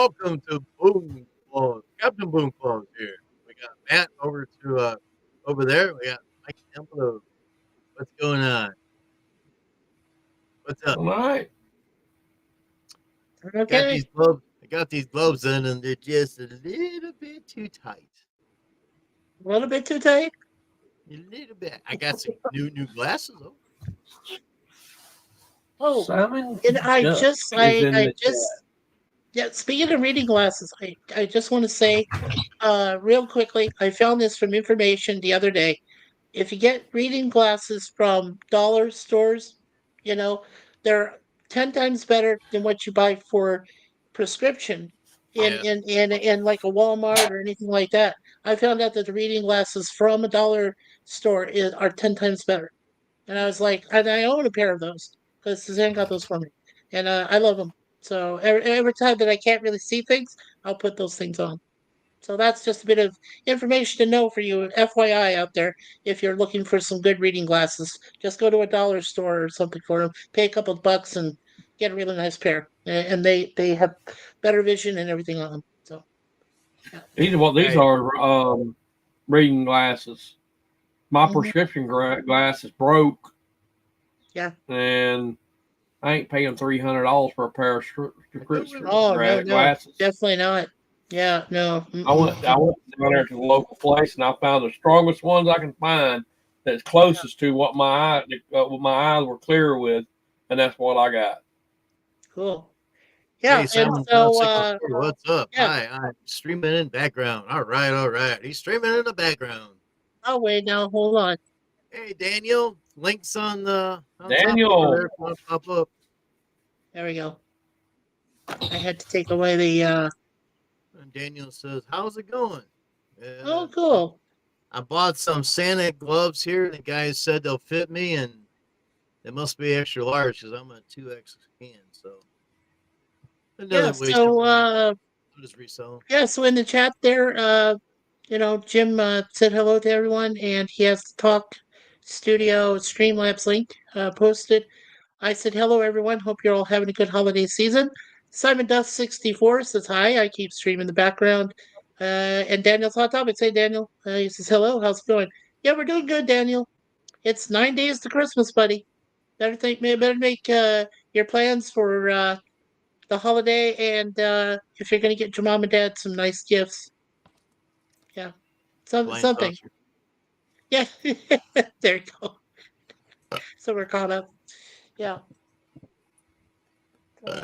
welcome to Boom Falls. Captain Boom Falls here. We got Matt over there. We got Mike Templo. What's going on? What's up? All right. Got Okay. these gloves. I got these gloves in, and they're just a little bit too tight. A little bit too tight. A little bit. I got some new glasses. Oh, Oh, Simon and Duck is in I the just, yeah. Speaking of reading glasses, I just want to say, real quickly, I found this from information the other day. If you get reading glasses from dollar stores, you know, they're 10 times better than what you buy for prescription yeah. in like a Walmart or anything like that. I found out that the reading glasses from a dollar store are 10 times better. And I was like, and I own a pair of those because Suzanne got those for me, and I love them. So every time that I can't really see things, I'll put those things on. So that's just a bit of information to know for you, FYI out there. If you're looking for some good reading glasses, just go to a dollar store or something for them. Pay a couple of bucks and get a really nice pair. And they have better vision and everything on them. So yeah. These are what these Hey, are. Reading glasses. My Hmm. prescription glasses broke, Yeah. and I ain't paying $300 for a pair of prescription Oh no, no, glasses. definitely not. Yeah, no. I went Mm-mm. I went down there to the local place, and I found the strongest ones I can find that's closest to what my eyes were clear with, and that's what I got. Cool. hey, Yeah, and Simon John so 64. What's up? yeah, Hi, I'm streaming in background. All right. He's streaming in the background. oh wait, now hold on. Hey, Daniel. Links on top over Daniel, there. If you want to pop up. There we go. I had to take away the And Daniel says, "How's it going?" oh I, cool. I bought some Santa gloves here. The guys said they'll fit me, and they must be extra large because I'm a 2X hand. So Yeah, another waste of so money. I'll just resell them. yeah, so in the chat there, Jim said hello to everyone and he has the talk studio Streamlabs link posted. I said hello everyone. Hope you're all having a good holiday season. Simon Duff 64 says hi. I keep streaming in the background. And Daniel's hot topic. Say Daniel. He says hello. How's it going? Yeah, we're doing good, Daniel. It's 9 days to Christmas, buddy. Better make your plans for the holiday, and if you're gonna get your mom and dad some nice gifts, yeah, Flying something. saucer. Yeah, there you go. So we're caught up. Yeah. So,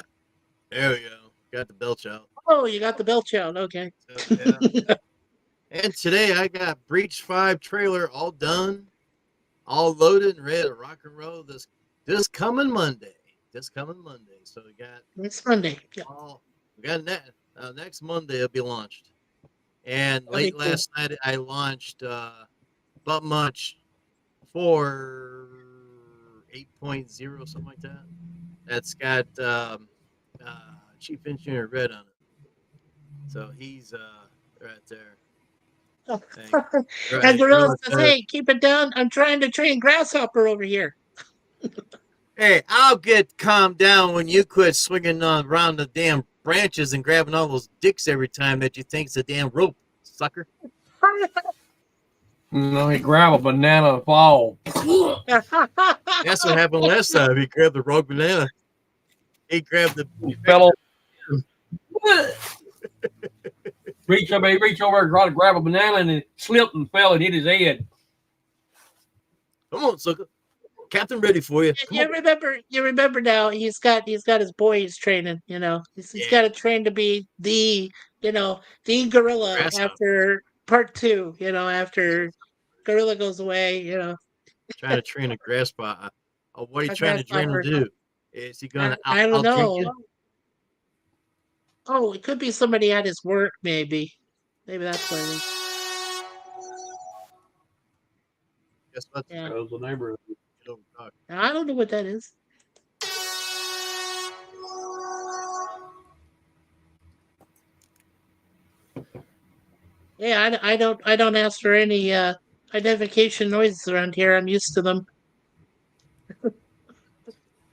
There we go. Got the belch out. oh, you got the bell out. Okay. So yeah. And today I got Breach 5 trailer all done, all loaded and ready to rock and roll this coming Monday. This coming Monday. So It's Monday. Yeah, we got next Monday it'll be launched. And that'll be late cool. last night I launched Butt Much 4 8.0, something like that. That's got Chief Engineer Red on it. So he's right there. Hey, And right, Gorilla Gorilla says, says, "Hey, keep it down. I'm trying to train Grasshopper over here." "Hey, I'll get calmed down when you quit swinging around the damn branches and grabbing all those dicks every time that you think's a damn rope, sucker." he grab a banana and fall. That's what happened last time. He grabbed the wrong banana. He grabbed the. He fell on. Reach over and try to grab a banana, and it slipped and fell and hit his head. Come on, sucker. Captain ready for you. Come on. You remember now. He's got his boys training. He's Yeah, got to train to be the gorilla grasshopper. after part two. After gorilla goes away. Trying to train a grasshopper. What are you A trying to train him grasshopper. to do? Is he going to I don't out drink know. you? Oh, it could be somebody at his work. Maybe that's what it is. Guess what? Yeah, Goes the neighborhood. Get over talk. I don't know what that is. Yeah, I don't ask for any identification noises around here. I'm used to them.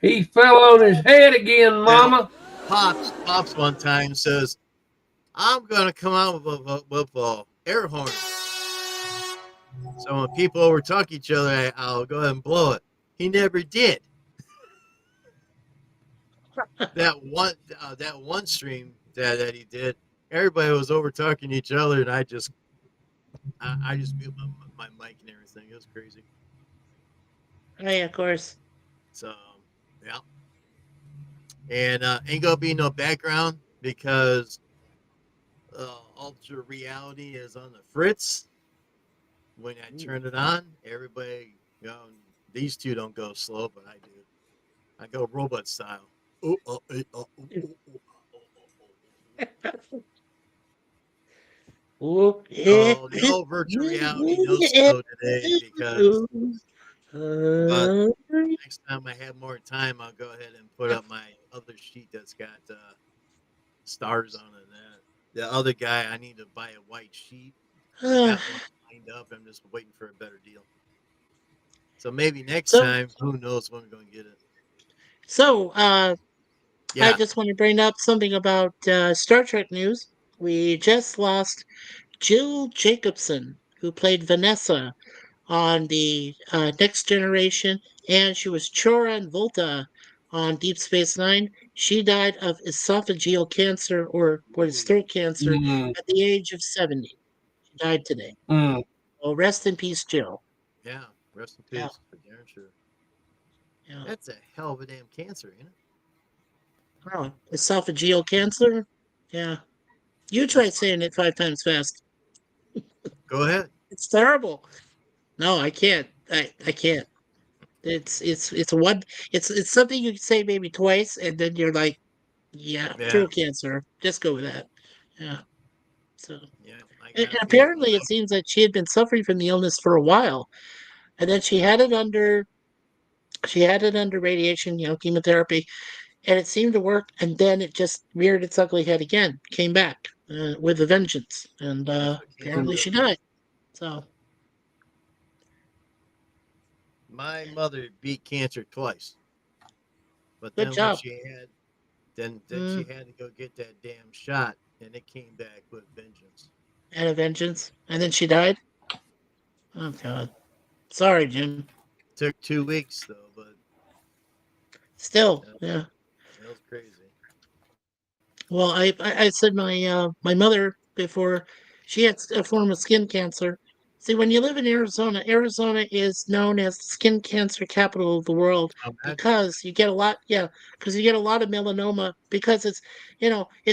He fell on his head again, Well, Mama. Pops one time says, I'm gonna come out with a air horn. So when people overtalk each other, I'll go ahead and blow it. He never did. That one stream that he did, everybody was over talking each other, and I just mute my mic and everything. It was crazy. Oh, yeah, of course. So yeah, and ain't gonna be no background because ultra reality is on the fritz. When I turn it on, everybody, these two don't go slow, but I do. I go robot style. Ooh, So no virtual reality, no snow today because. But next time I have more time, I'll go ahead and put up my other sheet that's got stars on it. The other guy, I need to buy a white sheet. I got one lined up. I'm just waiting for a better deal. So maybe next so, time, who knows when we're going to get it? so, I Yeah. just want to bring up something about Star Trek news. We just lost Jill Jacobson, who played Vanessa on the Next Generation, and she was Choran Volta on Deep Space Nine. She died of esophageal cancer, or what is throat cancer, Mm, at the age of 70. She died today. mm. Well, rest in peace, Jill. Yeah. Rest in Yeah, peace for darn sure. yeah. That's a hell of a damn cancer, ain't it? Oh, esophageal cancer? Yeah. You try That's saying it 5 times fast. go ahead. It's terrible. No, I can't. I can't. It's one. It's something you can say maybe twice, and then you're like, yeah, Yeah. throat cancer. Just go with that. Yeah. So, Yeah. I and got the. apparently, it seems that she had been suffering from the illness for a while, and then she had it under radiation, chemotherapy, and it seemed to work. And then it just reared its ugly head again, came back with a vengeance, and That's what cancer apparently she does. died. So, My mother beat cancer twice, but good then when job. she had then she Mm, had to go get that damn shot, and it came back with vengeance. and a vengeance, and then she died. Oh God, sorry, Jim. Took 2 weeks though, but Still, that, yeah. that was crazy. Well, I said my mother before she had a form of skin cancer. See, when you live in Arizona, Arizona is known as the skin cancer capital of the world Imagine. because you get a lot, yeah, because you get a lot of melanoma because it's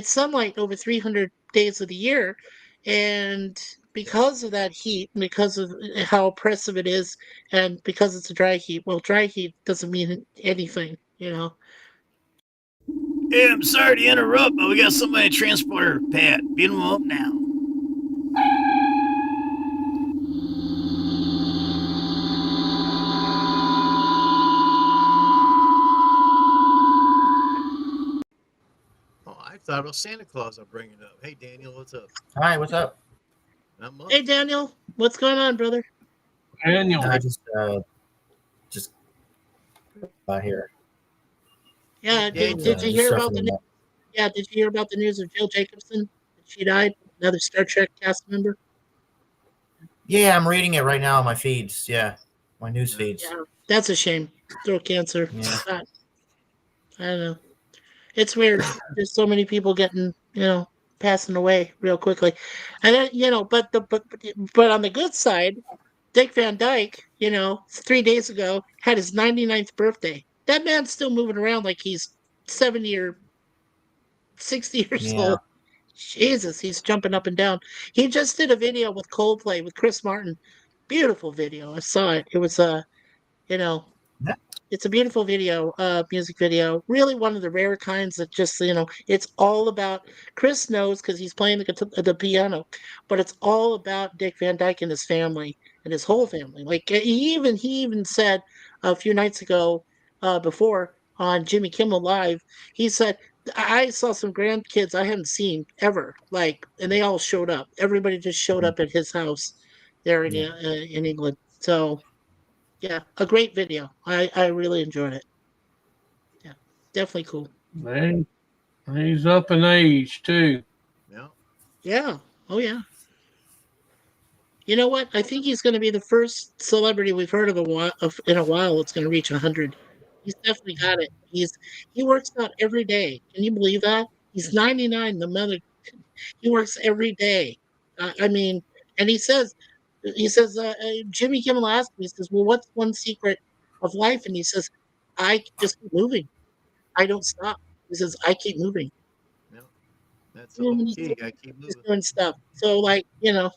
sunlight over 300 days of the year, and Yeah. because of that heat, because of how oppressive it is, and because it's a dry heat. Well, dry heat doesn't mean anything. Hey, I'm sorry to interrupt, but we got somebody transporter pad. Beat them up now. Oh, I thought it was Santa Claus. I'll bring it up. Hey, Daniel, what's up? Hi, what's up? Not Hey, much. Daniel, what's going on, brother? Daniel. I just here. Yeah, did, Daniel. did you Just hear about the surfing news? the Yeah, did you hear about the news of Jill Jacobson? That she died, another Star Trek cast member. Yeah, I'm reading it right now on my feeds. Yeah, my news Yeah. feeds. Yeah, that's a shame. Throat cancer. Yeah, I don't know. It's weird. There's so many people getting, passing away real quickly, and then, but on the good side, Dick Van Dyke, 3 days ago had his 99th birthday. That man's still moving around like he's 70 or 60 years yeah, old. Jesus, he's jumping up and down. He just did a video with Coldplay with Chris Martin. Beautiful video. I saw it. It was you know, yeah, it's a beautiful video, music video. Really one of the rare kinds that just, it's all about Chris knows because he's playing the piano, but it's all about Dick Van Dyke and his family and his whole family. Like he even said a few nights ago, before on Jimmy Kimmel Live, he said, I saw some grandkids I hadn't seen ever, like, and they all showed up. Everybody just showed mhm, up at his house there yeah. in England. So yeah, a great video. I really enjoyed it. Yeah, definitely cool. Man, he's up in age too. Yeah. Yeah. Oh yeah. You know what? I think he's going to be the first celebrity we've heard in a while that's going to reach 100. He's definitely got it. He works out every day. Can you believe that? He's 99. The mother he works every day. I mean, and Jimmy Kimmel asked me, he says, "Well, what's one secret of life?" And he says, "I just keep moving. I don't stop." He says, "I keep moving." Yeah, that's the Even whole when key. I keep he's moving. doing stuff. So, like, I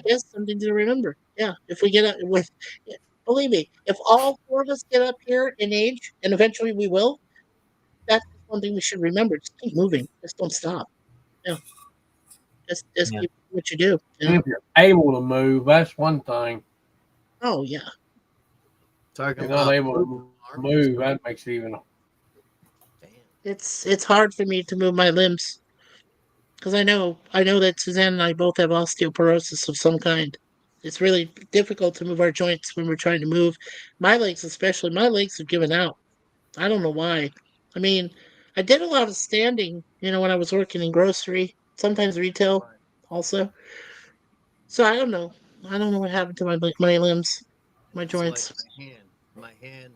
guess something to remember. Yeah, if we get up with, yeah, believe me, if all four of us get up here in age, and eventually we will, that's just one thing we should remember. Just keep moving. Just don't stop. Yeah, just Yeah. keep doing what you do. And Yeah. if you're able to move, that's one thing. Oh yeah. Talking If you're not about able moving to arms. move, that makes it even. Damn. It's hard for me to move my limbs because I know that Suzanne and I both have osteoporosis of some kind. It's really difficult to move our joints when we're trying to move. My legs, especially, my legs have given out. I don't know why. I mean, I did a lot of standing, when I was working in grocery, sometimes retail Right. also. So I don't know. I don't know what happened to my limbs, my It's like joints, my hand. My hand.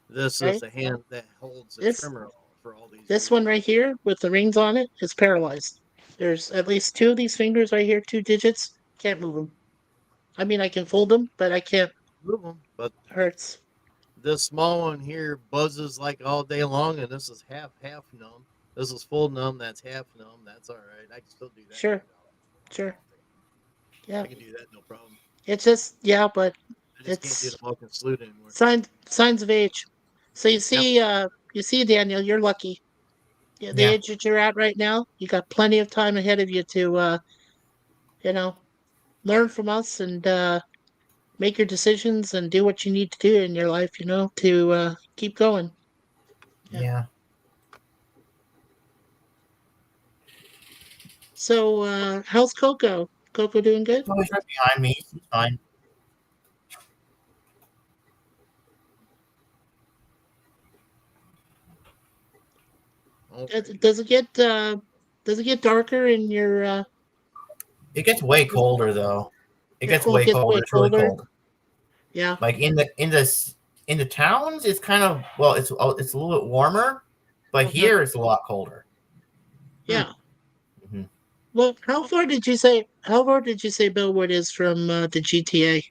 This is right? the hand that holds the This trimmer for all these this one years. right here with the rings on it is paralyzed. There's at least two of these fingers right here, two digits. Can't move them. I mean, I can fold them, but I can't. Move them, but Hurts. this small one here buzzes like all day long, and this is half numb. This is full numb. That's half numb. That's all right. I can still do that Sure, without sure. walking. Yeah. I can do that no problem. It's just yeah, but I just can't do the it's walking salute anymore. signs of age. So Yep. you see, Daniel, you're lucky. Yeah, the Yeah. age that you're at right now, you got plenty of time ahead of you to, you know, Oh learn yeah. from us and make your decisions and do what you need to do in your life, to keep going. Yeah. Yeah. So, how's Coco? Coco doing good? Oh, he's right behind me. He's fine. Does, Alrighty. does it get does it get darker in your It gets way colder though. It gets oh, it way gets colder. way It's really colder? cold. Yeah. Like in the towns, it's kind of it's a little bit warmer, but Uh-huh. here it's a lot colder. Hmm. Yeah. Hmm. Well, how far did you say Bellwood is from the GTA?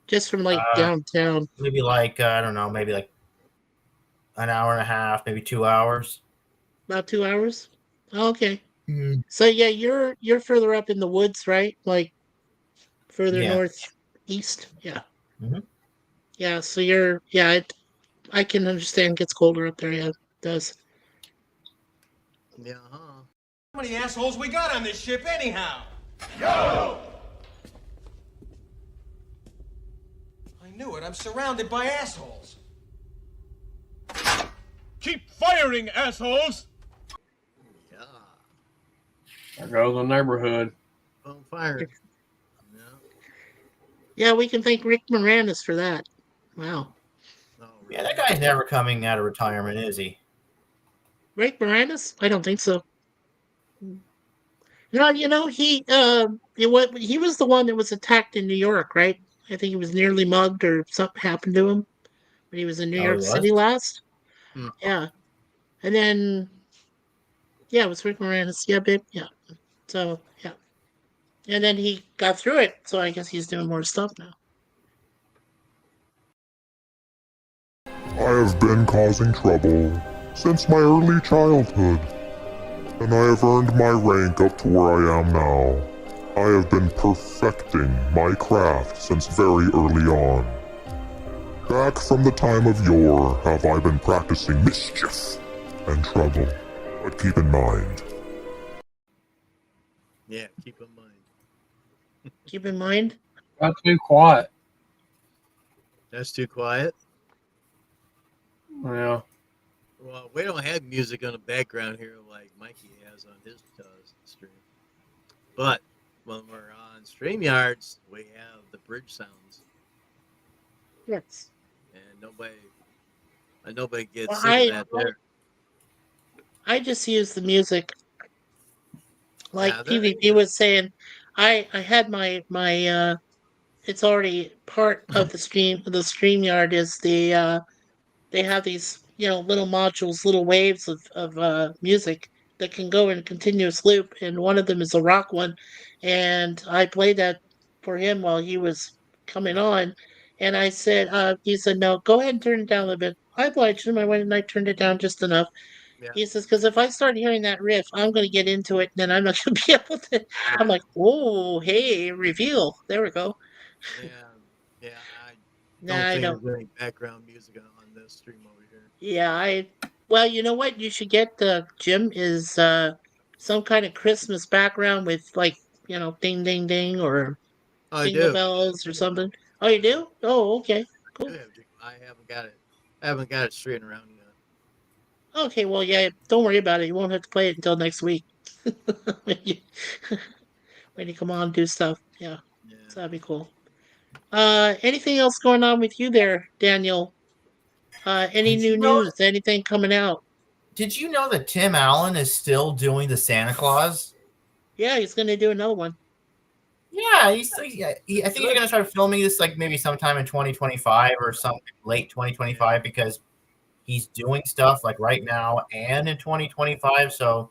Just from like Uh, downtown? maybe like I don't know, maybe like an hour and a half, maybe 2 hours. About 2 hours? Oh, okay. Mm. So yeah, you're further up in the woods, right? Like further Yeah. northeast. Yeah. Hmm. Yeah. So I can understand it gets colder up there. Yeah, it does. Yeah. Huh. How many assholes we got on this ship anyhow? I knew it. I'm surrounded by assholes. Keep firing, assholes! Yeah. There goes the neighborhood. On fire. Yeah. Yeah, we can thank Rick Moranis for that. Wow. Oh, Yeah, really? that guy's never coming out of retirement, is he? Rick Moranis? I don't think so. No, he was the one that was attacked in New York, right? I think he was nearly mugged or something happened to him when he was in New Oh, he York was. City last. Hmm. Yeah. And then yeah, it was Rick Moranis. Yeah, babe. Yeah. So yeah. And then he got through it, so I guess he's doing more stuff now. I have been causing trouble since my early childhood, and I have earned my rank up to where I am now. I have been perfecting my craft since very early on. Back from the time of yore have I been practicing mischief and trouble. But keep in mind, Yeah. Keep in mind. Keep in mind. Got too quiet. That's too quiet. Yeah. Well, we don't have music on the background here like Mikey has on his stream. But when we're on StreamYards, we have the bridge sounds, Yes. and nobody Well, gets sick of that there. I just use the music like Yeah, PvP was saying, I had my it's already part of the stream. The StreamYard is they have these little modules, little waves of music that can go in a continuous loop, and one of them is a rock one, and I played that for him while he was coming yeah, on, and I said, he said, no, go ahead and turn it down a little bit. I obliged him. I went and I turned it down just enough. yeah, He says, because if I start hearing that riff, I'm going to get into it, and then I'm not going to be able to. I'm like, oh, hey, reveal. There we go. yeah, yeah. I Nah, don't I think don't. there's any background music on this stream over here. Yeah, well, you know what you should get, Jim, is some kind of Christmas background with like, ding ding ding or Oh, I jingle do. bells or something. Oh, you I do. do? Oh, okay. I do Cool. have. I haven't got it. I haven't got it straightened around yet. Okay, well, yeah, don't worry about it. You won't have to play it until next week. when you, when you come on and do stuff. Yeah. Yeah. So that'd be cool. Anything else going on with you there, Daniel? Any Did new you know? news? Anything coming out? Did you know that Tim Allen is still doing the Santa Claus? Yeah, he's gonna do another one. Yeah, I think they're Good. gonna start filming this like maybe sometime in 2025 or some late 2025 because he's doing stuff like right now and in 2025. So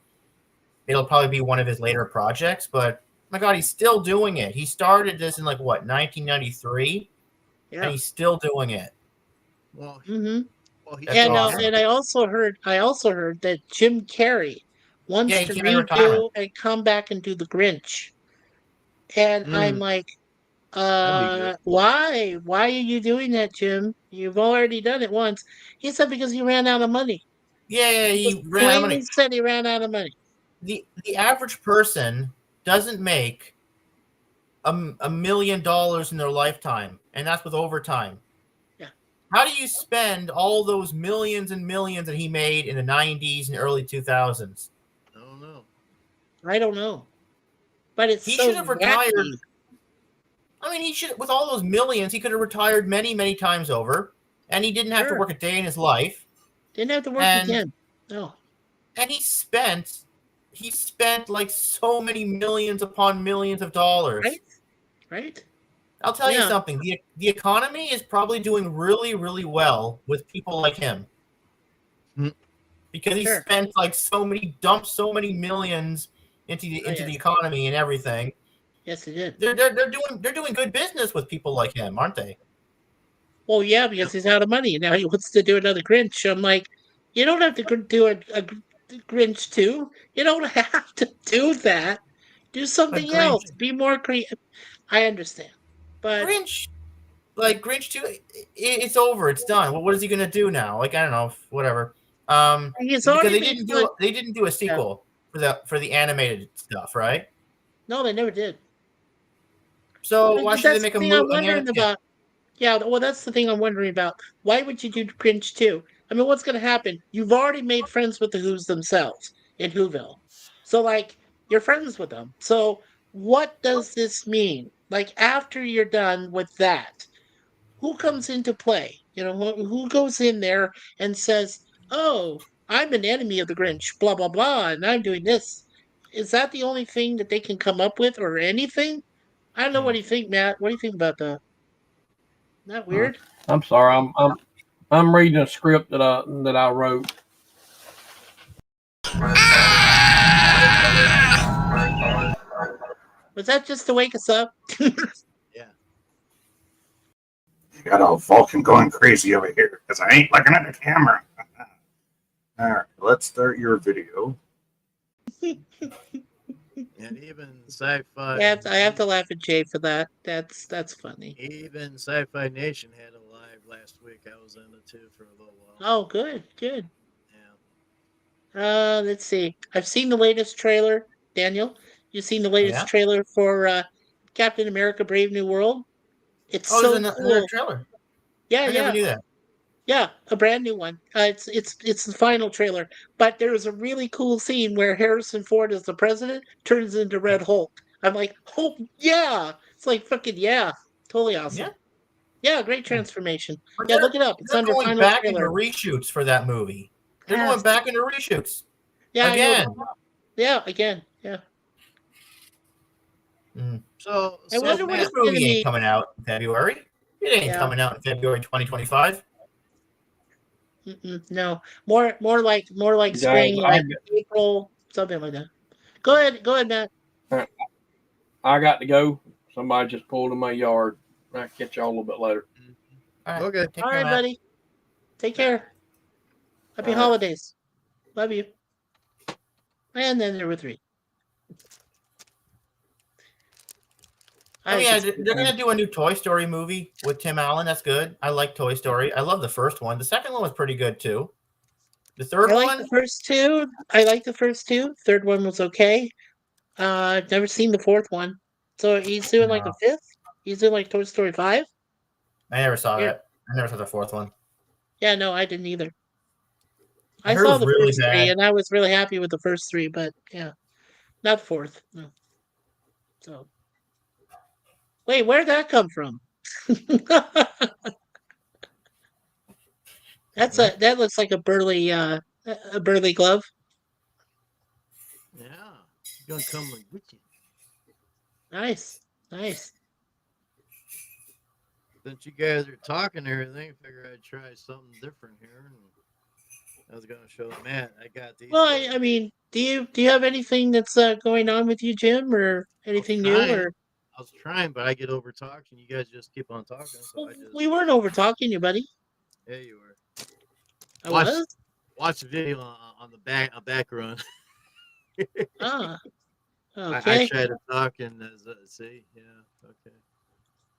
it'll probably be one of his later projects. But my God, he's still doing it. He started this in like what 1993, and Yeah. he's still doing it. Well, Mm-hmm. well, he's That's And still awesome. around. and I also heard that Jim Carrey Yeah, wants he to came out of retirement. redo and come back and do the Grinch. And I'm Mm, like, that'd be good. why? Why are you doing that, Jim? You've already done it once. He said because he ran out of money. Yeah, Just he ran out of plainly money. said he ran out of money. The average person doesn't make $1 million in their lifetime, and that's with overtime. Yeah. How do you spend all those millions and millions that he made in the 90s and early 2000s? I don't know. I don't know. But it's He should so have retired. wacky. I mean, he should, with all those millions, he could have retired many, many times over, and he didn't have to Sure. work a day in his life. Didn't have to work And again. No. and he spent like so many millions upon millions of dollars. Right? Right? I'll tell you Yeah. something. The economy is probably doing really, really well with people like him. Mm. Because he Sure. spent like dumped so many millions into the Oh, yes. economy and everything. Yes, it did. They're doing good business with people like him, aren't they? Well, yeah, because he's out of money. Now he wants to do another Grinch. I'm like, you don't have to do a Grinch too. You don't have to do that. Do But something else. Be more creative. I understand. But Grinch, like Grinch 2, it's over. It's done. Well, what is he gonna do now? Like I don't know, whatever. he's Because already made fun. they didn't do a sequel for the animated stuff, right? No, they never did. So But why should they that's make the a thing I'm movie? wondering about. Yeah, well, that's the thing I'm wondering about. Why would you do Grinch too? I mean, what's going to happen? You've already made friends with the Who's themselves in Whoville. So, like, you're friends with them. So, what does this mean? Like, after you're done with that, who comes into play? Who goes in there and says, oh, I'm an enemy of the Grinch, blah, blah, blah, and I'm doing this. Is that the only thing that they can come up with or anything? I don't know. What do you think, Matt? What do you think about that? Isn't that weird? I'm sorry. I'm reading a script that I wrote. Was that just to wake us up? Yeah. You got a Vulcan going crazy over here because I ain't looking at the camera. All right, let's start your video. And even sci-fi. I have to laugh at Jay for that. That's funny. Even Sci-Fi Nation had a live last week. I was in it too for a little while. Oh, good. Yeah. Let's see. I've seen the latest trailer. Daniel, you seen the latest Yeah? trailer for Captain America: Brave New World? It's Oh, so there's another cool. trailer. Yeah, I yeah. never knew that. Yeah, a brand new one. It's the final trailer, but there's a really cool scene where Harrison Ford as the president turns into Red Hulk. I'm like, oh yeah! It's like fucking yeah, totally awesome. Yeah, great transformation. But Yeah, look it up. It's they're under going final back into trailer. reshoots for that movie. They're Yes. going back into reshoots Yeah, I know. again. Yeah, again. Yeah. So I wonder what Matt, it's This movie gonna ain't be. coming out in February. It ain't Yeah. coming out in February 2025. No, more like Guys, spring, like April, something like that. Go ahead, Matt. I got to go. Somebody just pulled in my yard. I'll catch y'all a little bit later. All right. Okay. Take All care, right, Matt. buddy. Take care. Happy All right. holidays. Love you. And then there were 3. I mean, they're going to do a new Toy Story movie with Tim Allen. That's good. I like Toy Story. I love the first one. The second one was pretty good too. The third I like one, the first 2. I like the first 2. Third one was okay. I've never seen the fourth one. So he's doing like a No. 5th? He's doing like Toy Story 5? I never saw Yeah. that. I never saw the fourth one. Yeah, no, I didn't either. I I heard it saw was the really first 3 bad. and I was really happy with the first 3, but yeah. Not fourth. No. So wait, where'd that come from? That looks like a burly glove. Yeah, he's gonna come like with you. Nice. Since you guys are talking and everything, I figure I'd try something different here. And I was gonna show Matt. I got these. Well, I mean, do you have anything that's going on with you, Jim, or anything new? Or I was trying, but I get over talking. You guys just keep on talking, so I just. we weren't over talking you, buddy. Yeah, you were. I was. Watch the video on the back run. Ah, I okay. try to talk and see, yeah, okay.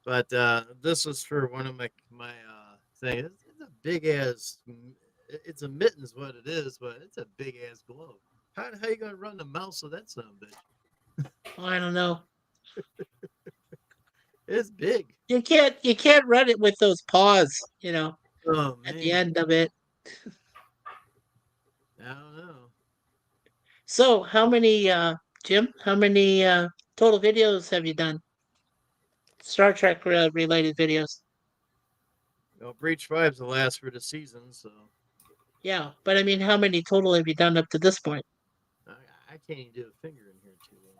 But this was for one of my thing. It's a big ass. It's a mitten is what it is, but it's a big ass glove. How you gonna run the mouse with that son of a bitch? I don't know. It's big. You can't run it with those paws, Oh at the man, end of it. I don't know. So, how many, Jim? How many total videos have you done? Star Trek related videos. Well, Breach 5's the last for the season, so Yeah, but I mean, how many total have you done up to this point? I can't even do a finger in here too long.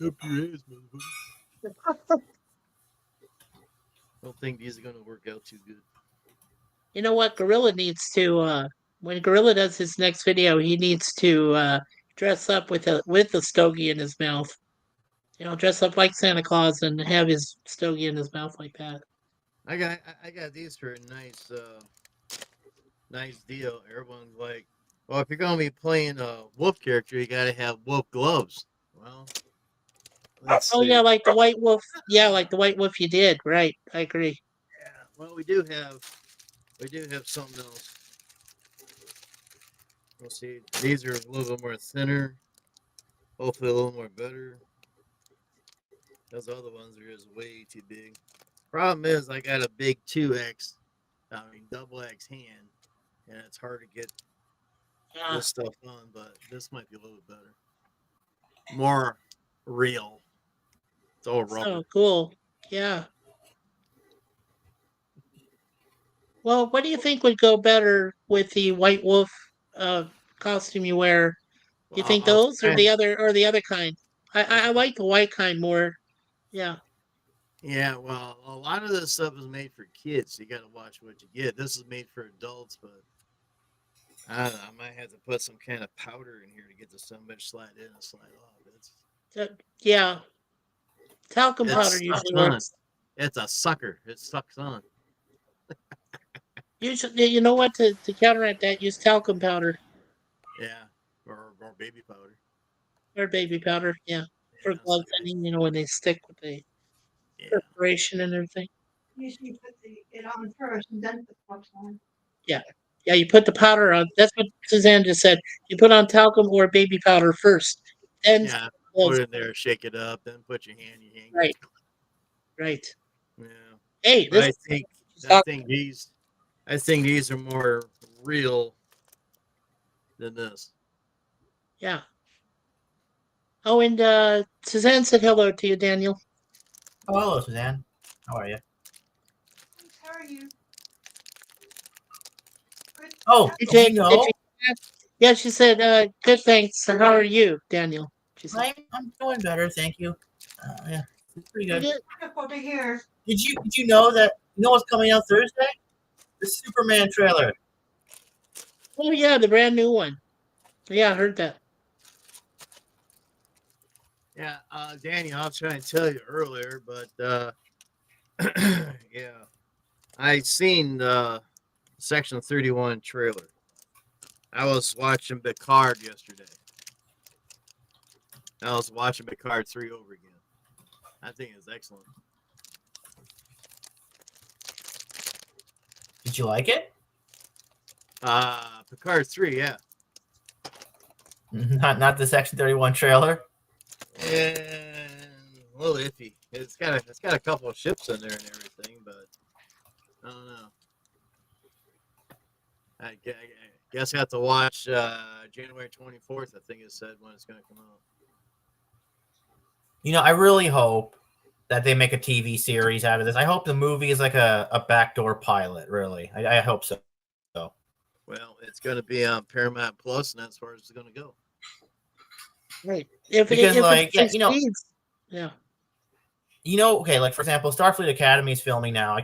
Up your ass, motherfucker. Don't think these are gonna work out too good. You know what? Gorilla needs to. When Gorilla does his next video, he needs to dress up with a stogie in his mouth. Dress up like Santa Claus and have his stogie in his mouth like that. I got these for a nice deal. Everyone's like, well, if you're gonna be playing a wolf character, you gotta have wolf gloves. Well, let's see. Yeah, like the White Wolf. Yeah, like the White Wolf you did. Right, I agree. Yeah, well, we do have something else. We'll see. These are a little bit more thinner. Hopefully, a little more better. Those other ones are just way too big. Problem is, I got a big 2X, double X hand, and it's hard to get this stuff on, but this might be a little better. More real. It's all rubber. Oh, cool. Yeah. Well, what do you think would go better with the White Wolf costume you wear? You think those or the other kind? I like the white kind more. Yeah. Yeah, well, a lot of this stuff is made for kids, so you got to watch what you get. This is made for adults, but I don't know. I might have to put some kind of powder in here to get the sunbitch slide in and slide off. Yeah. Talcum powder usually works. It's a sucker. It sucks on. You know what? To counteract that, use talcum powder. Yeah, or baby powder. Or baby powder, yeah. For glove thinning, when they stick with the perforation and everything. Usually put it on first and then put the gloves on. Yeah. Yeah, you put the powder on. That's what Suzanne just said. You put on talcum or baby powder first. Then put it in there, shake it up, then put your hand in your hand. Right. Yeah. Hey, I think these are more real than this. Yeah. Oh, and Suzanne said hello to you, Daniel. Oh, hello, Suzanne. How are you? How are you? Oh, Did you, Yeah, she said, good, thanks. How are you, Daniel? She said, I'm doing better, thank you. Yeah, it's pretty pretty good. good. Wonderful to hear. Did you know that what's coming out Thursday? The Superman trailer. Oh, yeah, the brand new one. Yeah, I heard that. Yeah, Danny, I was trying to tell you earlier, but yeah, I seen the Section 31 trailer. I was watching Picard yesterday. I was watching Picard 3 over again. I think it's excellent. Did you like it? Picard 3, yeah. Not the Section 31 trailer. And a little iffy. It's got a couple of ships in there and everything, but I don't know. I guess I have to watch January 24th. I think it said when it's going to come out. I really hope that they make a TV series out of this. I hope the movie is like a backdoor pilot. Really, I hope so. Well, it's going to be on Paramount Plus, and that's where it's going to go. Right. If Because, it like, yeah, succeeds, yeah. Okay, like for example, Starfleet Academy is filming now. I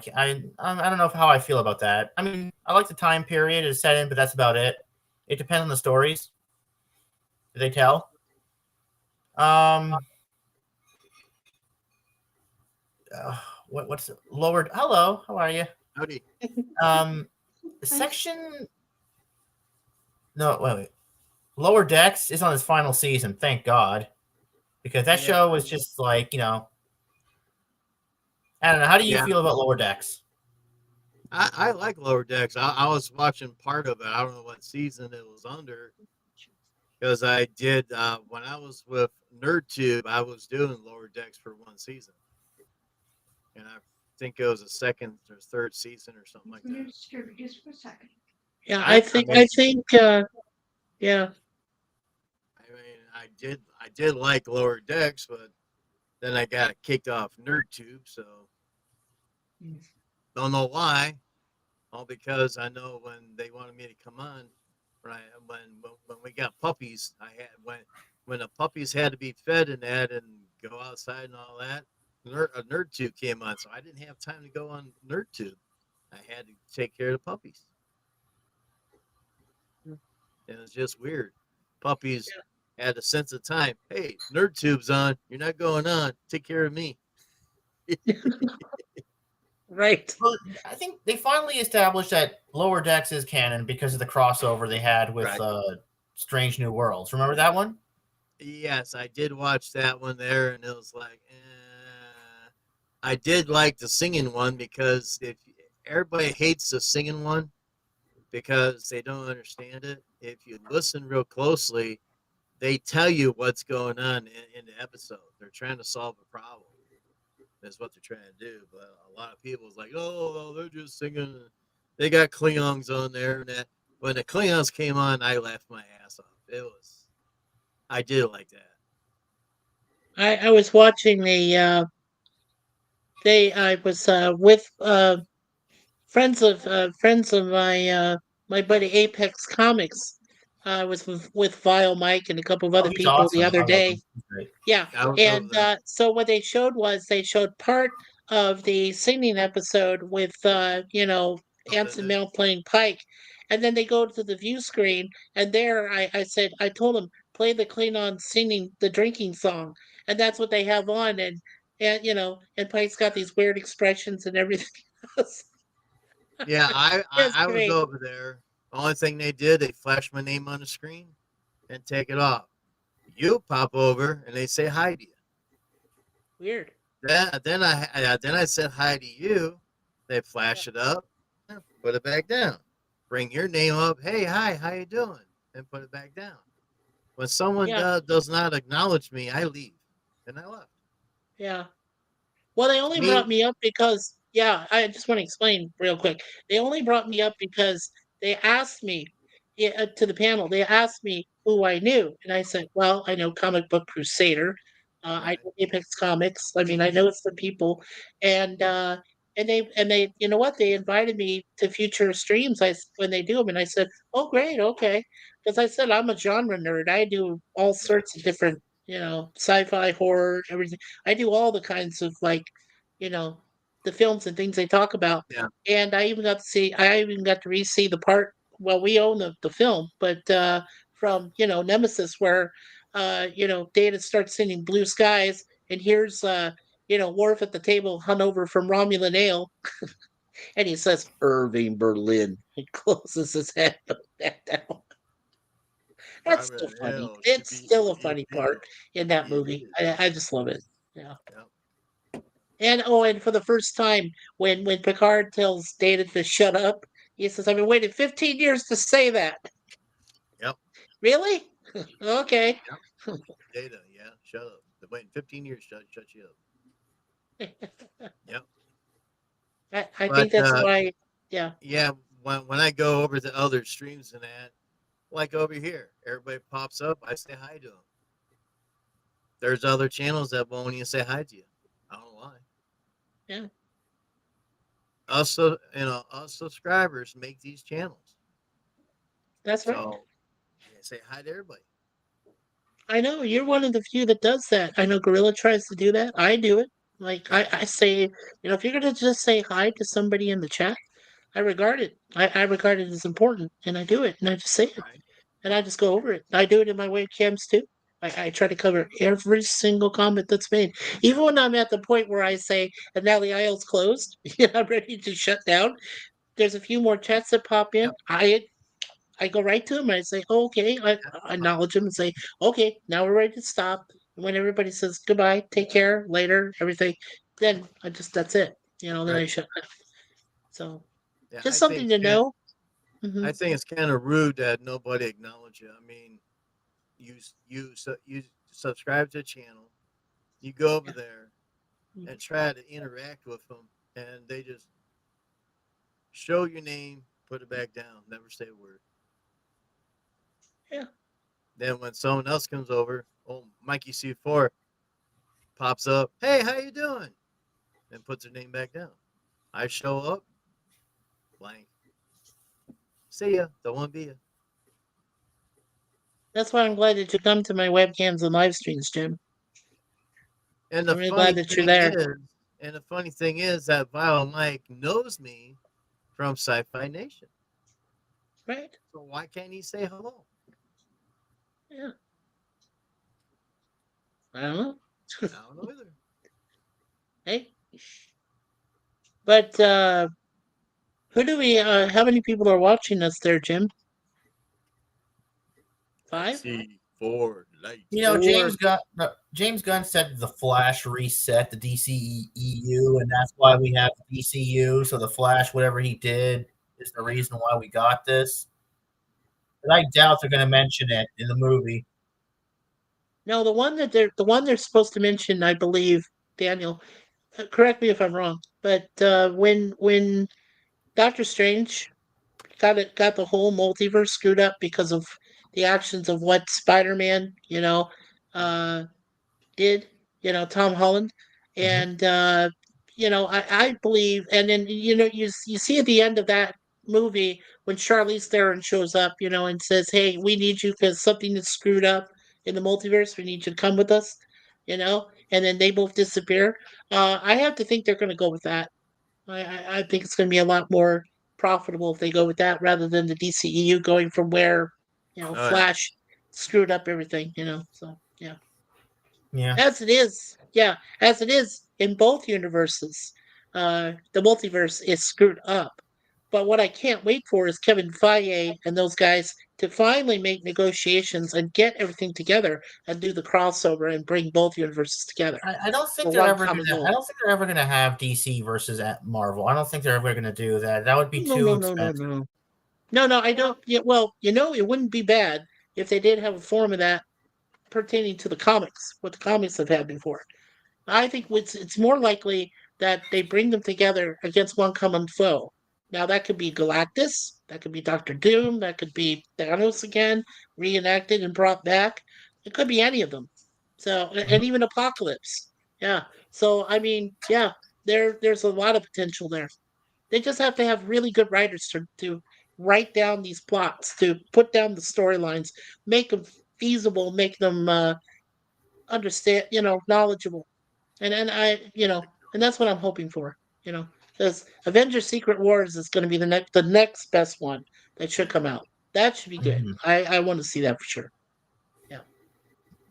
don't know how I feel about that. I mean, I like the time period it's set in, but that's about it. It depends on the stories that they tell. What's lowered? Hello, how are you? Howdy. Section. No, wait. Lower Decks is on its final season. Thank God, because that show was just like I don't know. How do you feel about Lower Decks? I like Lower Decks. I was watching part of it. I don't know what season it was under, because I did when I was with NerdTube. I was doing Lower Decks for one season, and I think it was a second or third season or something like that. Just for a second. Yeah, I think, yeah. I mean, I did like Lower Decks, but then I got kicked off NerdTube, so don't know why. All because I know when they wanted me to come on, right? When we got puppies, I had when the puppies had to be fed and that, and go outside and all that. NerdTube came on, so I didn't have time to go on NerdTube. I had to take care of the puppies. And it was just weird. Puppies had a sense of time. Hey, NerdTube's on. You're not going on. Take care of me. Right. Well, I think they finally established that Lower Decks is canon because of the crossover they had with Strange New Worlds. Remember that one? Yes, I did watch that one there, and it was like, I did like the singing one, because if everybody hates the singing one because they don't understand it, if you listen real closely, they tell you what's going on in the episode. They're trying to solve a problem. That's what they're trying to do. But a lot of people is like, oh, they're just singing. They got Klingons on there, and that. When the Klingons came on, I laughed my ass off. I did like that. I was watching I was with friends of my buddy Apex Comics. I was with Vile Mike and a couple of Oh, other he's people the awesome. other I love day. him. He's great. Yeah, and so what they showed was they showed part of the singing episode with Anson Mount playing Pike, and then they go to the view screen, and there I told them play the Klingon singing the drinking song, and that's what they have on, and Pike's got these weird expressions and everything else. Yeah, It's I was great. over there. The only thing they did, they flash my name on the screen and take it off. You pop over and they say hi to you. Weird. Then I said hi to you. They flash it up, put it back down. Bring your name up. Hey, hi, how you doing? And put it back down. When someone does not acknowledge me, I leave, and I left. Yeah. Well, they only brought me up because, I just want to explain real quick. They only brought me up because they asked me to the panel, they asked me who I knew. And I said, well, I know Comic Book Crusader. I know Apex Comics. I mean, I know some people. And and they you know what, they invited me to future streams when they do them, and I said, oh great, okay, because I said I'm a genre nerd. I do all Yeah. sorts of different, sci-fi, horror, everything. I do all the kinds of, like, you know the films and things they talk about. Yeah. And I even got to re-see the part. Well, we own the film, but from Nemesis, where Data starts singing Blue Skies, and here's Worf at the table hung over from Romulan ale, and he says Irving Berlin. He closes his head back down. That's still Robert funny. Hale should It's be still a it funny is. part in that It movie. is. I just love it. Yeah. Yep. And for the first time, when Picard tells Data to shut up, he says, "I've been waiting 15 years to say that." Yep. Really? Okay. Yep. Data. Yeah. Shut up. Been waiting 15 years. Shut you up. Yep. I But think that's why. Yeah. yeah, when I go over to other streams and that, like over here, everybody pops up. I say hi to them. There's other channels that won't even say hi to you. I don't know why. Yeah. Also, us subscribers make these channels, That's right. so yeah, say hi to everybody. I know you're one of the few that does that. I know Gorilla tries to do that. I do it. Like I say, if you're gonna just say hi to somebody in the chat, I regard it. I regard it as important, and I do it, and I just say it, Right? and I just go over it. I do it in my webcams too. I try to cover every single comment that's made, even when I'm at the point where I say, "And now the aisle's closed," I'm ready to shut down. There's a few more chats that pop in. Yep. I go right to him and I say, oh, okay. I Yep. acknowledge him and say, okay, now we're ready to stop. And when everybody says goodbye, take care, later, everything, then that's it. Then I Right. shut up. So Yeah, just something to know. Hmm. I think it's kind of rude that nobody acknowledges you. I mean, you subscribe to a channel, you go over Yeah. there Mhm. and try to interact with them, and they just show your name, put it back down, never say a word. Yeah. Then when someone else comes over, oh, Mikey C4 pops up, hey, how you doing? And puts their name back down. I show up, blank. See ya, don't want to be ya. That's why I'm glad that you come to my webcams and live streams, Jim. And I'm really glad that you're there. the funny thing is that Vile Mike knows me from Sci-Fi Nation. Right? So why can't he say hello? Yeah. I don't know. I don't know either. Hey. But how many people are watching us there, Jim? I 5? see 4 lights. Or James Gunn said the Flash reset the DCEU, and that's why we have DCU. So the Flash, whatever he did, is the reason why we got this. But I doubt they're going to mention it in the movie. no, the one they're supposed to mention, I believe, Daniel. Correct me if I'm wrong, but when Doctor Strange got the whole multiverse screwed up because of the actions of what Spider-Man, uh, did, Tom Holland, Mhm. and I believe, and then you see at the end of that movie when Charlize Theron shows up, and says, "Hey, we need you because something is screwed up in the multiverse. We need you to come with us," and then they both disappear. I have to think they're going to go with that. I think it's going to be a lot more profitable if they go with that rather than the DCEU going from where Oh yeah. Flash screwed up everything. So yeah. Yeah. As it is in both universes, the multiverse is screwed up. But what I can't wait for is Kevin Feige and those guys to finally make negotiations and get everything together and do the crossover and bring both universes together I don't think for they're one ever common gonna. I goal. don't think they're ever gonna have DC versus Marvel. I don't think they're ever gonna do that. That would be No, too no, no, no, expensive. no. No, I don't. Yeah, well, it wouldn't be bad if they did have a form of that pertaining to the comics, what the comics have had before. I think it's more likely that they bring them together against one common foe. Now that could be Galactus, that could be Doctor Doom, that could be Thanos again, reenacted and brought back. It could be any of them. So Mhm. and even Apocalypse. Yeah. So I mean, yeah. there's a lot of potential there. They just have to have really good writers to write down these plots, to put down the storylines, make them feasible, make them understand, knowledgeable. And and that's what I'm hoping for. Because Avengers: Secret Wars is going to be the next best one that should come out. That should be good. Mhm. I want to see that for sure. Yeah.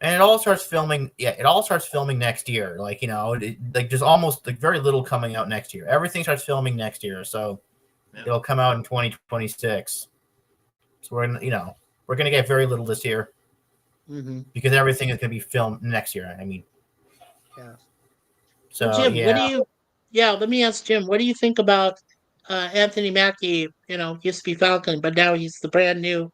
And it all starts filming. Yeah, it all starts filming next year. Like like there's almost like very little coming out next year. Everything starts filming next year, so it'll come out in 2026. So we're gonna get very little this year because everything is gonna be filmed next year. I mean, Yeah. so Jim, what do yeah. you? Yeah, let me ask Jim. What do you think about Anthony Mackie? Used to be Falcon, but now he's the brand new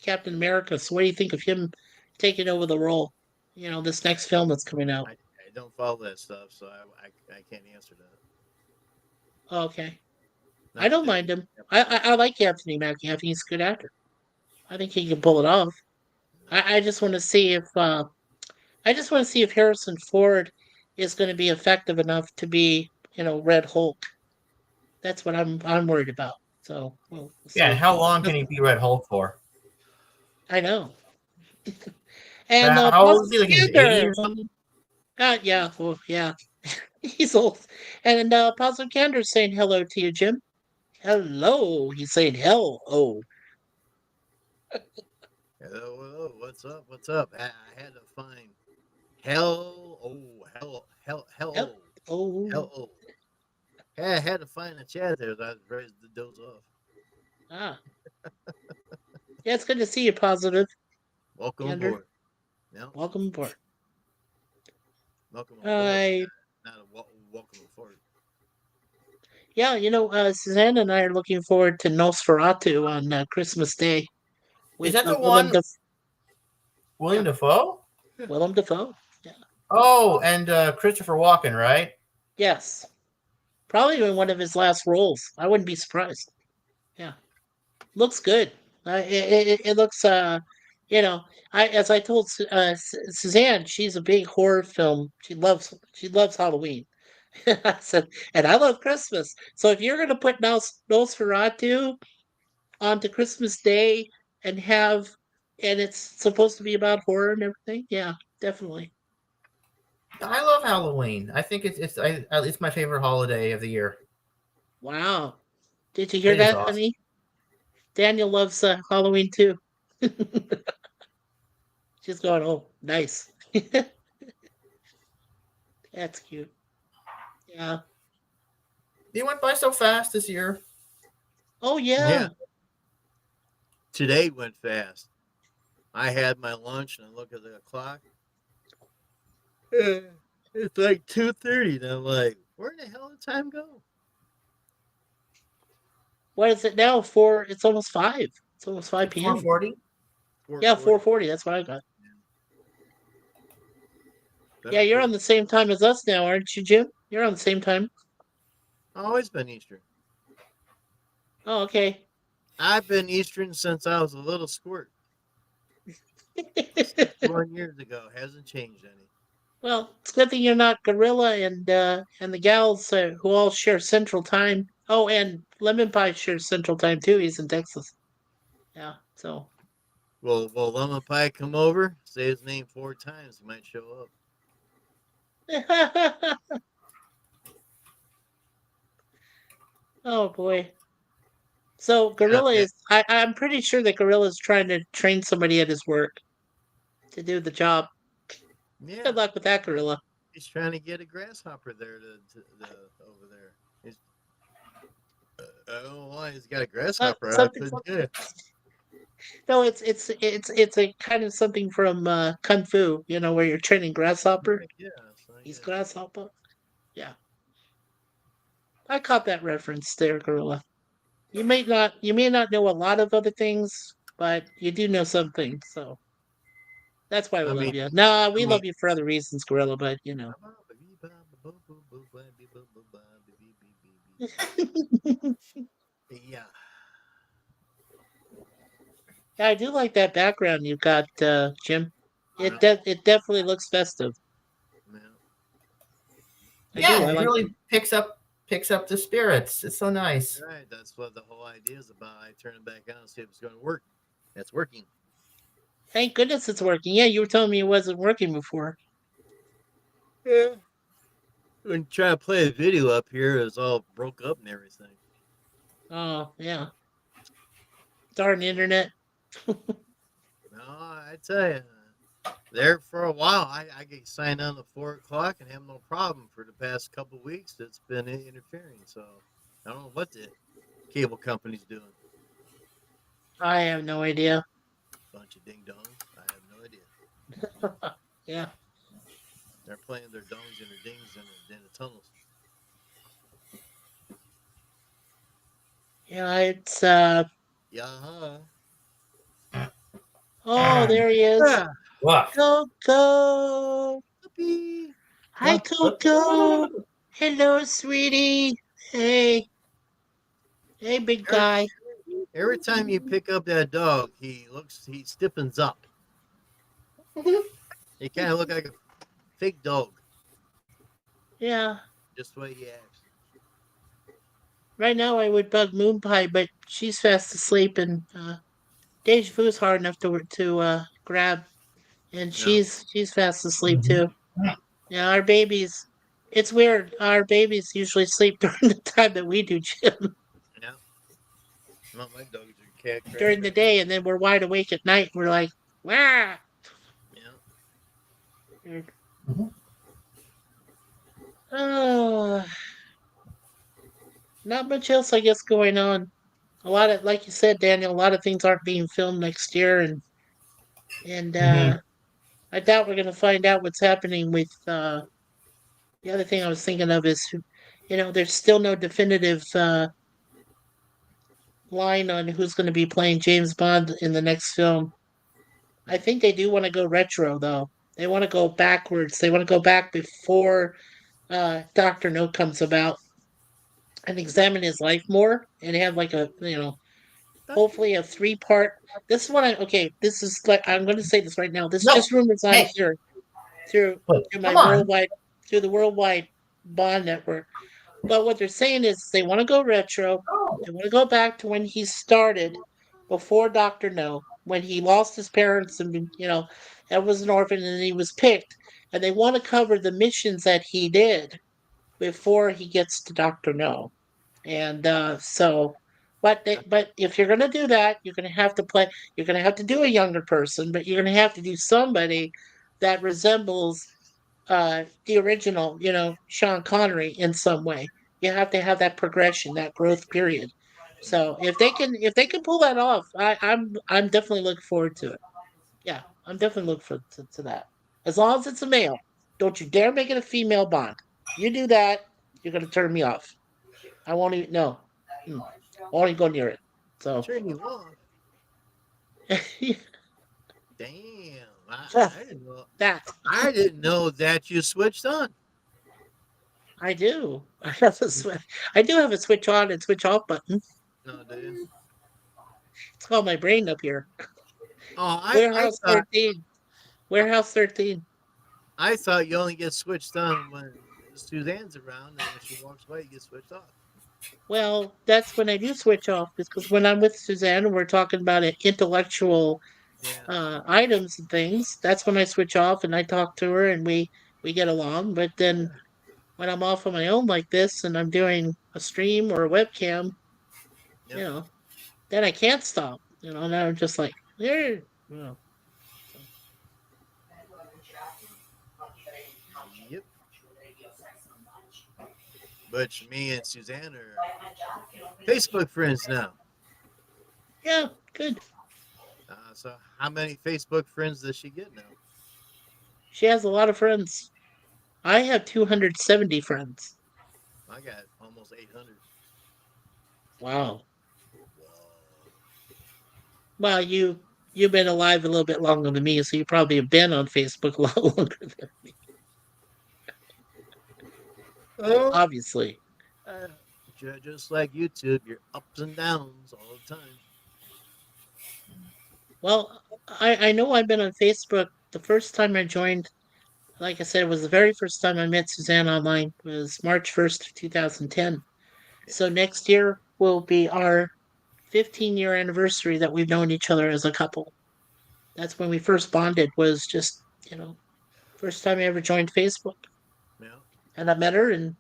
Captain America. So what do you think of him taking over the role? This next film that's coming out. I don't follow that stuff, so I can't answer that. Okay. Not I don't today. mind him. I like Anthony Mackie. I think he's a good actor. I think he can pull it off. I just want to see if Harrison Ford is going to be effective enough to be Red Hulk. That's what I'm worried about. So we'll Yeah, and see. how long can he be Red Hulk for? I know. And How old is he? Like in his 80s Gander. or something? Yeah, well, yeah. He's old. And Positive Cander's saying hello to you, Jim. Hello. He's saying hello. Hello, what's up? What's up? I had to find hell. Oh, hell. Oh. Oh. Hey, I had to find the chat there. So I was ready to doze off. Ah. Yeah, it's good to see you, Positive. Welcome Gander. aboard. No, Welcome aboard. welcome aboard. Not a welcome aboard. Yeah, Suzanne and I are looking forward to Nosferatu on Christmas Day Is with that the Willem, one? William Dafoe? Willem Dafoe. Yeah. Oh, and Christopher Walken, right? Yes. Probably in one of his last roles. I wouldn't be surprised. Yeah. Looks good. It looks, as I told Suzanne, she's a big horror film. She loves Halloween. I said, and I love Christmas. So if you're gonna put Nosferatu onto Christmas Day and it's supposed to be about horror and everything, yeah, definitely. I love Halloween. I think it's my favorite holiday of the year. Wow. Did you hear It is that, awesome. honey? Daniel loves Halloween too. She's going, oh, nice. That's cute. Yeah. It went by so fast this year. Oh yeah. Yeah. Today went fast. I had my lunch and I look at the clock. It's like 2:30, and I'm like, where in the hell did time go? What is it now? It's almost 5. It's almost 5 p.m. 4:40. Yeah, 4:40. That's what I got. Yeah, you're on the same time as us now, aren't you, Jim? You're on the same time. Always been Eastern. Oh, okay. I've been Eastern since I was a little squirt. 61 years ago. Hasn't changed any. Well, it's a good thing you're not Gorilla and the gals who all share Central Time. Oh, and Lemon Pie shares Central Time too. He's in Texas. Yeah, so. Will Lemon Pie come over? Say his name 4 times. He might show up. Oh boy. So Gorilla is. I'm pretty sure that Gorilla is trying to train somebody at his work to do the job. Yeah. Good luck with that, Gorilla. He's trying to get a grasshopper there over there. I don't know why he's got a grasshopper. No, it's a kind of something from Kung Fu. Where you're training grasshopper. Yeah, He's grasshopper. Yeah, I caught that reference there, Gorilla. You may not know a lot of other things, but you do know some things. So that's why we love you. No, we love you for other reasons, Gorilla. But yeah. Yeah, I do like that background you've got, Jim. It definitely looks festive. Yeah. Yeah, I it like really it. picks up the spirits. It's so nice. Right, that's what the whole idea is about. I turn it back on and see if it's going to work. It's working. Thank goodness it's working. Yeah, you were telling me it wasn't working before. Yeah. When trying to play a video up here, it's all broke up and everything. Oh, yeah. Darn internet. No, I tell you, there for a while, I get signed on at 4 o'clock and have no problem. For the past couple of weeks, it's been interfering. So I don't know what the cable company's doing. I have no idea. Bunch of ding dongs. I have no idea. Yeah. They're playing their dongs and their dings in the tunnels. Yeah, it's Yeah. oh, there he is. Yeah. Woof. Coco. Puppy. Hi, Coco. Hello, sweetie. Hey. Hey, big Every, guy. every time you pick up that dog, he stiffens up. He kind of look like a fake dog, Yeah. just the way he acts. Right now I would bug Moon Pie, but she's fast asleep and Deja Vu's hard enough to grab, and No. she's fast asleep too. Yeah, our babies. It's weird. Our babies usually sleep during the time that we do, Jim, No. Not my dogs are cat crap. during the day, and then we're wide awake at night. We're like, wow. Yeah. Oh, not much else, I guess, going on. A lot of, like you said, Daniel, a lot of things aren't being filmed next year, and I doubt we're gonna find out what's happening with. The other thing I was thinking of is, there's still no definitive line on who's going to be playing James Bond in the next film. I think they do want to go retro, though. They want to go backwards. They want to go back before Doctor No comes about and examine his life more and have like hopefully a three-part. This is what okay. This is like I'm going to say this right now. This is No. just rumors I'm Hey. hearing through through my Come on. worldwide Bond network. But what they're saying is they want to go retro. They want to go back to when he started before Dr. No, when he lost his parents and was an orphan and he was picked. And they want to cover the missions that he did before he gets to Dr. No. And but if you're going to do that, you're going to have to do a younger person, but you're going to have to do somebody that resembles the original, Sean Connery in some way. You have to have that progression, that growth period. So if they can pull that off, I'm definitely looking forward to it. Yeah, I'm definitely looking forward to that. As long as it's a male, don't you dare make it a female Bond. You do that, you're gonna turn me off. I won't even no. I won't even go near it. So Turn you off. Damn. I didn't know. that I didn't know that you switched on. I do. I do have a switch on and switch off button. No, do you? It's called my brain up here. Oh, I Warehouse thought 13. Warehouse 13. I thought you only get switched on when Suzanne's around, and when she walks away, you get switched off. Well, that's when I do switch off because when I'm with Suzanne and we're talking about intellectual Yeah. items and things, that's when I switch off and I talk to her and we get along. But then when I'm off on my own like this and I'm doing a stream or a webcam, you Yep. know, then I can't stop. And I'm just like, there, so. Yep. But me and Suzanne are Facebook friends now. Yeah, good. So how many Facebook friends does she get now? She has a lot of friends. I have 270 friends. I got almost 800. Wow. Whoa. Well, you've been alive a little bit longer than me, so you probably have been on Facebook a lot longer than me. Oh. Obviously. Just like YouTube, your ups and downs all the time. Well, I know I've been on Facebook the first time I joined Like I said, it was the very first time I met Suzanne online. It was March 1st, 2010. Yeah. So next year will be our 15-year anniversary that we've known each other as a couple. That's when we first bonded. Was just first time I ever joined Facebook, Yeah. and I met her, and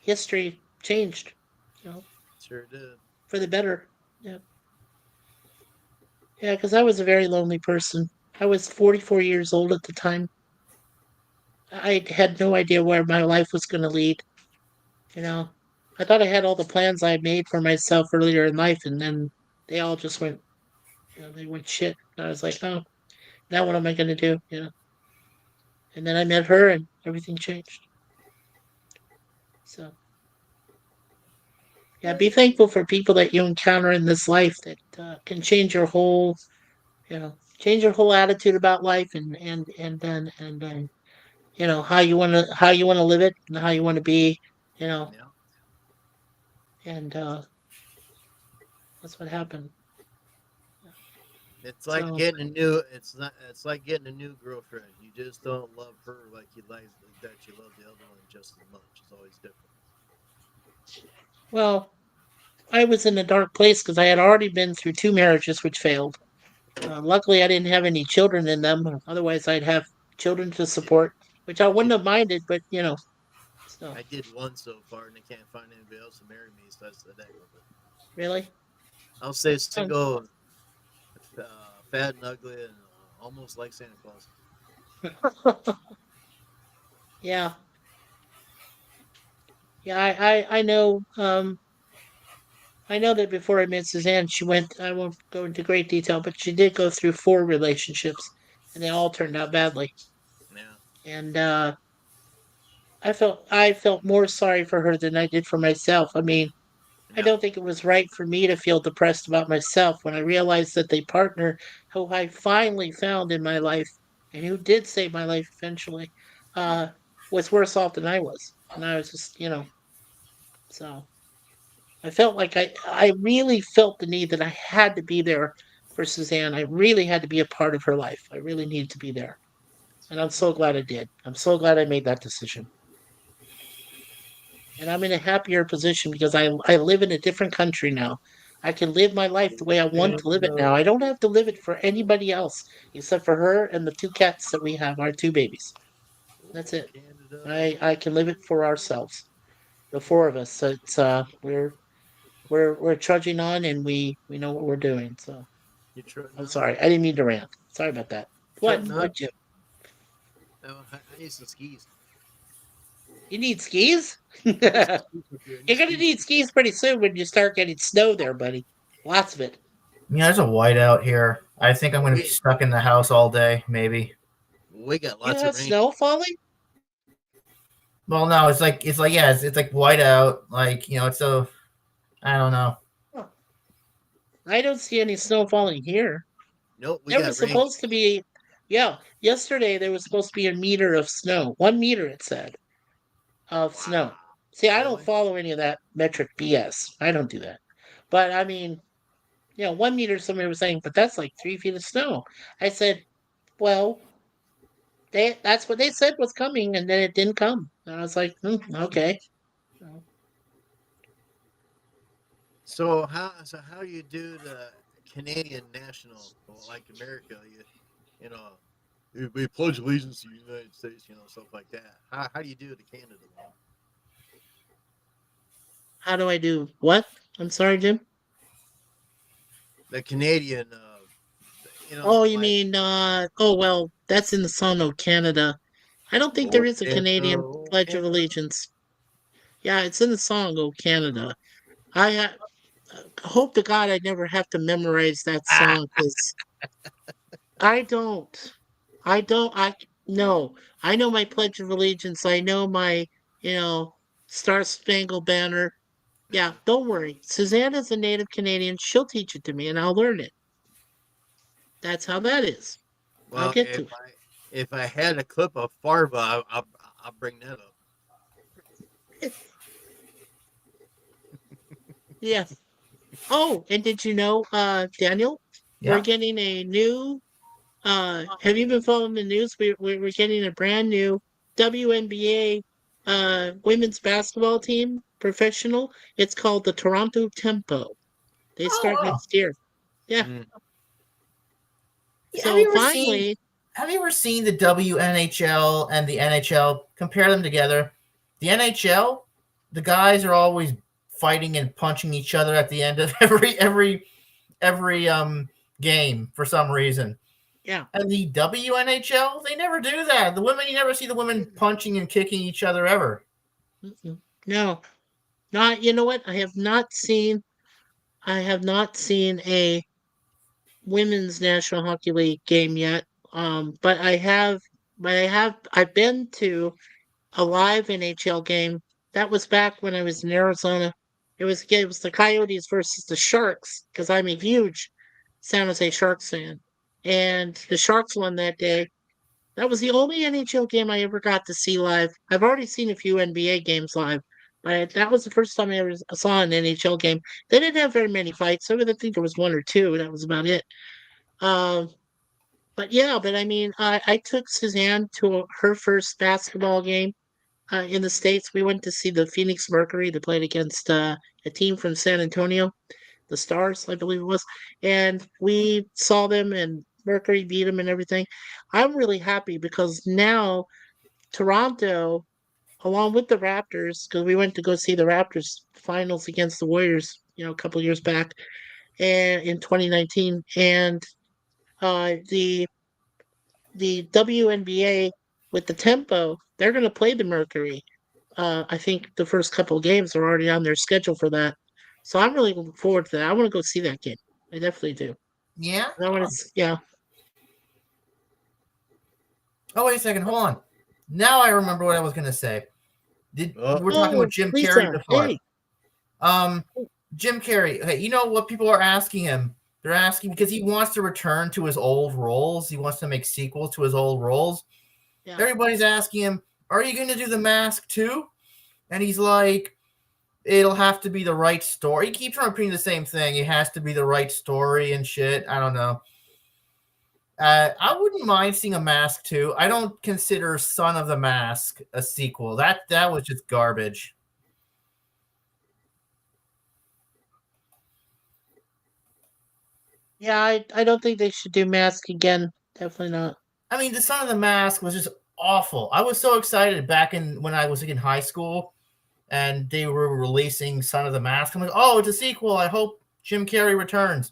history changed. You know, Sure did. for the better. Yeah, yeah. Because I was a very lonely person. I was 44 years old at the time. I had no idea where my life was going to lead. You know, I thought I had all the plans I had made for myself earlier in life, and then they all just went. They went shit. And I was like, oh, now what am I going to do? And then I met her, and everything changed. So yeah, be thankful for people that you encounter in this life that can change your whole, change your whole attitude about life, and then how you want to live it and how you want to be, you know, Yeah. and that's what happened. It's like So getting a new. It's not. It's like getting a new girlfriend. You just don't love her like you like that. You love the other one just as much. It's always different. well, I was in a dark place because I had already been through two marriages which failed. Luckily, I didn't have any children in them. Otherwise, I'd have children to support, which I I wouldn't did. have minded. But so I did one so far, and I can't find anybody else to marry me. So I said, "Heck with it." really, I'll stay um, single, fat and ugly, and almost like Santa Claus. yeah, yeah. I know. I know that before I met Suzanne, she went. I won't go into great detail, but she did go through four relationships, and they all turned out badly. Yeah. And I felt more sorry for her than I did for myself. I mean, I Yeah. don't think it was right for me to feel depressed about myself when I realized that the partner who I finally found in my life and who did save my life eventually uh, was worse off than I was. And I was just, so I felt like I really felt the need that I had to be there for Suzanne. I really had to be a part of her life. I really needed to be there. And I'm so glad I did. I'm so glad I made that decision. And I'm in a happier position because I live in a different country now. I can live my life the way I want to live it now. I don't have to live it for anybody else except for her and the two cats that we have, our two babies. That's Oh, it. Canada. I can live it for ourselves, the four of us. So it's we're trudging on, and we know what we're doing. So You trotting I'm on? sorry, I didn't mean to rant. Sorry about that. Trotting on? What, Jim? No, I need some skis. You need skis? I need some You're skis up here. I need gonna skis. need skis pretty soon when you start getting snow there, buddy. Lots of it. Yeah, there's a whiteout here. I think I'm going to be We stuck in the house all day, maybe. we got You lots of have rain. snow falling? Well, no, it's like yeah, it's like whiteout. Like it's so I don't know. Huh. I don't see any snow falling here. Nope, we There got was rain. supposed to be, yeah, yesterday there was supposed to be a meter of snow. 1 meter, it said, of Wow. snow. See, I don't Really? follow any of that metric BS. I don't do that. But I mean, 1 meter, somebody was saying, but that's like 3 feet of snow. I said, well, that's what they said was coming, and then it didn't come. And I was like, okay. So, So how you do the Canadian national like America? We pledge allegiance to the United States, stuff like that. How do you do the Canada one? how do I do what? I'm sorry, Jim. The Canadian, Oh, you like mean oh well, that's in the song of Canada. I don't think there oh is a Canada, Canadian oh Pledge of Canada. Allegiance. Yeah, it's in the song "Oh Canada." I hope to God I never have to memorize that Ah, song because I don't. I don't. I no. I know my Pledge of Allegiance. I know my you know Star Spangled Banner. Yeah, yeah. don't worry. Susanna's a native Canadian. She'll teach it to me, and I'll learn it. That's how that is. I'll Well, get if to I had a clip of Farva, I'll bring that up. it. Yeah. Oh, and did you know, Daniel? We're Yeah. getting a new have you been following the news? We're getting a brand new WNBA women's basketball team, professional. It's called the Toronto Tempo. They Oh start wow! next year. Yeah. Mm. Yeah, So finally, Have you ever seen the WNHL and the NHL? Compare them together. The NHL, the guys are always fighting and punching each other at the end of every game for some reason. yeah. And the WNHL, they never do that. The women, you never see the women punching and kicking each other ever. No, not. You know what? I have not seen a women's National Hockey League game yet. But I've been to a live NHL game. That was back when I was in Arizona. It was the Coyotes versus the Sharks because I'm a huge San Jose Sharks fan, and the Sharks won that day. That was the only NHL game I ever got to see live. I've already seen a few NBA games live, but that was the first time I ever saw an NHL game. They didn't have very many fights. So I think there was one or two. That was about it. Um, but yeah, but I mean, I took Suzanne to her first basketball game in the States. We went to see the Phoenix Mercury. They played against a team from San Antonio, the Stars, I believe it was. And we saw them, and Mercury beat them and everything. I'm really happy because now Toronto, along with the Raptors, because we went to go see the Raptors finals against the Warriors, a couple years back, and in 2019, and the WNBA with the Tempo, they're going to play the Mercury. I think the first couple of games are already on their schedule for that. So I'm really looking forward to that. I want to go see that game. I definitely do. Yeah. I want to, yeah. Oh wait a second, hold on. Now I remember what I was going to say. We're talking about Jim Carrey Lisa, before. hey. Jim Carrey. Okay, you know what people are asking him? They're asking because he wants to return to his old roles. He wants to make sequels to his old roles. Yeah. Everybody's asking him, "Are you going to do The Mask too?" And he's like, "It'll have to be the right story." He keeps repeating the same thing. It has to be the right story and shit. I don't know. I wouldn't mind seeing a Mask too. I don't consider Son of the Mask a sequel. That was just garbage. Yeah, I don't think they should do Mask again. Definitely not. I mean, the Son of the Mask was just awful. I was so excited back when I was in high school, and they were releasing Son of the Mask. I'm like, oh, it's a sequel. I hope Jim Carrey returns.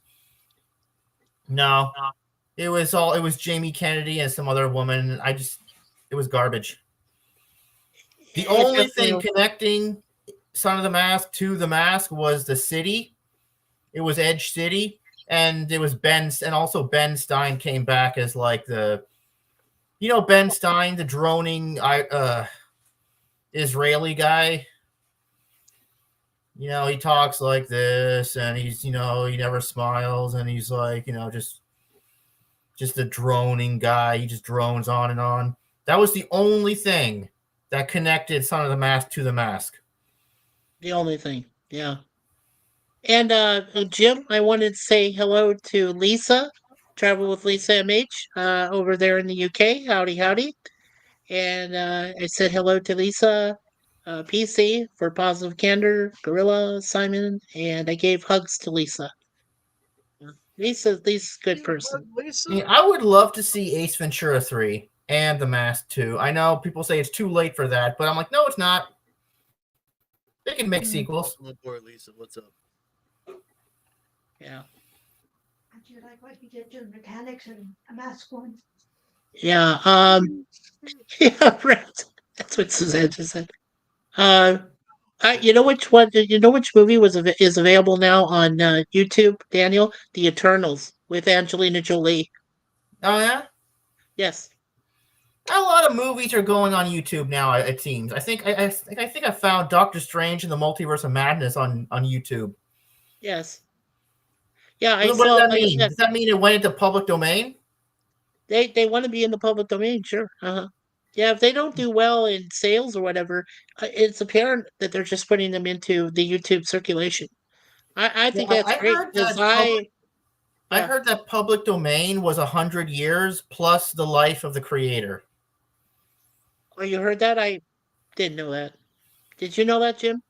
No, it was Jamie Kennedy and some other woman. It was garbage. The only thing connecting Son of the Mask to the Mask was the city. It was Edge City, and it was Ben, and also Ben Stein came back as like Ben Stein, the droning Israeli guy. He talks like this, and he's he never smiles, and he's like just a droning guy. He just drones on and on. That was the only thing that connected Son of the Mask to the Mask. The only thing, yeah. And Jim, I wanted to say hello to Lisa, Travel with Lisa MH, over there in the UK. Howdy, howdy. And I said hello to Lisa, PC for Positive Candor, Gorilla, Simon, and I gave hugs to Lisa. Lisa's a good person. Yeah, I would love to see Ace Ventura 3 and The Mask 2. I know people say it's too late for that, but I'm like, no, it's not. They can make sequels. Welcome aboard, Lisa. What's up? Yeah. And you like what he did to mechanics and a mask one? Yeah. Yeah, right. That's what Suzanne just said. You know which one? You know which movie is available now on YouTube, Daniel? The Eternals with Angelina Jolie. Oh yeah. Yes. A lot of movies are going on YouTube now. It seems. I think I found Doctor Strange and the Multiverse of Madness on YouTube. Yes. Yeah, What does that mean? Does that mean it went into public domain? They want to be in the public domain, sure. Yeah, if they don't do well in sales or whatever, it's apparent that they're just putting them into the YouTube circulation. I think that's great because I heard that public domain was 100 years plus the life of the creator. Oh, you heard that? I didn't know that. Did you know that, Jim?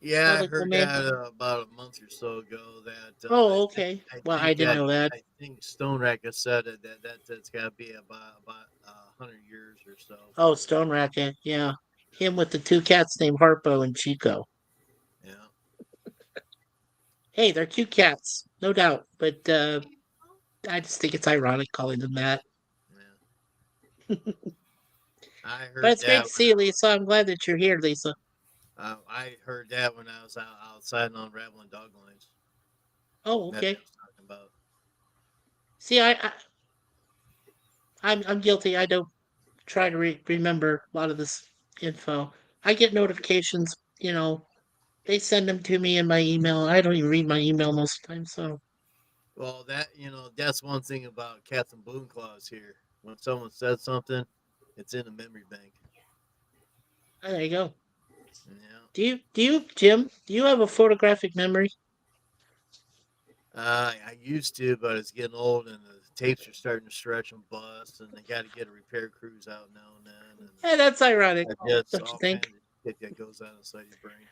Yeah, I Public heard domain. that about a month or so ago. That Oh, okay. I Well, I think didn't know that. I think Stone Racket said it, that's got to be about 100 years or so. Oh, Stone Racket. Yeah, him with the two cats named Harpo and Chico. Yeah. Hey, they're cute cats, no doubt. But I just think it's ironic calling them that. Yeah. I But heard it's great that to when see you, Lisa. I'm glad that you're here, Lisa. I heard that when I was outside and unraveling dog lines. Oh, That they okay. was talking about. See, I'm guilty. I don't try to remember a lot of this info. I get notifications. They send them to me in my email. I don't even read my email most of the time. So Well, that's one thing about Captain Boone Claws here. When someone says something, it's in the memory bank. there you go. Yeah. Jim? Do you have a photographic memory? I used to, but it's getting old, and the tapes are starting to stretch and bust, and they got to get a repair crews out now and then, Yeah, that's ironic, and just don't you all think? kinds of shit that goes on inside your brain.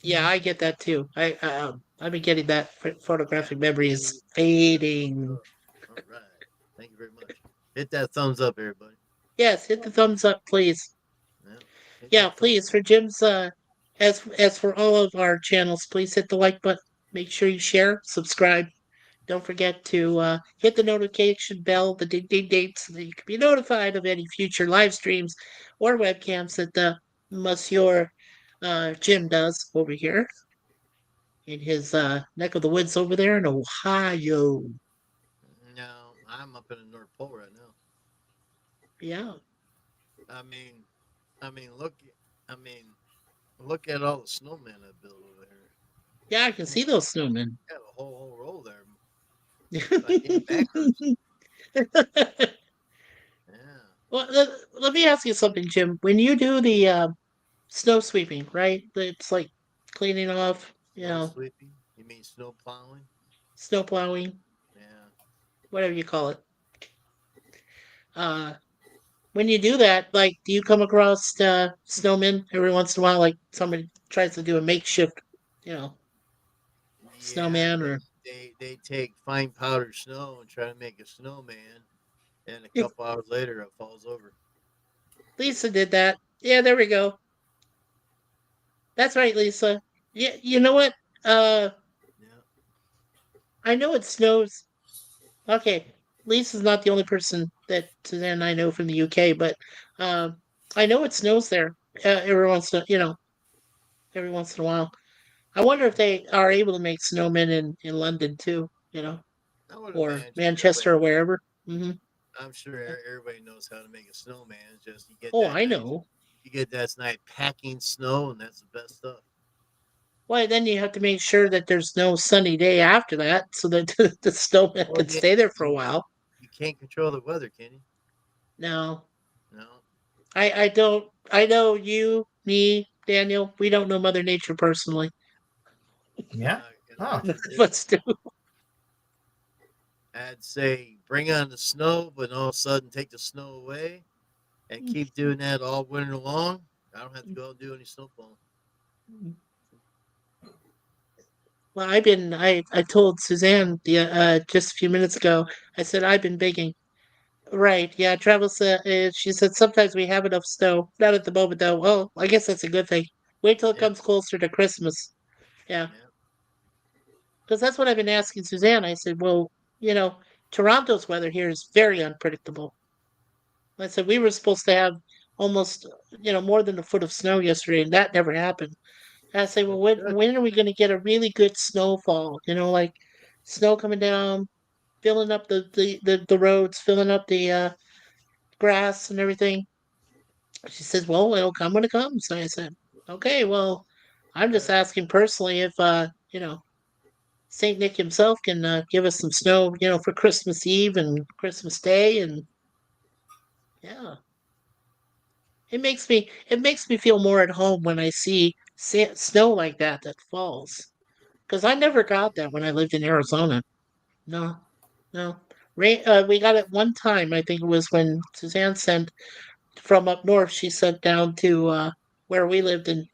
Yeah, I get that too. I've been getting that photographic memory is fading. All right. Thank you very much. Hit that thumbs up, everybody. Yes, hit the thumbs up, please. Yeah. Hit Yeah, that thumbs please for Jim's as for all of our channels, please hit the like button. Make sure you share, subscribe. Don't forget to hit the notification bell, the ding ding ding, so that you can be notified of any future live streams or webcams that the Monsieur Jim does over here in his neck of the woods over there in Ohio. No, I'm up in the North Pole right now. Yeah. I mean, I mean, look, I mean, look at all the snowmen I built over here. Yeah, I can see those snowmen. Got a whole row there. Like in backwards. Yeah. Well, let me ask you something, Jim. When you do the snow sweeping, right? It's like cleaning off, Snow sweeping? You mean snow plowing? snow plowing, Yeah. whatever you call it. Uh, when you do that, like, do you come across snowmen every once in a while? Like somebody tries to do a makeshift, you know, Yeah, snowman, or they take fine powdered snow and try to make a snowman, and a couple hours later it falls over. Lisa did that. Yeah, there we go. That's right, Lisa. Yeah, you know what? Uh, Yeah. I know it snows. Okay, Lisa's not the only person that Suzanne and I know from the UK, but um, I know it snows there every once in a while. I wonder if they are able to make snowmen in London too, I would or imagine Manchester or wherever. I'm sure everybody knows how to make a snowman. It's just Oh, I know. you get that nice packing snow, and that's the best stuff. Why then you have to make sure that there's no sunny day after that, so that the snowman Well, can stay there for a while. you can't control the weather, can you? No, No. I don't. I know you, me, Daniel. We don't know Mother Nature personally, Yeah. Oh. but still. I'd say bring on the snow, but all of a sudden take the snow away, and keep doing that all winter long. I don't have to go out and do any snowfall. Well, I told Suzanne just a few minutes ago. I said I've been begging. Right? Yeah. Travis. She said sometimes we have enough snow. Not at the moment though. Well, I guess that's a good thing. Wait till it Yeah. comes closer to Christmas. Yeah. Yeah. Because that's what I've been asking Suzanne. I said, well, Toronto's weather here is very unpredictable. I said we were supposed to have almost, more than a foot of snow yesterday, and that never happened. And I say, well, That's good. when are we going to get a really good snowfall? Like snow coming down, filling up the roads, filling up the grass and everything. She says, well, it'll come when it comes. And I said, okay, well, I'm just Right. asking personally if, Saint Nick himself can give us some snow, for Christmas Eve and Christmas Day, and yeah, it makes me feel more at home when I see snow like that falls, because I never got that when I lived in Arizona. No, no. We got it one time. I think it was when Suzanne sent from up north. She sent down to where we lived in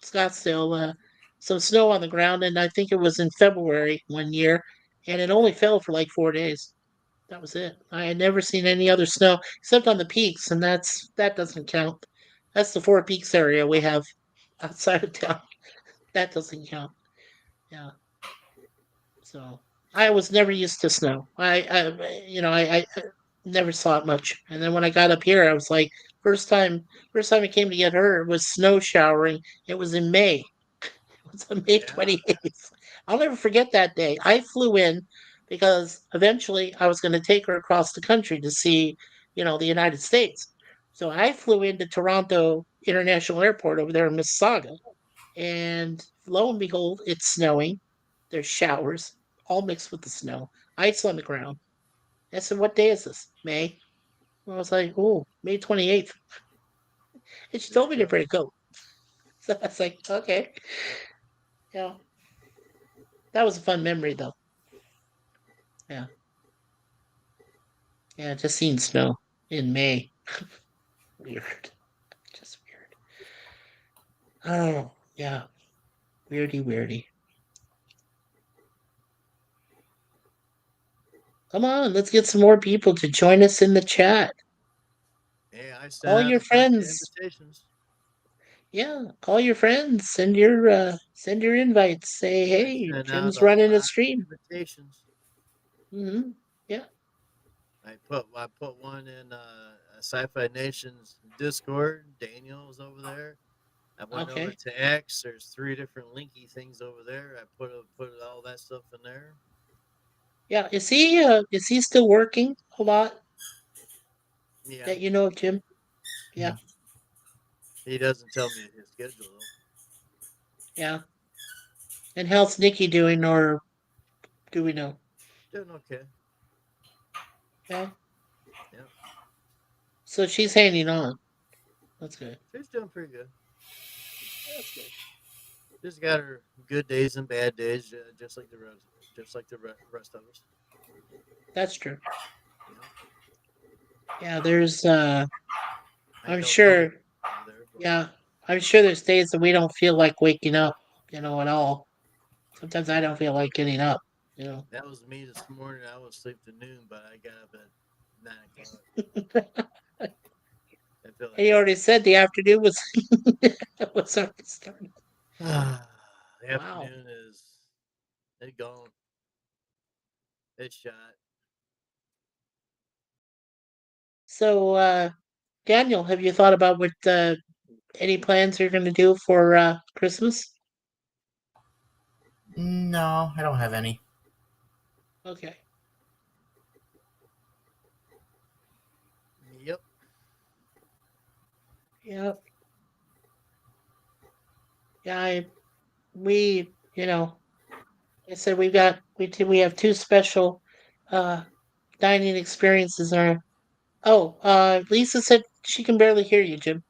Scottsdale some snow on the ground, and I think it was in February one year, and it only fell for like 4 days. That was it. I had never seen any other snow except on the peaks, and that doesn't count. That's the Four Peaks area we have outside of town. That doesn't count. Yeah. So I was never used to snow. I never saw it much. And then when I got up here, I was like, first time I came to get her, it was snow showering. It was in May. It was on May Yeah. 28th. I'll never forget that day. I flew in because eventually I was going to take her across the country to see, the United States. So I flew into Toronto International Airport over there in Mississauga, and lo and behold, it's snowing. There's showers, all mixed with the snow, ice on the ground. I said, "What day is this? May?" I was like, "Oh, May 28th." And she There told you me to go. bring a coat. So I was like, "Okay." Yeah, that was a fun memory, though. Yeah, yeah, just seeing snow in May. Weird. Just weird. Oh, yeah. Weirdy, weirdy. Come on, let's get some more people to join us in the chat. Hey, I sent Call out your a bunch of friends. invitations. Yeah, call your friends. Send your invites. Say, I hey, sent out Jim's a running a lot stream. of invitations. Yeah. I put one in Sci-Fi Nation's Discord. Daniel's over there. I went over Okay. to X. There's 3 different linky things over there. I put all that stuff in there. Yeah. Is he still working a lot Yeah, that you know of, Jim? Yeah. he doesn't tell me his schedule though. Yeah. And how's Nikki doing, or do we know? Doing okay. Yeah. Yeah, So she's hanging on. That's good. she's doing pretty good. That's good. She's got her good days and bad days, just like the rest of us. That's true. You know, Yeah, there's I I'm don't know sure over there, but yeah, I'm sure there's days that we don't feel like waking up, at all. Sometimes I don't feel like getting up. that was me this morning. I was asleep to noon, but I got up at 9 o'clock. I feel like He getting already said the afternoon was was already started. the Wow. afternoon is it gone. It's shot. So, Daniel, have you thought about what any plans you're going to do for Christmas? No, I don't have any. Okay. Yep. Yeah. Yeah. We, I said we have two special uh dining experiences. Lisa said she can barely hear you, Jim.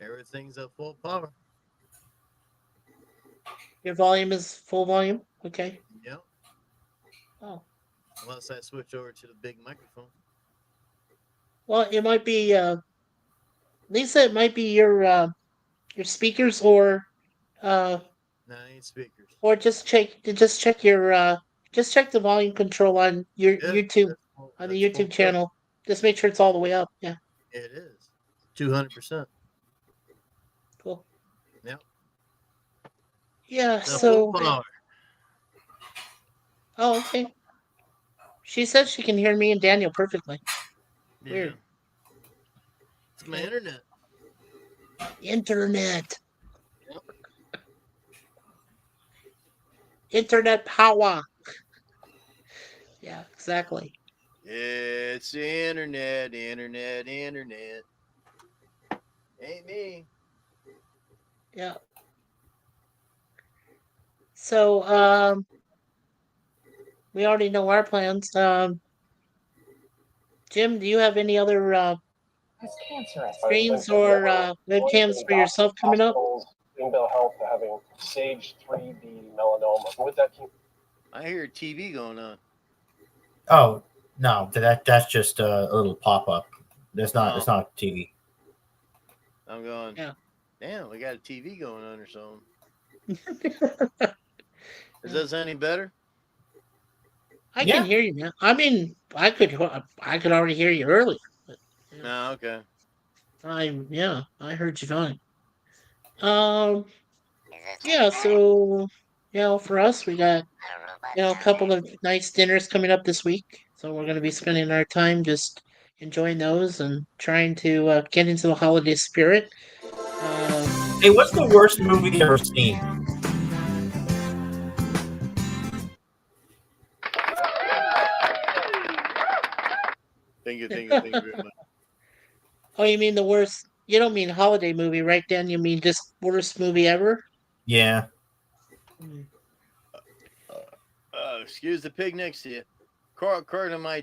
Everything's at full power. Your volume is full volume. Okay. Yep. Oh. Unless I switch over to the big microphone. Well, it might be Lisa. It might be your speakers, uh No, I ain't speakers. or just check the volume control on your Yeah, YouTube on the that's full YouTube tilt. channel. Just make sure it's all the way up. Yeah. It is 200%. Cool. Yep. Yeah. The full So. power. Oh, okay. She says she can hear me and Daniel perfectly. Yeah. Weird. It's my Okay. internet. Internet. Yep. Internet power. Yeah, exactly. It's the internet. Ain't me. Yeah. So, we already know our plans. Jim, do you have any other streams or webcams for yourself coming up? Greenville Health having stage 3D melanoma. What that keep? I hear TV going on. Oh no, that's just a little pop up. That's not. It's not TV. I'm going. Yeah. Damn, we got a TV going on or something. Is this any better? I can hear you now. I mean, I could already hear you earlier. But, No, okay. I heard you fine. Yeah. So, for us, we got a couple of nice dinners coming up this week. So we're going to be spending our time just enjoying those and trying to get into the holiday spirit. Hey, what's the worst movie you've ever seen? Thank you very much. Oh, you mean the worst? You don't mean holiday movie, right, Dan? You mean just worst movie ever? Yeah. Excuse the pig next to you. According to my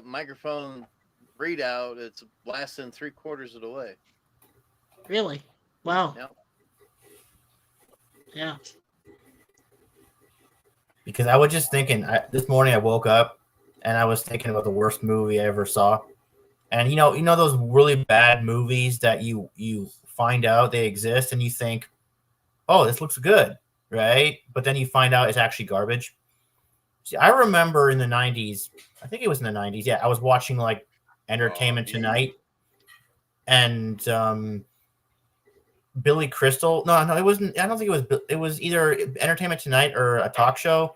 microphone readout, it's lasting 3/4 of the way. Really? Wow. Yep. Yeah. Because I was just thinking this morning. I woke up and I was thinking about the worst movie I ever saw. And you know those really bad movies that you find out they exist and you think, oh, this looks good, right? But then you find out it's actually garbage. See, I remember in the 90s, I think it was in the 90s, yeah, I was watching like Entertainment Tonight, and Billy Crystal. No, it wasn't. I don't think it was. It was either Entertainment Tonight or a talk show.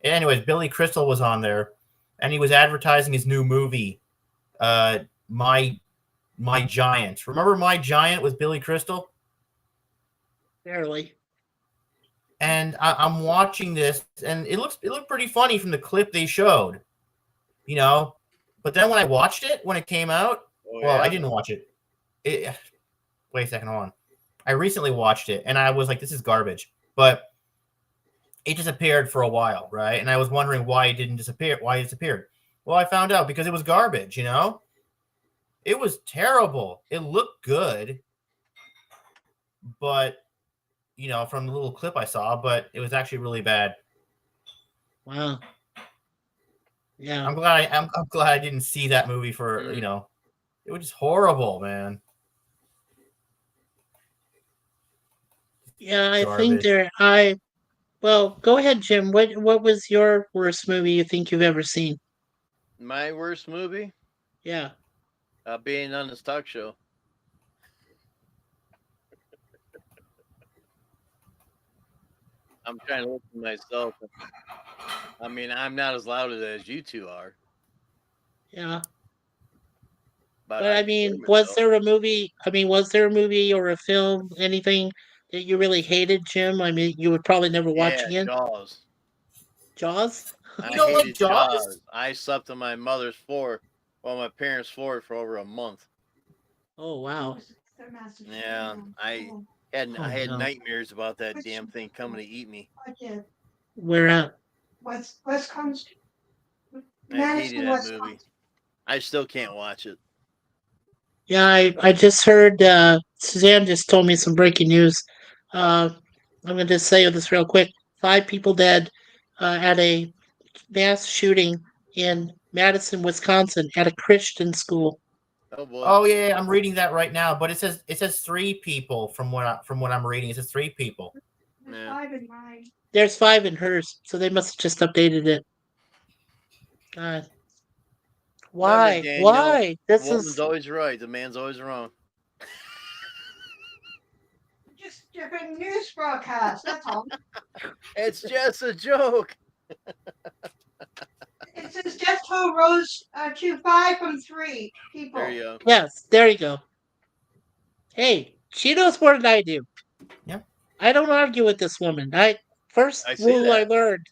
Anyways, Billy Crystal was on there, and he was advertising his new movie, My Giant. Remember My Giant with Billy Crystal? Barely. And I'm watching this, and it looked pretty funny from the clip they showed, But then when I watched it when it came out, I didn't watch it. Wait a second, hold on. I recently watched it, and I was like, "This is garbage." But it disappeared for a while, right? And I was wondering why it didn't disappear. Why it disappeared? Well, I found out because it was garbage. It was terrible. It looked good, but from the little clip I saw, but it was actually really bad. Wow. Yeah. I'm glad I didn't see that movie for, it was just horrible, man. Yeah, I think well, go ahead, Jim. What was your worst movie you think you've ever seen? My worst movie? Yeah. Being on this talk show. I'm trying to look for myself. I mean, I'm not as loud as you two are. Yeah. But I mean, was there a movie? Was there a movie or a film, anything that you really hated, Jim? I mean, you would probably never watch again. Jaws. Jaws? You don't like Jaws? I slept on my mother's floor while my parents' floor for over a month. Oh wow. Yeah, I had nightmares about that damn thing coming to eat me. Where at? Wisconsin. I hated that movie. I still can't watch it. Yeah, I just heard Suzanne just told me some breaking news. I'm going to just say this real quick. 5 people dead at a mass shooting in Madison, Wisconsin at a Christian school. Oh boy. Oh yeah, I'm reading that right now, but it says 3 people from what I'm reading. It says 3 people. There's 5 in mine. There's 5 in hers, so they must have just updated it. God. Why? Daniel, Why? The woman's always right. The man's always wrong. Just different news broadcast. That's all. It's just a joke. It says Jeff Toe rose to 5 from 3 people. There you go. Yes, there you go. Hey, she knows more than I do. Yeah. I don't argue with this woman. First rule I learned.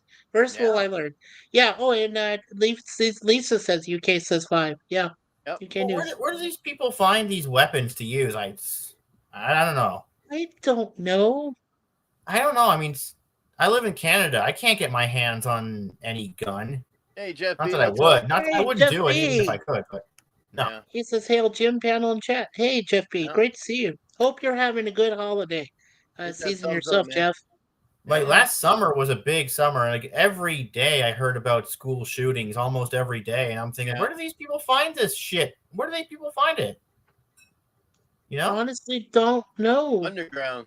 Yeah. Oh, and Lisa says UK says 5. Yeah. Yep. UK news. Where do these people find these weapons to use? I don't know. I don't know. I mean, I live in Canada. I can't get my hands on any gun. Hey, Jeff. Not that I would. I wouldn't do it even if I could. But no. Yeah. He says, "Hail Jim, panel and chat." Hey, Jeff B. Yeah. Great to see you. Hope you're having a good holiday season yourself, up, Jeff. Like last summer was a big summer. Like every day I heard about school shootings, almost every day, and I'm thinking, where do these people find this shit? Where do they people find it? You know? Honestly, don't know. Underground.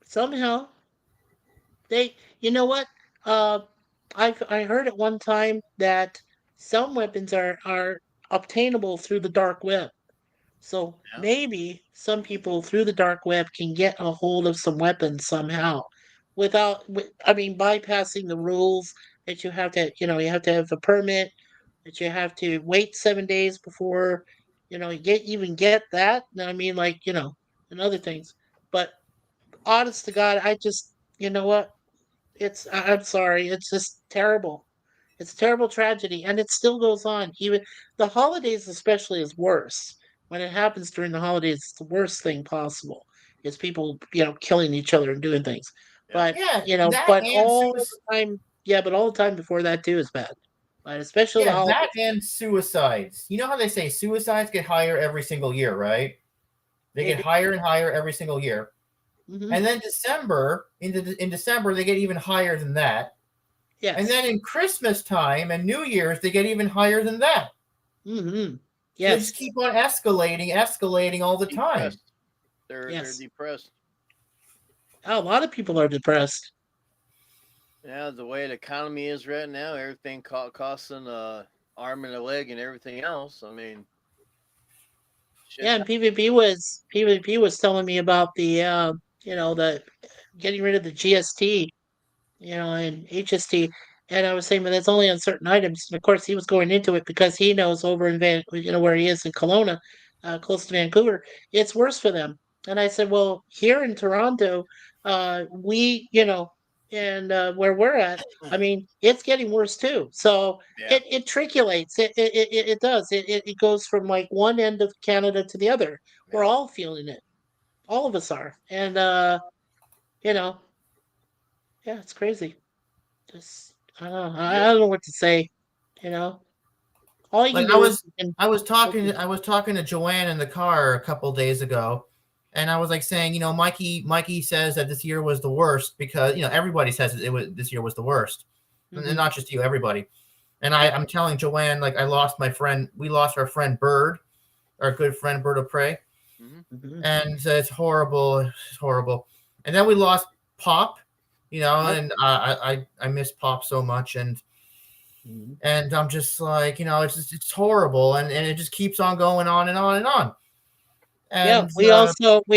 Somehow you know what? Uh, I heard at one time that some weapons are obtainable through the dark web. So Yeah. maybe some people through the dark web can get a hold of some weapons somehow I mean, bypassing the rules that you have to, you have to have a permit, that you have to wait 7 days before, you even get that. I mean, like, and other things. But honest to God, you know what? I'm sorry, it's just terrible. It's a terrible tragedy, and it still goes on. Even the holidays, especially, is worse. When it happens during the holidays, it's the worst thing possible. Is people, killing each other and doing things. But Yeah, that but and all the time, yeah, but all the time before that too is bad. But especially the yeah, holidays. that and suicides. You know how they say suicides get higher every single year, right? They They get do. higher and higher every single year. Mhm. And then in December they get even higher than that. Yes. And then in Christmas time and New Year's they get even higher than that. Mm-hmm. So Yes. they just keep on escalating all the time. Depressed. They're Yes. depressed. A lot of people are depressed. Yeah, the way the economy is right now, everything costing a arm and a leg and everything else. I mean, Yeah, shit's and PvP was telling me about the getting rid of the GST, and HST, and I was saying, but that's only on certain items. And of course, he was going into it because he knows over in where he is in Kelowna, close to Vancouver, it's worse for them. And I said, well, here in Toronto, we, and where we're at, I mean, it's getting worse too. So yeah, it triculates. It does. It goes from like one end of Canada to the other. We're yeah. all feeling it. All of us are. And you know, yeah, it's crazy. Just I don't know. I Yep. don't know what to say. You know, all you Like can do is you can I was talking focus. I was talking to Joanne in the car a couple days ago, and I was like saying, Mikey says that this year was the worst because everybody says this year was the worst, and Mhm. not just you, everybody. And I'm telling Joanne, like, we lost our friend Bird, our good friend Bird of Prey, Hmm. Mhm. and it's horrible, And then we lost Pop, Yep. and I miss Pop so much, and Mhm. I'm just like, it's horrible, and it just keeps on going on and on and on. Yeah, And we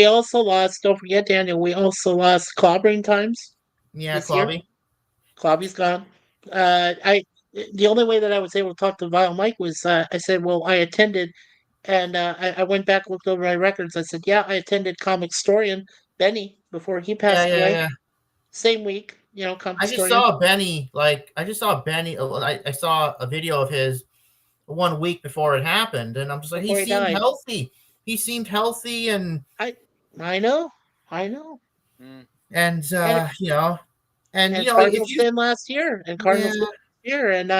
also lost. Don't forget, Daniel. We also lost clobbering times yeah, this year. Clobby. Clobby's gone. I the only way that I was able to talk to Vile Mike was I said, well, I attended, and I went back looked over my records. I said, yeah, I attended Comic Historian Benny before he Yeah, passed yeah, away. yeah. Same week, Comic I just Historian saw Benny. I saw a video of his 1 week before it happened, and I'm just like, he before he seemed died. healthy. He seemed healthy, I I know, I know. Mm. and And and and if Cardinals you, did last year, and yeah, Cardinals did last year, and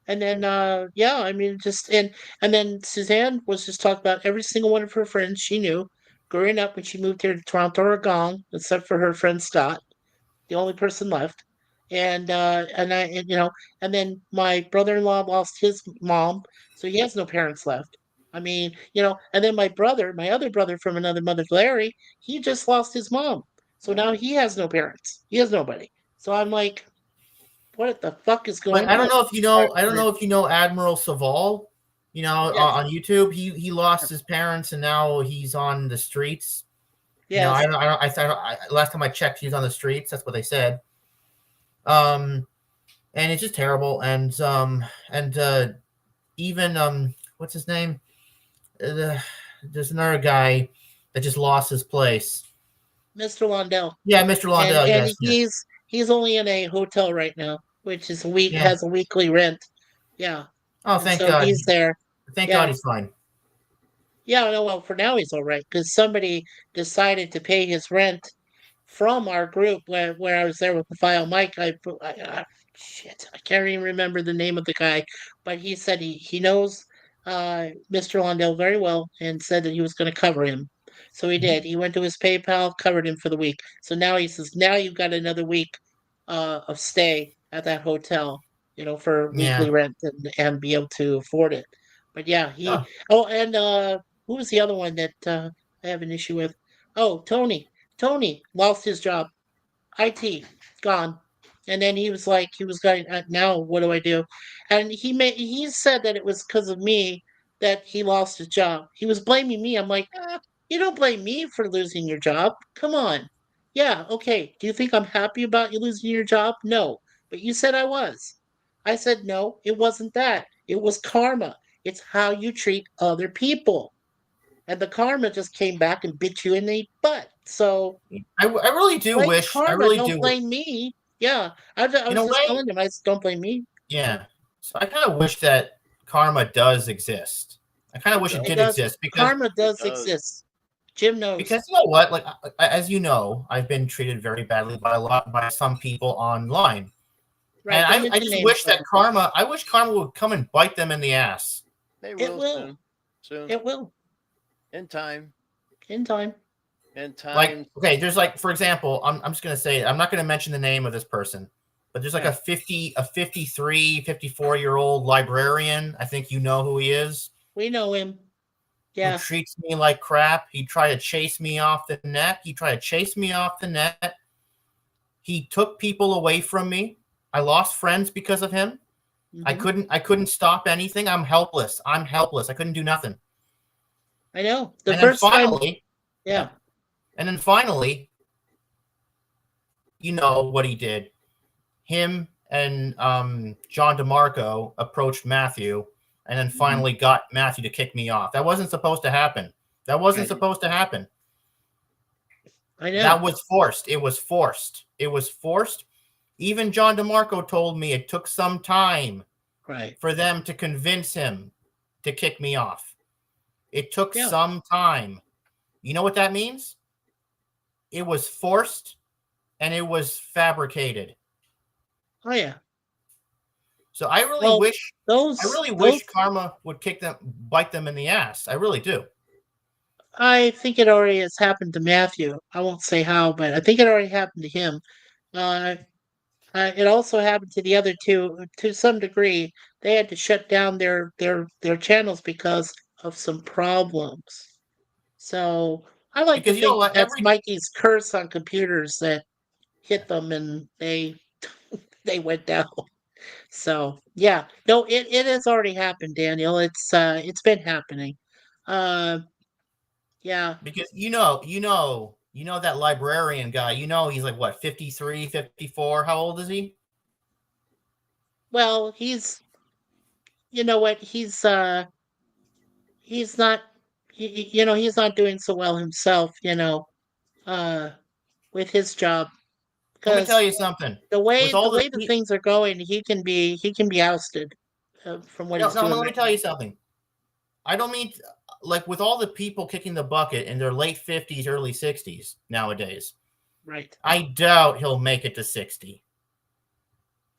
and then yeah, I mean, just and then Suzanne was just talking about every single one of her friends she knew growing up when she moved here to Toronto or gone, except for her friend Scott, the only person left. And then my brother-in-law lost his mom, so he has no parents left. I mean, and then my other brother from another mother, Larry, he just lost his mom. So now he has no parents. He has nobody. So I'm like, what the fuck is but going on? I don't know if you know Admiral Saval, Yes, on YouTube. He lost his parents, and now he's on the streets. yes. Last time I checked, he was on the streets. That's what they said. Um, and it's just terrible. And even what's his name? Uh, there's another guy that just lost his place. Mr. Londell. Yeah, Mr. And Londell. and Yes, yes. he's only in a hotel right now, which is Yeah. has a weekly rent. Yeah. Oh, And thank so God. he's there. Thank God Yeah. he's fine. Yeah, no, well, for now he's all right because somebody decided to pay his rent from our group where I was there with the file Mike. Shit, I can't even remember the name of the guy, but he said he knows Mr. Londell very well and said that he was going to cover him. So he did. He went to his PayPal, covered him for the week. So now he says, now you've got another week of stay at that hotel, for Yeah. weekly rent and be able to afford it. But yeah, Oh, oh, and who was the other one that I have an issue with? Oh, Tony. Tony lost his job. IT gone. And then he was like, he was going, now what do I do? And he said that it was because of me that he lost his job. He was blaming me. I'm like, you don't blame me for losing your job. Come on. Yeah, okay. Do you think I'm happy about you losing your job? No. But you said I was. I said, no, it wasn't that. It was karma. It's how you treat other people. And the karma just came back and bit you in the butt. So I really do blame wish. I karma. really Don't do. blame me. Yeah, I In was a just way, telling him. I said, don't blame me. yeah. So I kind of wish that karma does exist. I kind of wish it It did does. exist because Karma does exist. Jim knows. you know what, like as you know, I've been treated very badly by some people online, Right. and Don't I mention just names. wish that karma. I wish karma would come and bite them in the ass. They It will will. soon. Soon. It will. In time. In time. In time. Like, okay, there's like, for example, I'm just gonna say, I'm not gonna mention the name of this person, but there's like a 53, 54-year-old librarian. I think you know who he is. We know him. Who Yeah. treats me like crap. He tried to chase me off the net. He took people away from me. I lost friends because of him. Mhm. I couldn't stop anything. I'm helpless. I couldn't do nothing. I know. The And then first time. finally, Yeah. and then finally, you know what he did. Him and John DeMarco approached Matthew and then finally got Matthew to kick me off. That wasn't supposed to happen. That wasn't Right. supposed to happen. I know. That was forced. It was forced. It was forced. Even John DeMarco told me it took some time Right. for them to convince him to kick me off. It took Yeah. some time. You know what that means? It was forced and it was fabricated. Oh yeah. So I really Well, wish those karma would bite them in the ass. I really do. I think it already has happened to Matthew. I won't say how, but I think it already happened to him. Uh, it also happened to the other two to some degree. They had to shut down their channels because of some problems. So I like to Because you know think what? that's Mikey's curse on computers that hit them and they went down. So yeah, no, it has already happened, Daniel. It's been happening. Uh, yeah. Because you know that librarian guy, he's like what, 53, 54? How old is he? Well, you know what, he's not, he's not doing so well himself, uh, with his job Let me tell because you something. the With way all the the way that things are going, he can be ousted from what he's no, doing let me right tell now. you something. I don't mean like with all the people kicking the bucket in their late 50s, early 60s nowadays. Right. I doubt he'll make it to 60.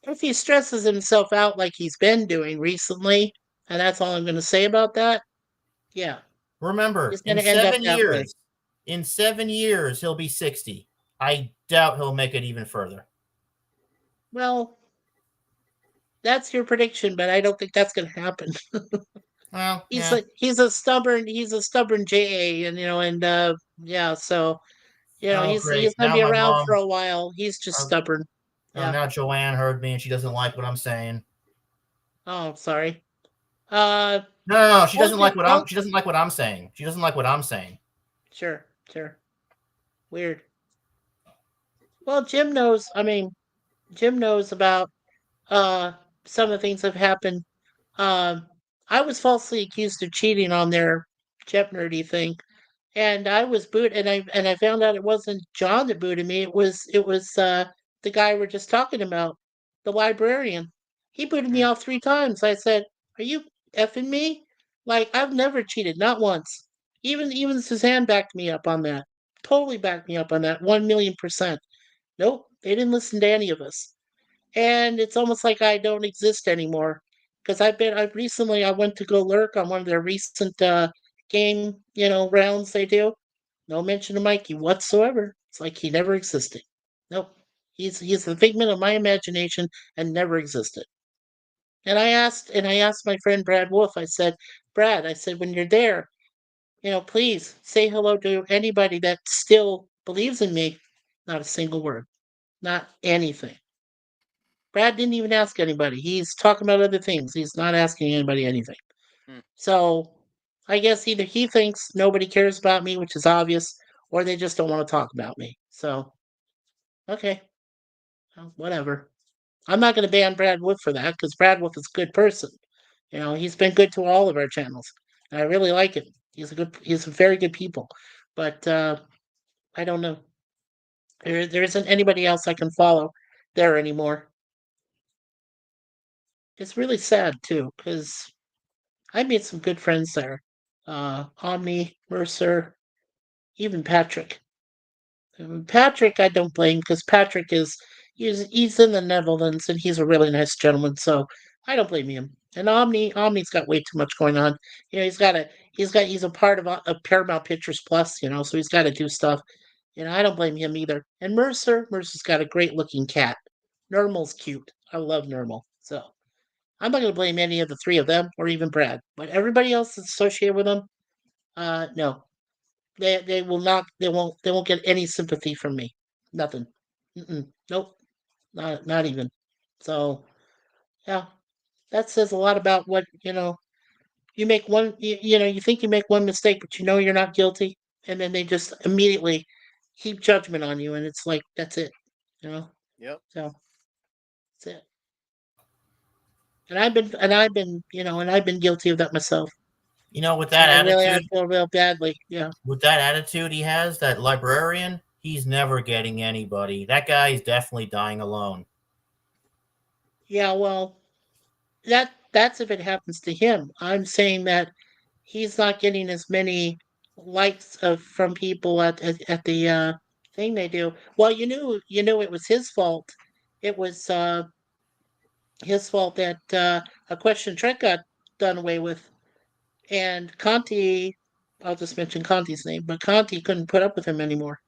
If he stresses himself out like he's been doing recently, and that's all I'm going to say about that, yeah, Remember, he's going to end up that way. in 7 years, he'll be 60. I doubt he'll make it even further. Well, that's your prediction, but I don't think that's going to happen. Well, he's yeah. a he's a stubborn JA, and yeah, so Oh, he's great. going to Now be my around for mom, a while. He's just stubborn. oh, Yeah. now Joanne heard me and she doesn't like what I'm saying. Oh, sorry. Uh, No. She doesn't like well, she doesn't like what I'm saying. She doesn't like what I'm saying. sure. Weird. Well, Jim knows. I mean, Jim knows about uh some of the things that have happened. Um, I was falsely accused of cheating on their Jet Nerdy thing, and I was boot, and I found out it wasn't John that booted me. It was the guy we're just talking about, the librarian. He booted me off 3 times. I said, "Are you effing me? Like I've never cheated, not once." Even Suzanne backed me up on that. Totally backed me up on that. 1,000,000%. Nope, they didn't listen to any of us. And it's almost like I don't exist anymore because I went to go lurk on one of their recent game, rounds they do. No mention of Mikey whatsoever. It's like he never existed. Nope. He's a figment of my imagination and never existed. And I asked my friend Brad Wolf, I said, Brad, I said, when you're there, please say hello to anybody that still believes in me. Not a single word. Not anything. Brad didn't even ask anybody. He's talking about other things. He's not asking anybody anything. So I guess either he thinks nobody cares about me, which is obvious, or they just don't want to talk about me. So, okay, well, whatever. I'm not going to ban Brad Wolf for that because Brad Wolf is a good person. He's been good to all of our channels, and I really like him. He's a very good people. But I don't know. There isn't anybody else I can follow there anymore. It's really sad too because I made some good friends there. Omni, Mercer, even Patrick. Patrick, I don't blame because Patrick he's in the Netherlands and he's a really nice gentleman, so I don't blame him. And Omni's got way too much going on. He's a part of a Paramount Pictures Plus, so he's got to do stuff. I don't blame him either. And Mercer's got a great looking cat. Normal's cute. I love Normal. So I'm not going to blame any of the three of them or even Brad, but everybody else that's associated with them, no, they will not. They won't get any sympathy from me. Nothing. Nope. Not even. So yeah, that says a lot about what You make one. You think you make one mistake, but you're not guilty, and then they just immediately heap judgment on you, and it's like that's it. Yep. So that's it. And I've been guilty of that myself. With that I attitude, feel real badly. Yeah. with that attitude he has, that librarian, he's never getting anybody. That guy is definitely dying alone. Yeah. Well, that's if it happens to him. I'm saying that he's not getting as many likes from people at the thing they do. Well, you knew it was his fault. It was his fault that a question trick got done away with, and Conti. I'll just mention Conti's name, but Conti couldn't put up with him anymore.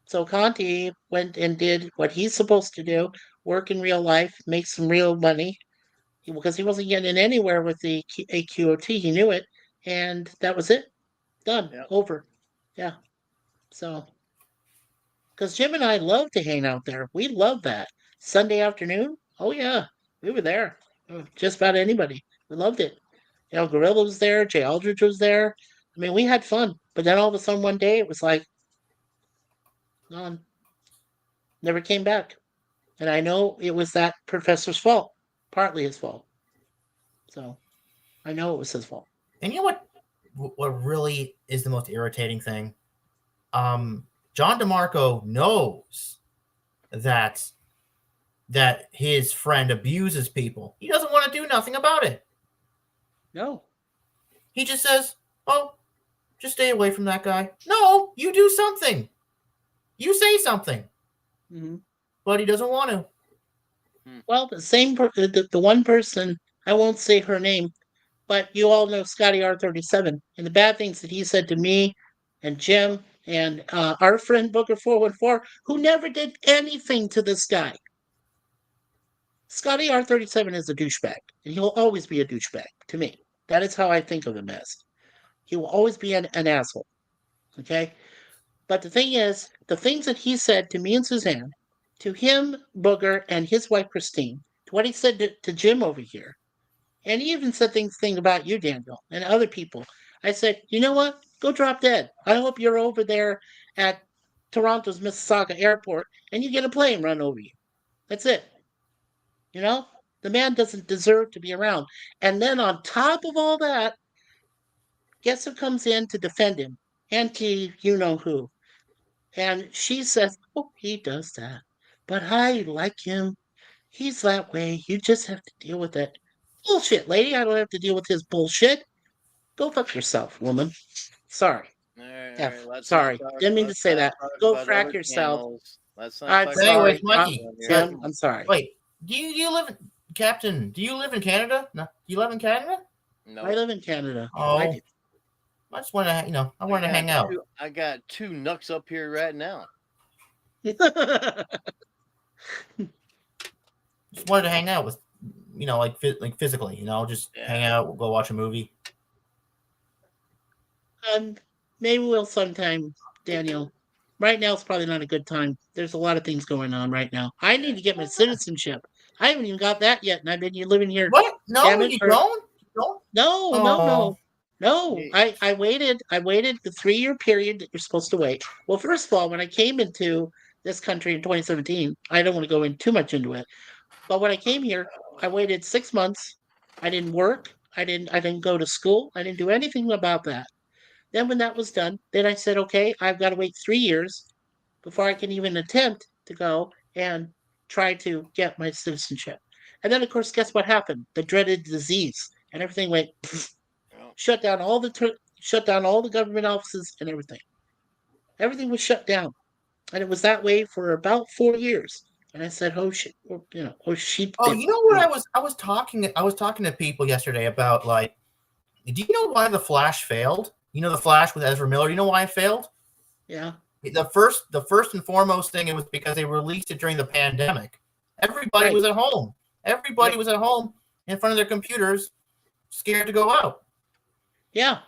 So Conti went and did what he's supposed to do: work in real life, make some real money, because he wasn't getting anywhere with the AQOT. He knew it, and that was it. Done. Yep. Over. Yeah. So, because Jim and I love to hang out there. We love that. Sunday afternoon. Oh, yeah. We were there. Just about anybody. We loved it. Gorilla was there. Jay Aldridge was there. I mean, we had fun. But then all of a sudden one day it was like, gone. Never came back. And I know it was that professor's fault. Partly his fault. So, I know it was his fault. And you know what really is the most irritating thing? John DeMarco knows that his friend abuses people. He doesn't want to do nothing about it. No. He just says, "Oh, just stay away from that guy." No, you do something. You say something. Mm-hmm. But he doesn't want to. Well, the one person, I won't say her name, but you all know Scotty R37 and the bad things that he said to me and Jim and our friend Booker 414, who never did anything to this guy. Scotty R37 is a douchebag, and he will always be a douchebag to me. That is how I think of him as. He will always be an asshole. Okay? But the thing is, the things that he said to me and Suzanne, to him, Booger, and his wife Christine, to what he said to Jim over here, and he even said things about you, Daniel, and other people. I said, you know what? Go drop dead. I hope you're over there at Toronto's Mississauga Airport and you get a plane run over you. That's it. The man doesn't deserve to be around. And then on top of all that, guess who comes in to defend him? Auntie, you know who. And she says, oh, he does that. But I like him. He's that way. You just have to deal with it. Bullshit, lady. I don't have to deal with his bullshit. Go fuck yourself, woman. Sorry. All right, F. Sorry. Didn't mean to say that. Go frack yourself. Let's not I'm talk sorry. Anyways, Mikey, Jim, I'm sorry. Wait, do you live in Captain? Do you live in Canada? No, do you live in Canada? No. I live in Canada. Oh. I do. I just want to, I want to hang out. I got 2 Nucks up here right now. Just wanted to hang out with, like physically, just hang out, go watch a movie. Maybe we'll sometime, Daniel. Right now it's probably not a good time. There's a lot of things going on right now. I need to get my citizenship. I haven't even got that yet, and I've been living here. What? No, damn it, you for- don't? No. Hey. I waited the 3-year period that you're supposed to wait. Well, first of all, when I came into this country in 2017, I don't want to go in too much into it. But when I came here, I waited 6 months. I didn't work. I didn't go to school. I didn't do anything about that. Then when that was done, then I said, okay, I've got to wait 3 years before I can even attempt to go and try to get my citizenship. And then, of course, guess what happened? The dreaded disease, and everything went shut down all the government offices and everything. Everything was shut down, and it was that way for about 4 years. And I said, oh shit, oh sheep. Oh, you know what? I was talking to people yesterday about, like, do you know why The Flash failed? You know, The Flash with Ezra Miller. You know why it failed? Yeah. The first and foremost thing, it was because they released it during the pandemic. Everybody was at home. Everybody was at home in front of their computers, scared to go out. Yeah.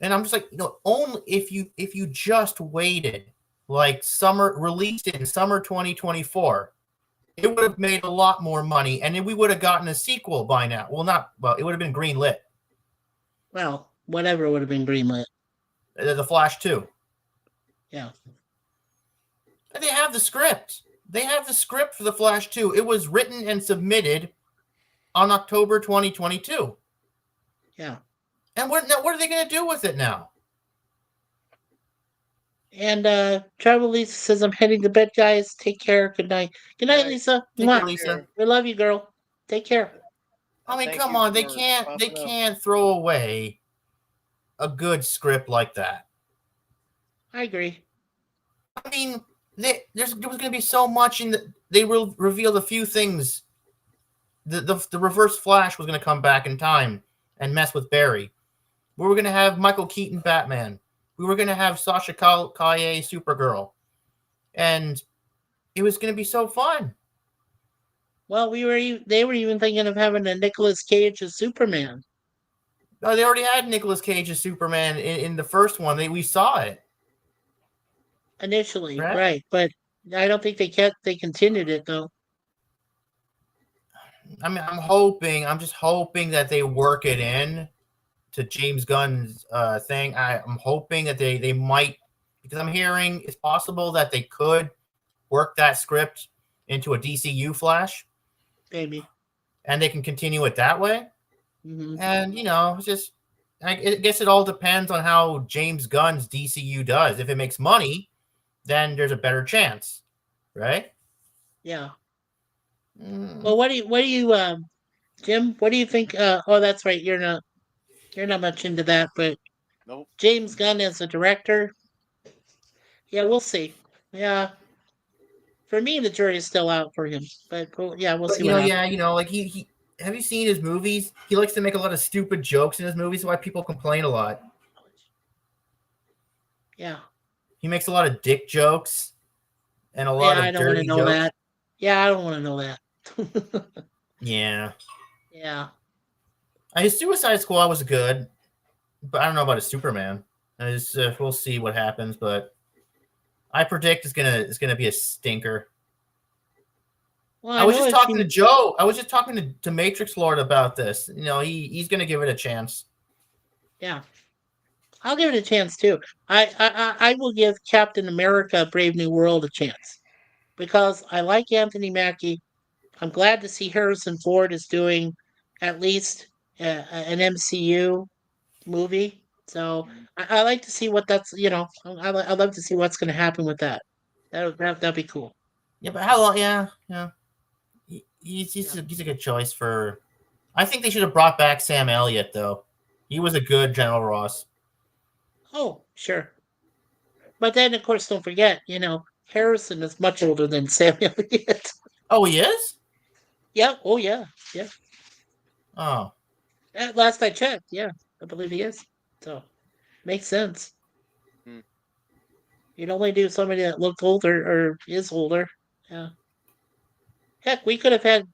And I'm just like, only if you just waited, like released it in summer 2024, it would have made a lot more money, and then we would have gotten a sequel by now. Well, it would have been greenlit. Well, whatever would have been greenlit. The Flash 2. Yeah. And they have the script. They have the script for The Flash 2. It was written and submitted on October 2022. Yeah. And what are they going to do with it now? And Travel Lisa says, I'm heading to bed, guys. Take care. Good night. Good night, Lisa. Take care, Lisa. We love you, girl. Take care. I mean, come on. They can't throw away a good script like that. I agree. I mean, there was going to be so much they revealed a few things. The Reverse Flash was going to come back in time and mess with Barry. We were going to have Michael Keaton Batman. We were going to have Sasha Calle Supergirl. And it was going to be so fun. Well, they were even thinking of having a Nicolas Cage as Superman. No, they already had Nicolas Cage as Superman in the first one. We saw it. Initially, right. But I don't think they continued it, though. I mean, I'm just hoping that they work it in to James Gunn's thing. I'm hoping that they might, because I'm hearing it's possible that they could work that script into a DCU Flash. Maybe. And they can continue it that way. Mm-hmm. And, it's just, I guess it all depends on how James Gunn's DCU does. If it makes money, then there's a better chance, right? Yeah. Well, what do you, Jim? What do you think? Oh, that's right. You're not much into that, but nope. James Gunn as a director. Yeah, we'll see. Yeah. For me, the jury is still out for him, but yeah, we'll see. Like he have you seen his movies? He likes to make a lot of stupid jokes in his movies, why people complain a lot. Yeah. He makes a lot of dick jokes and a lot of I don't want to know jokes. that. Yeah, I don't want to know that. Yeah. Yeah. His Suicide Squad was good, but I don't know about his Superman. We'll see what happens, but I predict it's gonna be a stinker. Well, I was just talking to Joe. I was just talking to Matrix Lord about this. He's gonna give it a chance. Yeah. I'll give it a chance too. I will give Captain America: Brave New World a chance because I like Anthony Mackie. I'm glad to see Harrison Ford is doing at least an MCU movie. So I like to see what that's. I love to see what's going to happen with that. That'd be cool. Yeah, but how long? Yeah. He's a good choice for. I think they should have brought back Sam Elliott though. He was a good General Ross. Oh, sure. But then, of course, don't forget, Harrison is much older than Sam Elliott. Oh, he is? Yeah. Oh, yeah. Yeah. Oh. At last I checked, yeah. I believe he is. So. Makes sense. Hmm. You'd only do somebody that looked older or is older. Yeah. Heck, we could have had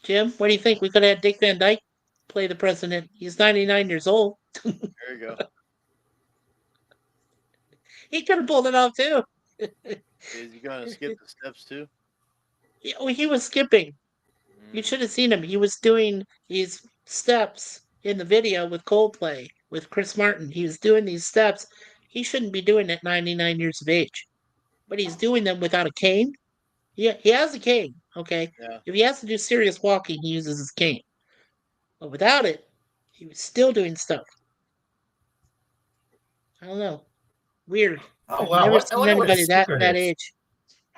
Jim. What do you think? We could have had Dick Van Dyke play the president. He's 99 years old. There you go. He could have pulled it off too. Is he going to skip the steps too? He was skipping. You should have seen him. He was doing these steps in the video with Coldplay, with Chris Martin. He was doing these steps. He shouldn't be doing it 99 years of age. But he's doing them without a cane. He has a cane, okay? Yeah. If he has to do serious walking, he uses his cane. But without it, he was still doing stuff. I don't know. Weird. Oh I've wow! never I seen wonder what anybody his that secret that is. age.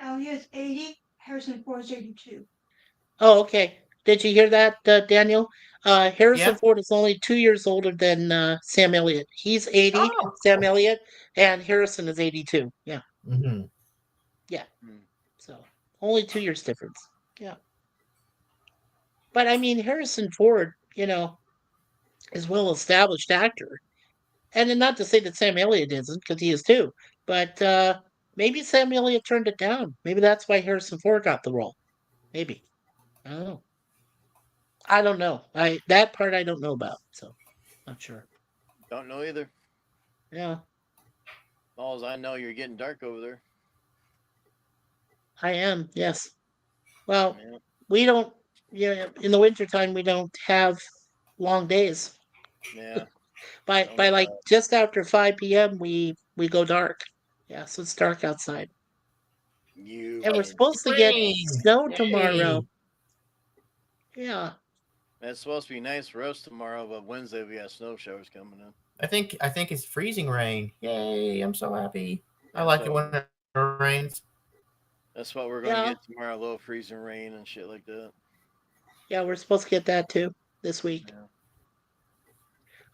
Elliot's 80, Harrison Ford's 82. Oh, okay. Did you hear that, Daniel? Harrison Yeah. Ford is only 2 years older than Sam Elliott. He's 80, Oh. Sam Elliott, and Harrison is 82. Yeah, Mm-hmm. yeah. Hmm. So only 2 years difference. Yeah. But I mean, Harrison Ford, is well-established actor. And then not to say that Sam Elliott isn't, because he is too. But maybe Sam Elliott turned it down. Maybe that's why Harrison Ford got the role. Maybe. I don't know. I don't know. That part I don't know about, so not sure. Don't know either. Yeah, All as I know, you're getting dark over there. I am. Yes. Well, Yeah. we don't. Yeah, in the wintertime we don't have long days. Yeah. By Tell me by like about just after 5 p.m. we go dark. Yeah, so it's dark outside. it. You And we're win. supposed to get Rain. snow Yay. tomorrow. Yeah. It's supposed to be nice for us tomorrow, but Wednesday we got snow showers coming in. I think it's freezing rain. Yay! I'm so happy. I That's like it what when it rains. That's what we're gonna Yeah. get tomorrow. Low freezing rain and shit like that. Yeah, we're supposed to get that too this week. Yeah.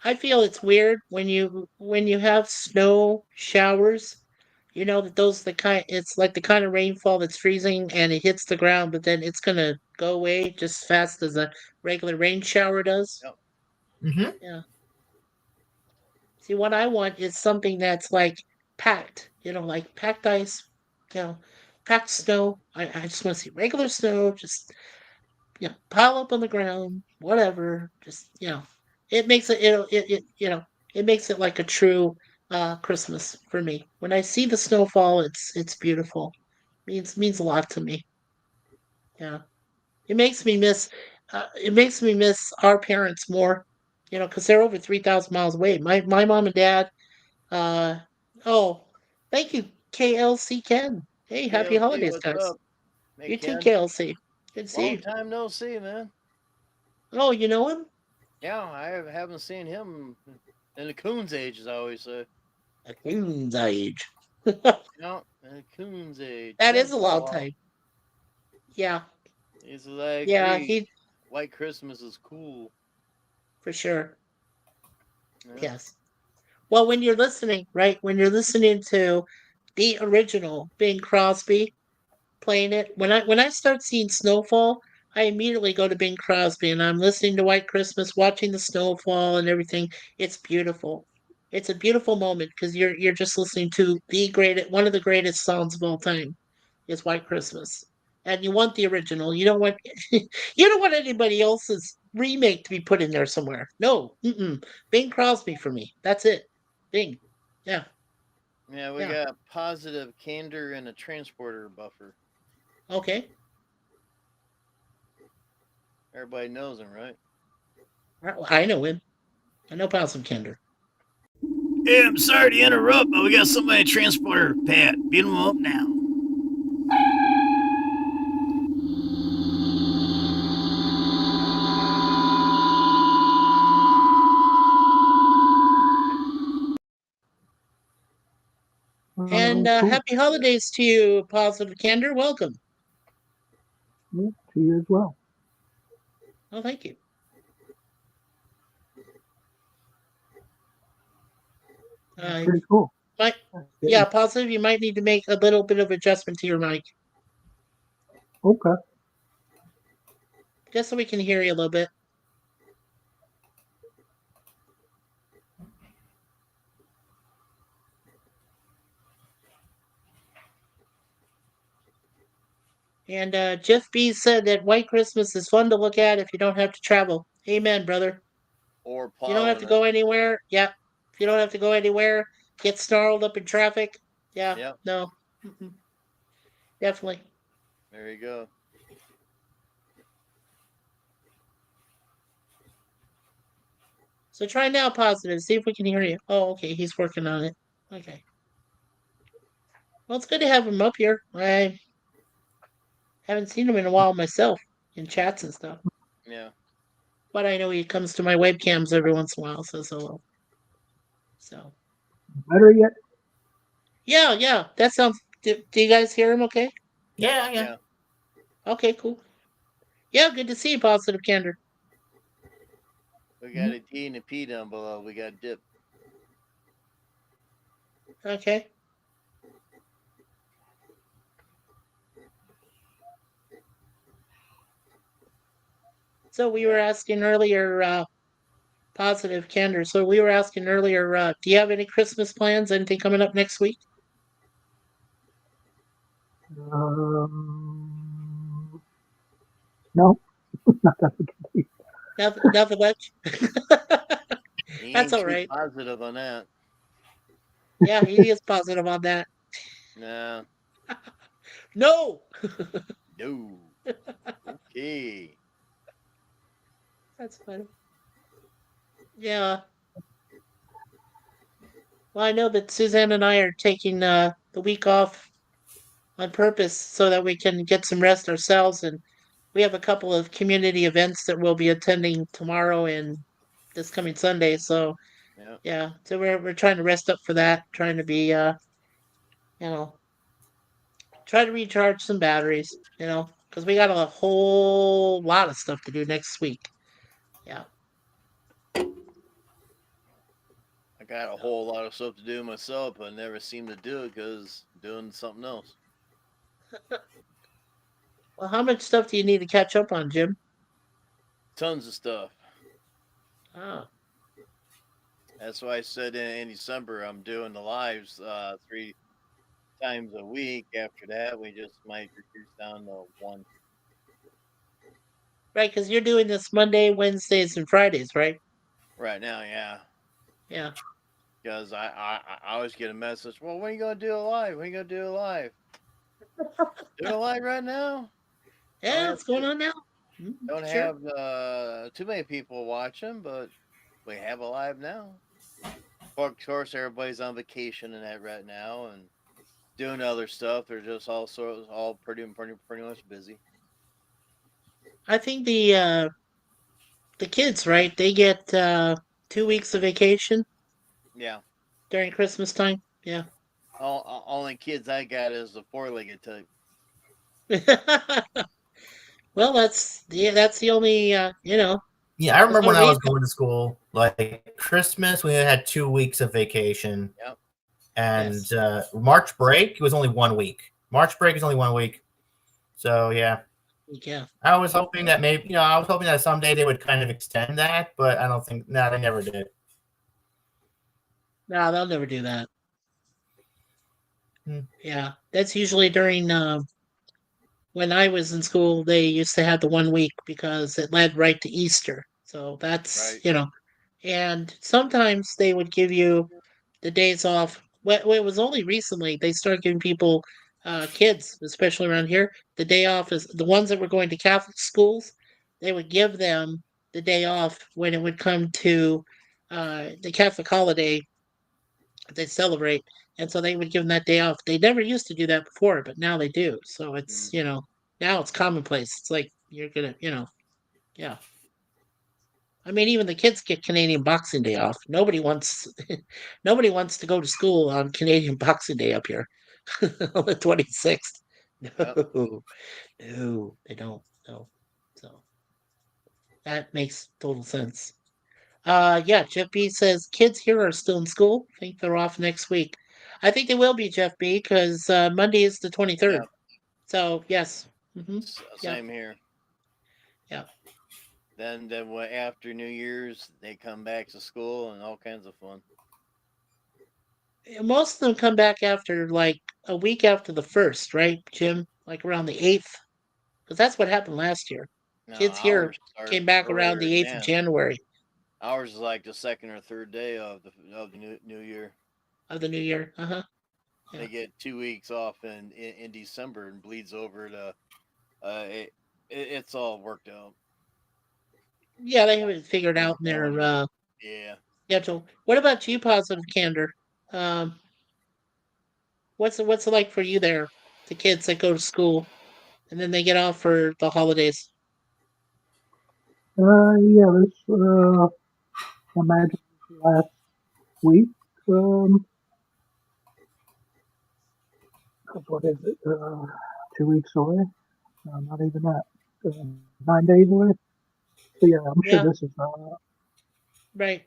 I feel it's weird when you have snow showers. That those the kind it's like the kind of rainfall that's freezing and it hits the ground, but then it's gonna go away just as fast as a regular rain shower does. Yep. Mm-hmm. Yeah. See, what I want is something that's like packed, like packed ice, you know, packed snow. I just want to see regular snow, just pile up on the ground, whatever. Just it makes it makes it like a true Christmas for me. When I see the snowfall, it's beautiful. Means a lot to me. Yeah, it makes me miss our parents more. Because they're over 3,000 miles away. My mom and dad. Uh, oh, thank you, KLC Ken. Hey, happy KLC, holidays, what's guys. up? Hey You too, Ken. KLC. Good to see Long you. time no see, man. Oh, you know him? Yeah, I haven't seen him in the coon's age, as I always say. A Coon's age. Yeah, in the coon's age. That Ken is a long Paul. time. Yeah, He's like, yeah, agree. White Christmas is cool. for sure. Yeah. Yes. Well, when you're listening, right? When you're listening to the original Bing Crosby playing it, when I start seeing snowfall, I immediately go to Bing Crosby and I'm listening to White Christmas, watching the snowfall and everything. It's beautiful. It's a beautiful moment because you're just listening to one of the greatest songs of all time is White Christmas. And you want the original. You don't want you don't want anybody else's remake to be put in there somewhere. No. Bing Crosby for me. That's it. Bing. Yeah. Yeah, we Yeah. got positive candor and a transporter buffer. Okay. Everybody knows him, right? I know him. I know Possum Kender. Yeah, I'm sorry to interrupt, but we got somebody at transporter. Pat, beat him up now. And cool. happy holidays to you, Positive Candor. Welcome. Yeah, to you as well. Oh, thank you. Pretty cool. Yeah, Positive, you might need to make a little bit of adjustment to your mic, Okay. just so we can hear you a little bit. And Jeff B said that White Christmas is fun to look at if you don't have to travel. Amen, brother. Or If you don't have plowing to it. go anywhere, yeah. If you don't have to go anywhere, get snarled up in traffic, yeah. Yep. No, definitely. There you go. So try now, positive. See if we can hear you. Oh, okay. He's working on it. Okay. Well, it's good to have him up here. I haven't seen him in a while myself in chats and stuff. Yeah. But I know he comes to my webcams every once in a while, says hello. So Better yet? yeah, yeah. That sounds. Do you guys hear him? Okay. Yeah, yeah. Yeah. Okay, cool. Yeah, good to see you, positive candor. We got a D and a P down below. We got dip. Okay. So we were asking earlier, positive candor. So we were asking earlier, do you have any Christmas plans? Anything coming up next week? No, not that we can see. Nothing much. He That's ain't all too right. positive on that. Yeah, he is positive on that. Nah. No. No. Okay. That's funny. Yeah. Well, I know that Suzanne and I are taking the week off on purpose so that we can get some rest ourselves, and we have a couple of community events that we'll be attending tomorrow and this coming Sunday. So Yeah. yeah, so we're trying to rest up for that, trying to be you know, try to recharge some batteries, because we got a whole lot of stuff to do next week. Yeah. I got a whole lot of stuff to do myself, but I never seem to do it because doing something else. Well, how much stuff do you need to catch up on, Jim? Tons of stuff. Oh. That's why I said in December I'm doing the lives 3 times a week. After that, we just might reduce down to one. Right, because you're doing this Monday, Wednesdays, and Fridays, right? Right now, yeah. Yeah. Because I always get a message. Well, when are you gonna do it live? When are you gonna do it live? Doing it live right now. Yeah, what's going on now? Don't Sure. have too many people watching, but we have a live now. Of course, everybody's on vacation and that right now, and doing other stuff. They're just all pretty much busy. I think the kids, right? They get 2 weeks of vacation Yeah. during Christmas time. Yeah. Only kids I got is the four-legged type. Well, that's the only Yeah, I there's remember no when I was reason. going to school, like Christmas, we had 2 weeks of vacation. Yep. And Yes. March break was only 1 week. March break is only 1 week. So yeah. Yeah. I was hoping that I was hoping that someday they would kind of extend that, but I don't think, no, they never did. No, they'll never do that. Hmm. Yeah, that's usually during when I was in school. They used to have the 1 week because it led right to Easter. So that's Right. and sometimes they would give you the days off. Well, it was only recently they started giving people, kids, especially around here, the day off is the ones that were going to Catholic schools. They would give them the day off when it would come to the Catholic holiday they celebrate, and so they would give them that day off. They never used to do that before, but now they do. So it's now it's commonplace. It's like you're gonna yeah. I mean, even the kids get Canadian Boxing Day off. Nobody wants nobody wants to go to school on Canadian Boxing Day up here on the 26th. Yep. No, no, they don't. No, so that makes total sense. Yeah, Jeff B says kids here are still in school. I think they're off next week. I think they will be, Jeff B, because Monday is the 23rd. Yep. So yes, yeah, Same here. yeah. Then after New Year's, they come back to school and all kinds of fun. Most of them come back after like a week after the first, right, Jim? Like around the 8th. because that's what happened last year. No, Kids here ours started came back around earlier the 8th of again. January Ours is like the second or third day of the new year. of the new year. Yeah. They get 2 weeks off in December and bleeds over to. It's all worked out. Yeah, they have it figured out in their Yeah. schedule. What about you, Positive Candor? Um, what's it like for you there? The kids that go to school and then they get off for the holidays. Yeah, this imagine last week. Um, 'Cause what is it? 2 weeks away? No, not even that. 9 days away. So yeah, I'm sure Yeah, this is. right.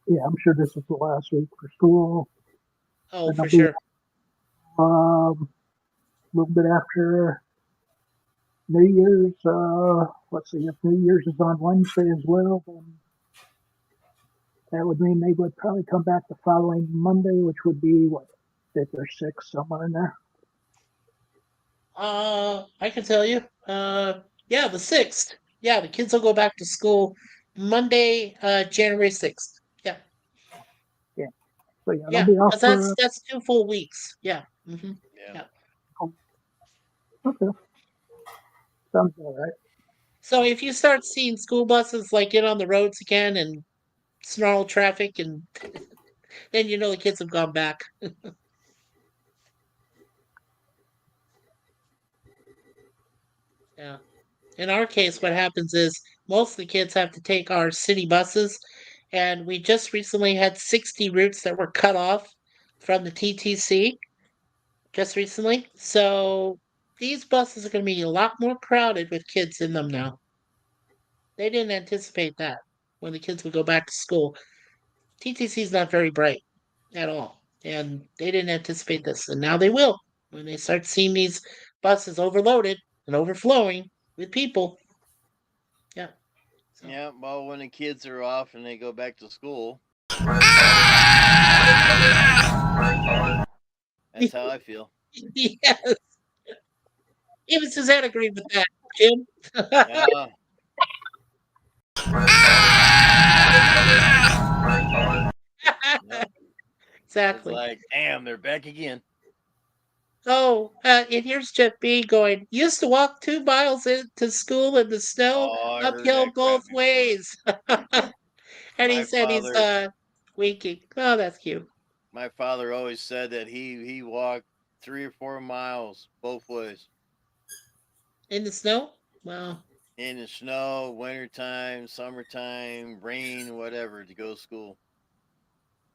Yeah, I'm sure this is the last week for school, Oh, and for I'll be sure. a little bit after New Year's. Let's see, if New Year's is on Wednesday as well, then that would mean they would probably come back the following Monday, which would be what, fifth or sixth, somewhere in there. I can tell you. Yeah, the 6th. Yeah, the kids will go back to school Monday, January 6th. Yeah, Yeah. So yeah, they'll yeah, be off because for. that's 2 full weeks. Yeah. Yeah. Yeah. Oh, okay, sounds all right. So if you start seeing school buses like get on the roads again and snarl traffic, and then you know the kids have gone back. Yeah. In our case, what happens is most of the kids have to take our city buses, and we just recently had 60 routes that were cut off from the TTC just recently. So these buses are going to be a lot more crowded with kids in them now. They didn't anticipate that when the kids would go back to school. TTC is not very bright at all, and they didn't anticipate this, and now they will when they start seeing these buses overloaded and overflowing with people. Yeah. So. Yeah. Well, when the kids are off and they go back to school, that's how I feel. Yes. Even Suzanne agreed with that, Jim. Yeah. Yep. It's Exactly. like, damn, they're back again. Oh, and here's Jeff B going, used to walk 2 miles into school in the snow, Oh, I heard uphill that crap both before. ways. And he My said he's father, winking. Oh, that's cute. my father always said that he walked 3 or 4 miles both ways In the snow? Wow. in the snow, wintertime, summertime, rain, whatever to go to school.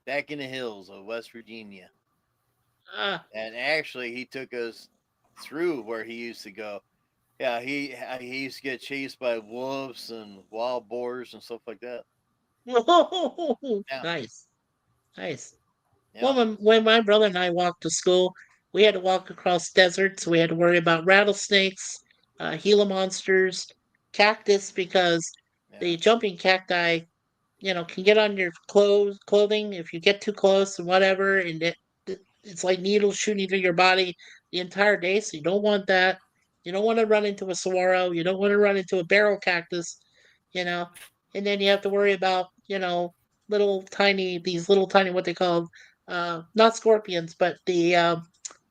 Back in the hills of West Virginia. Ah. And actually, he took us through where he used to go. Yeah, he used to get chased by wolves and wild boars and stuff like that. Yeah, Nice. Nice. Well, yeah, when my brother and I walked to school, we had to walk across deserts. We had to worry about rattlesnakes, Gila monsters, cactus, because yeah. the jumping cacti, can get on your clothing if you get too close and whatever, and it's like needles shooting through your body the entire day. So you don't want that. You don't want to run into a saguaro. You don't want to run into a barrel cactus, you know. And then you have to worry about, little tiny what they call not scorpions, but the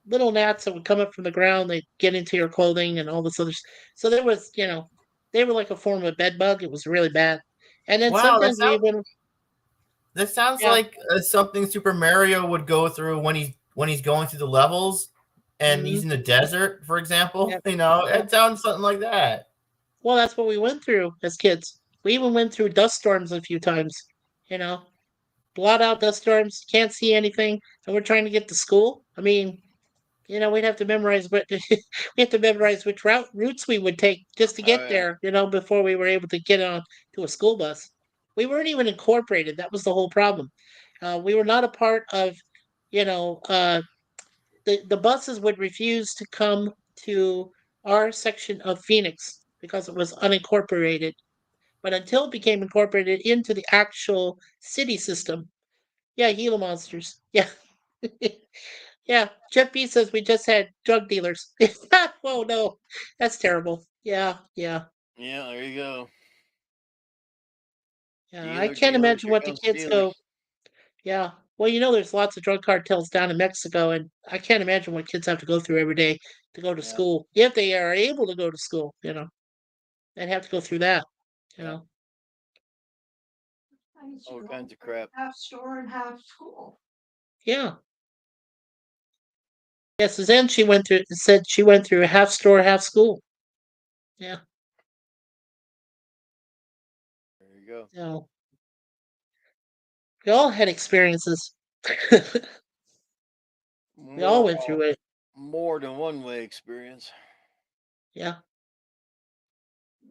little gnats that would come up from the ground. They get into your clothing and all this other. So there was, they were like a form of bed bug. It was really bad. And then Wow, sometimes we even, that sounds yeah, like something Super Mario would go through when he's going through the levels and he's mhm, in the desert, for example. yeah, yeah. It sounds something like that. Well, that's what we went through as kids. We even went through dust storms a few times. You know, blot out dust storms. Can't see anything, and we're trying to get to school. I mean, we'd have to memorize what we have to memorize which routes we would take just to Oh get yeah. there. Before we were able to get on to a school bus. We weren't even incorporated. That was the whole problem. We were not a part of, you know, the buses would refuse to come to our section of Phoenix because it was unincorporated. But until it became incorporated into the actual city system, yeah, Gila monsters. Yeah. Yeah, Jeff B says we just had drug dealers. Oh no, that's terrible. Yeah, yeah, Yeah, there you go. yeah. I Dealer, can't dealer, imagine here what the comes kids go. Steelers. Yeah. Well, there's lots of drug cartels down in Mexico, and I can't imagine what kids have to go through every day to go to Yeah, school. If they are able to go to school, they'd have to go through that. You yeah, know. I used to all go kinds of for crap. half store and half school. Yeah. Yeah, Suzanne, she said she went through half store, half school. Yeah. There you go. So we all had experiences. We all More, went through it. more than one way experience. Yeah.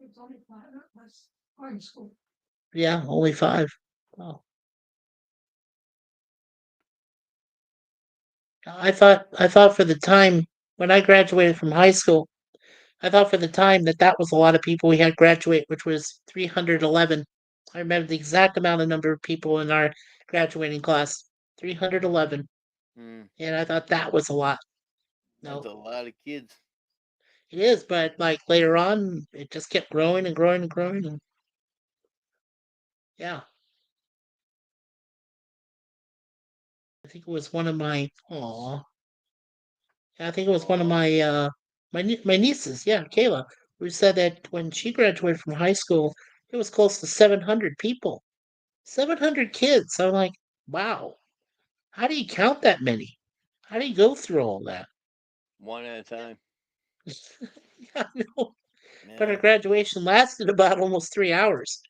It's only 5 of us going to school. Yeah. Only 5. Oh. I thought for the time when I graduated from high school, I thought for the time that was a lot of people we had graduate, which was 311. I remember the exact amount of number of people in our graduating class, 311, Hmm, and I thought that was a lot. that's No, a lot of kids. it is, but like later on, it just kept growing and growing and growing, and yeah, I think it was one of my, aw, I think it was one of Oh, my nieces, yeah, Kayla, who said that when she graduated from high school, it was close to 700 people, 700 kids. I'm like, wow, how do you count that many? How do you go through all that? one at a time. Yeah, I know. But our Yeah, graduation lasted about almost 3 hours.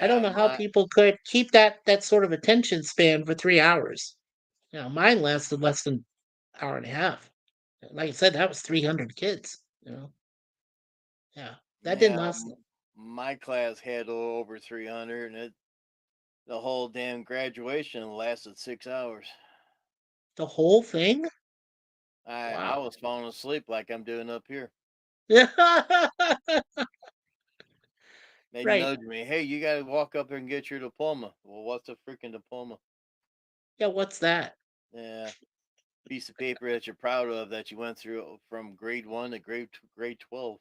I don't yeah. know how people could keep that sort of attention span for 3 hours. Mine lasted less than an hour and a half. Like I said, that was 300 kids. Yeah, that didn't Yeah, last my class had a little over 300, and the whole damn graduation lasted 6 hours. the whole thing. I Wow. was falling asleep like I'm doing up here. Yeah. They Right. nudged me. Hey, you got to walk up there and get your diploma. Well, what's a freaking diploma? Yeah. What's that? Yeah, piece of paper that you're proud of that you went through from grade 1 to grade 12.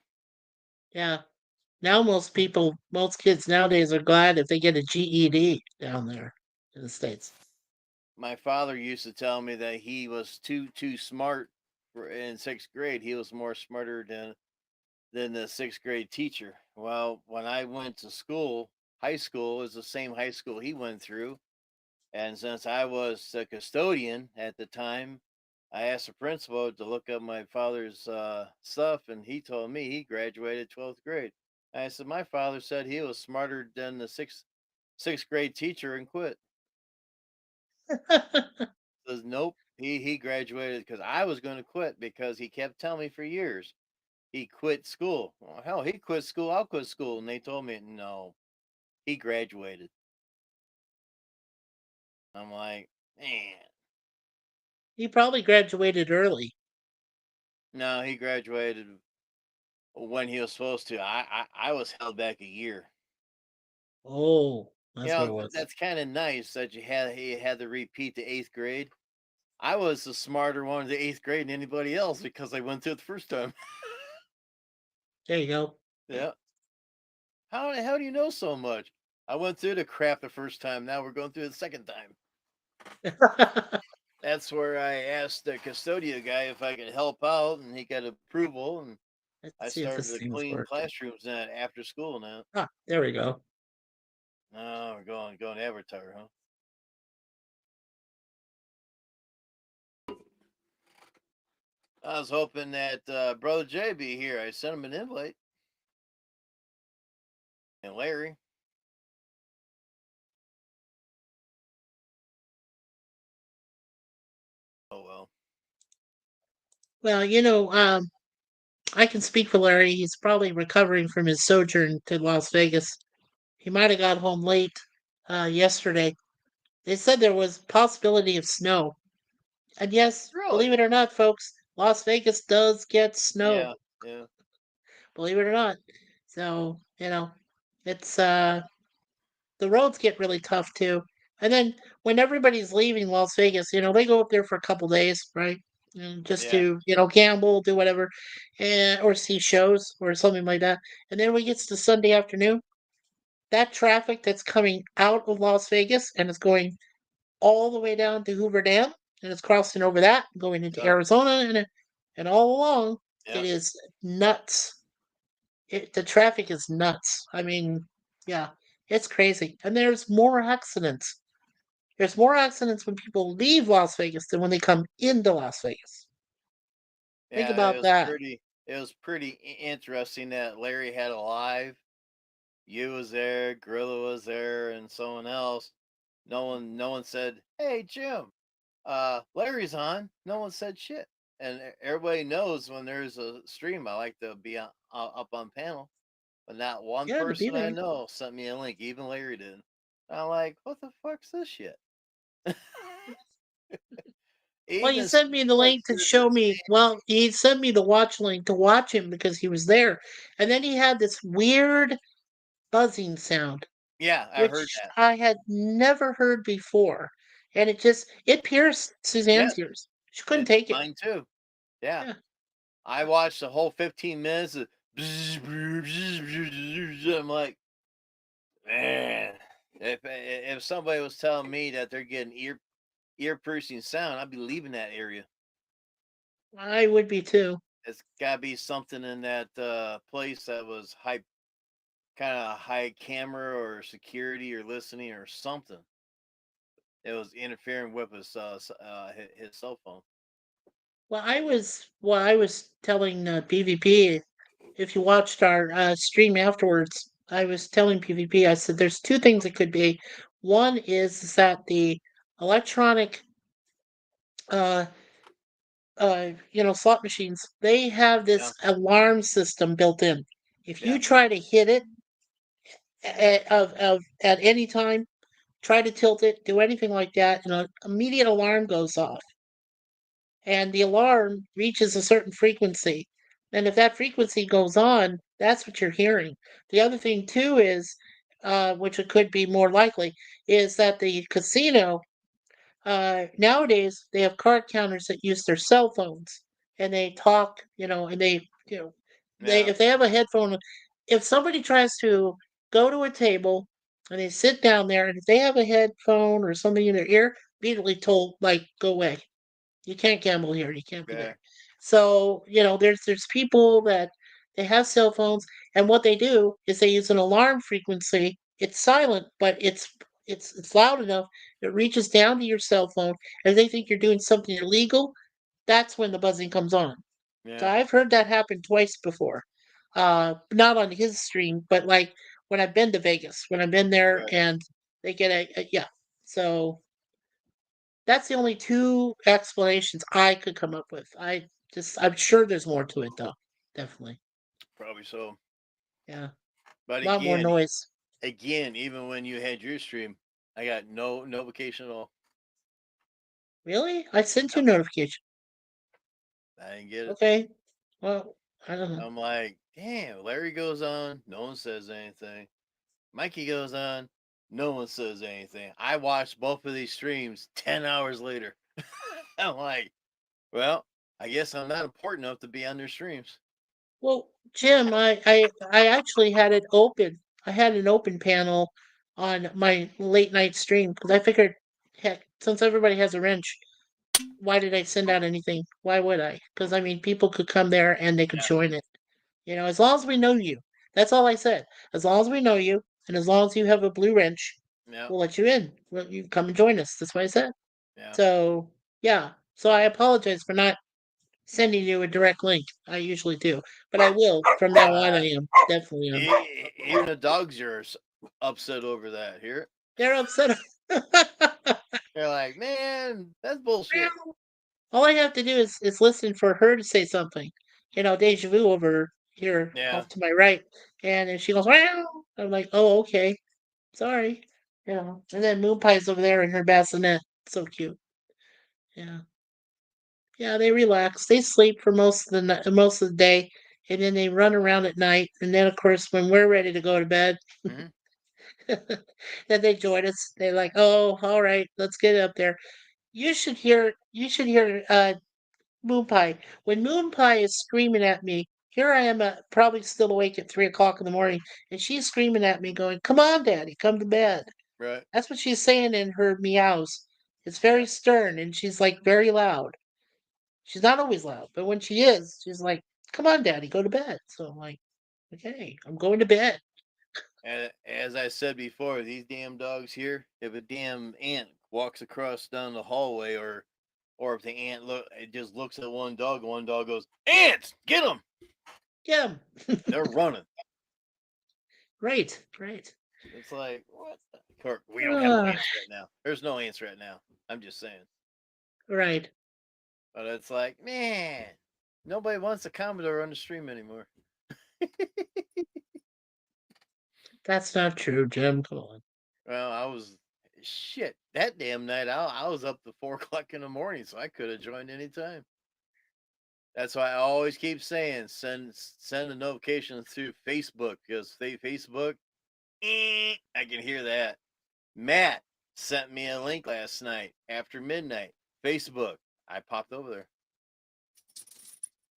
Yeah. Now most kids nowadays are glad if they get a GED down there in the states. My father used to tell me that he was too smart for in 6th grade. He was more smarter than the 6th grade teacher. Well, when I went to school, high school is the same high school he went through. And since I was a custodian at the time, I asked the principal to look up my father's stuff, and he told me he graduated 12th grade. I said, my father said he was smarter than the sixth grade teacher and quit. Says, nope, he graduated because I was going to quit because he kept telling me for years he quit school. Well, hell, he quit school, I'll quit school. And they told me, no, he graduated. I'm like, man. He probably graduated early. No, he graduated when he was supposed to. I was held back a year. Oh, that's what it was. That's kind of nice that he had to repeat the 8th grade. I was the smarter one in the 8th grade than anybody else because I went through it the first time. There you go. Yeah. How the hell do you know so much? I went through the crap the first time. Now we're going through it the second time. That's where I asked the custodian guy if I could help out, and he got approval, and Let's I see if started this to thing's clean working. classrooms after school now. Ah, there we go. Oh, we're going Avatar, huh? I was hoping that Brother Jay be here. I sent him an invite. And Larry. Oh, well. Well, I can speak for Larry. He's probably recovering from his sojourn to Las Vegas. He might have got home late yesterday. They said there was possibility of snow. And yes, believe Really? it or not, folks, Las Vegas does get snow. Yeah, yeah. Believe it or not. So, it's the roads get really tough too. And then when everybody's leaving Las Vegas, they go up there for a couple days, right? And just Yeah. to, gamble, do whatever, and or see shows or something like that. And then when it gets to Sunday afternoon, that traffic that's coming out of Las Vegas and it's going all the way down to Hoover Dam and it's crossing over that, going into Yep. Arizona and all along, it Yep. is nuts. The traffic is nuts. I mean, yeah, it's crazy. And there's more accidents. There's more accidents when people leave Las Vegas than when they come into Las Vegas. Think Yeah, about that. it was pretty interesting that Larry had a live. You was there, Gorilla was there, and someone else. No one said, "Hey Jim, Larry's on." No one said shit. And everybody knows when there's a stream, I like to be up on panel. But not one Yeah, to be person I there. know sent me a link. Even Larry did. I'm like, what the fuck's this shit? Well, he Even sent me the link to show me. Well, he sent me the watch link to watch him because he was there, and then he had this weird buzzing sound, yeah, I heard which that. I had never heard before, and it pierced Suzanne's Yes, ears. She couldn't take it. mine too. Yeah. Yeah. I watched the whole 15 minutes. I'm like, man, if somebody was telling me that they're getting ear piercing sound, I'd be leaving that area. I would be too. It's got to be something in that place that was kind of high camera or security or listening or something. It was interfering with his cell phone. Well, I was telling PvP, if you watched our stream afterwards, I was telling PvP, I said there's two things it could be. One is that the electronic, uh, slot machines, they have Yeah, this alarm system built in. If you yeah, try to hit it at any time, try to tilt it, do anything like that, and an immediate alarm goes off. And the alarm reaches a certain frequency. And if that frequency goes on, that's what you're hearing. The other thing too is, which it could be more likely, is that the casino nowadays they have card counters that use their cell phones and they talk, and they yeah, if they have a headphone, if somebody tries to go to a table and they sit down there and if they have a headphone or something in their ear, immediately told like go away. You can't gamble here. You can't be yeah, there. So, there's people that they have cell phones and what they do is they use an alarm frequency. It's silent, but it's loud enough. It reaches down to your cell phone and they think you're doing something illegal. That's when the buzzing comes on. So yeah. I've heard that happen twice before. Not on his stream, but like when I've been to Vegas, when I've been there Right. and they get yeah. So that's the only two explanations I could come up with. I'm sure there's more to it though. Definitely. Probably so. Yeah. But A lot more noise. even when you had your stream, I got no notification at all. Really? I sent you a Nope, notification. I didn't get it. Okay. Well, I don't know. I'm like, damn, Larry goes on, no one says anything. Mikey goes on, no one says anything. I watched both of these streams 10 hours later. I'm like, well, I guess I'm not important enough to be on their streams. Well, Jim, I actually had it open. I had an open panel on my late night stream because I figured, heck, since everybody has a wrench, why did I send out anything? Why would I? Because I mean, people could come there and they could Yeah, join it. As long as we know you. That's all I said. As long as we know you, and as long as you have a blue wrench, yeah, we'll let you in. Well, you come and join us. That's what I said. yeah. So yeah. So I apologize for not sending you a direct link. I usually do, but I will from now on. I am definitely am. Even the dogs are upset over that. Here, They're upset. they're like, man, that's bullshit. All I have to do is listen for her to say something. Deja vu over here Yeah, off to my right, and then she goes, "Wow!" I'm like, "Oh, okay, sorry." And then Moon Pie's over there in her bassinet, so cute. Yeah, yeah. They relax. They sleep for most of the day, and then they run around at night. And then, of course, when we're ready to go to bed, hmm Then they join us. They're like, "Oh, all right, let's get up there." You should hear Moon Pie. When Moon Pie is screaming at me, here I am, probably still awake at 3 o'clock in the morning, and she's screaming at me, going, "Come on, Daddy, come to bed." Right. That's what she's saying in her meows. It's Yeah. very stern, and she's like very loud. She's not always loud, but when she is, she's like, "Come on, Daddy, go to bed." So I'm like, "Okay, I'm going to bed." And as I said before, these damn dogs here, if a damn ant walks across down the hallway, or if the ant it just looks at one dog, and one dog goes, "Ants, get them!" Get 'em. They're running. Right, right. It's like, what? Kirk, we don't have no Ah, ants right now. There's no ants right now. I'm just saying. right. But it's like, man, nobody wants a Commodore on the stream anymore. That's not true, Jim. Come on. Well, I was shit that damn night. I was up to 4 o'clock in the morning, so I could have joined anytime. That's why I always keep saying send the notifications through Facebook, because Facebook, I can hear that. Matt sent me a link last night after midnight. Facebook. I popped over there.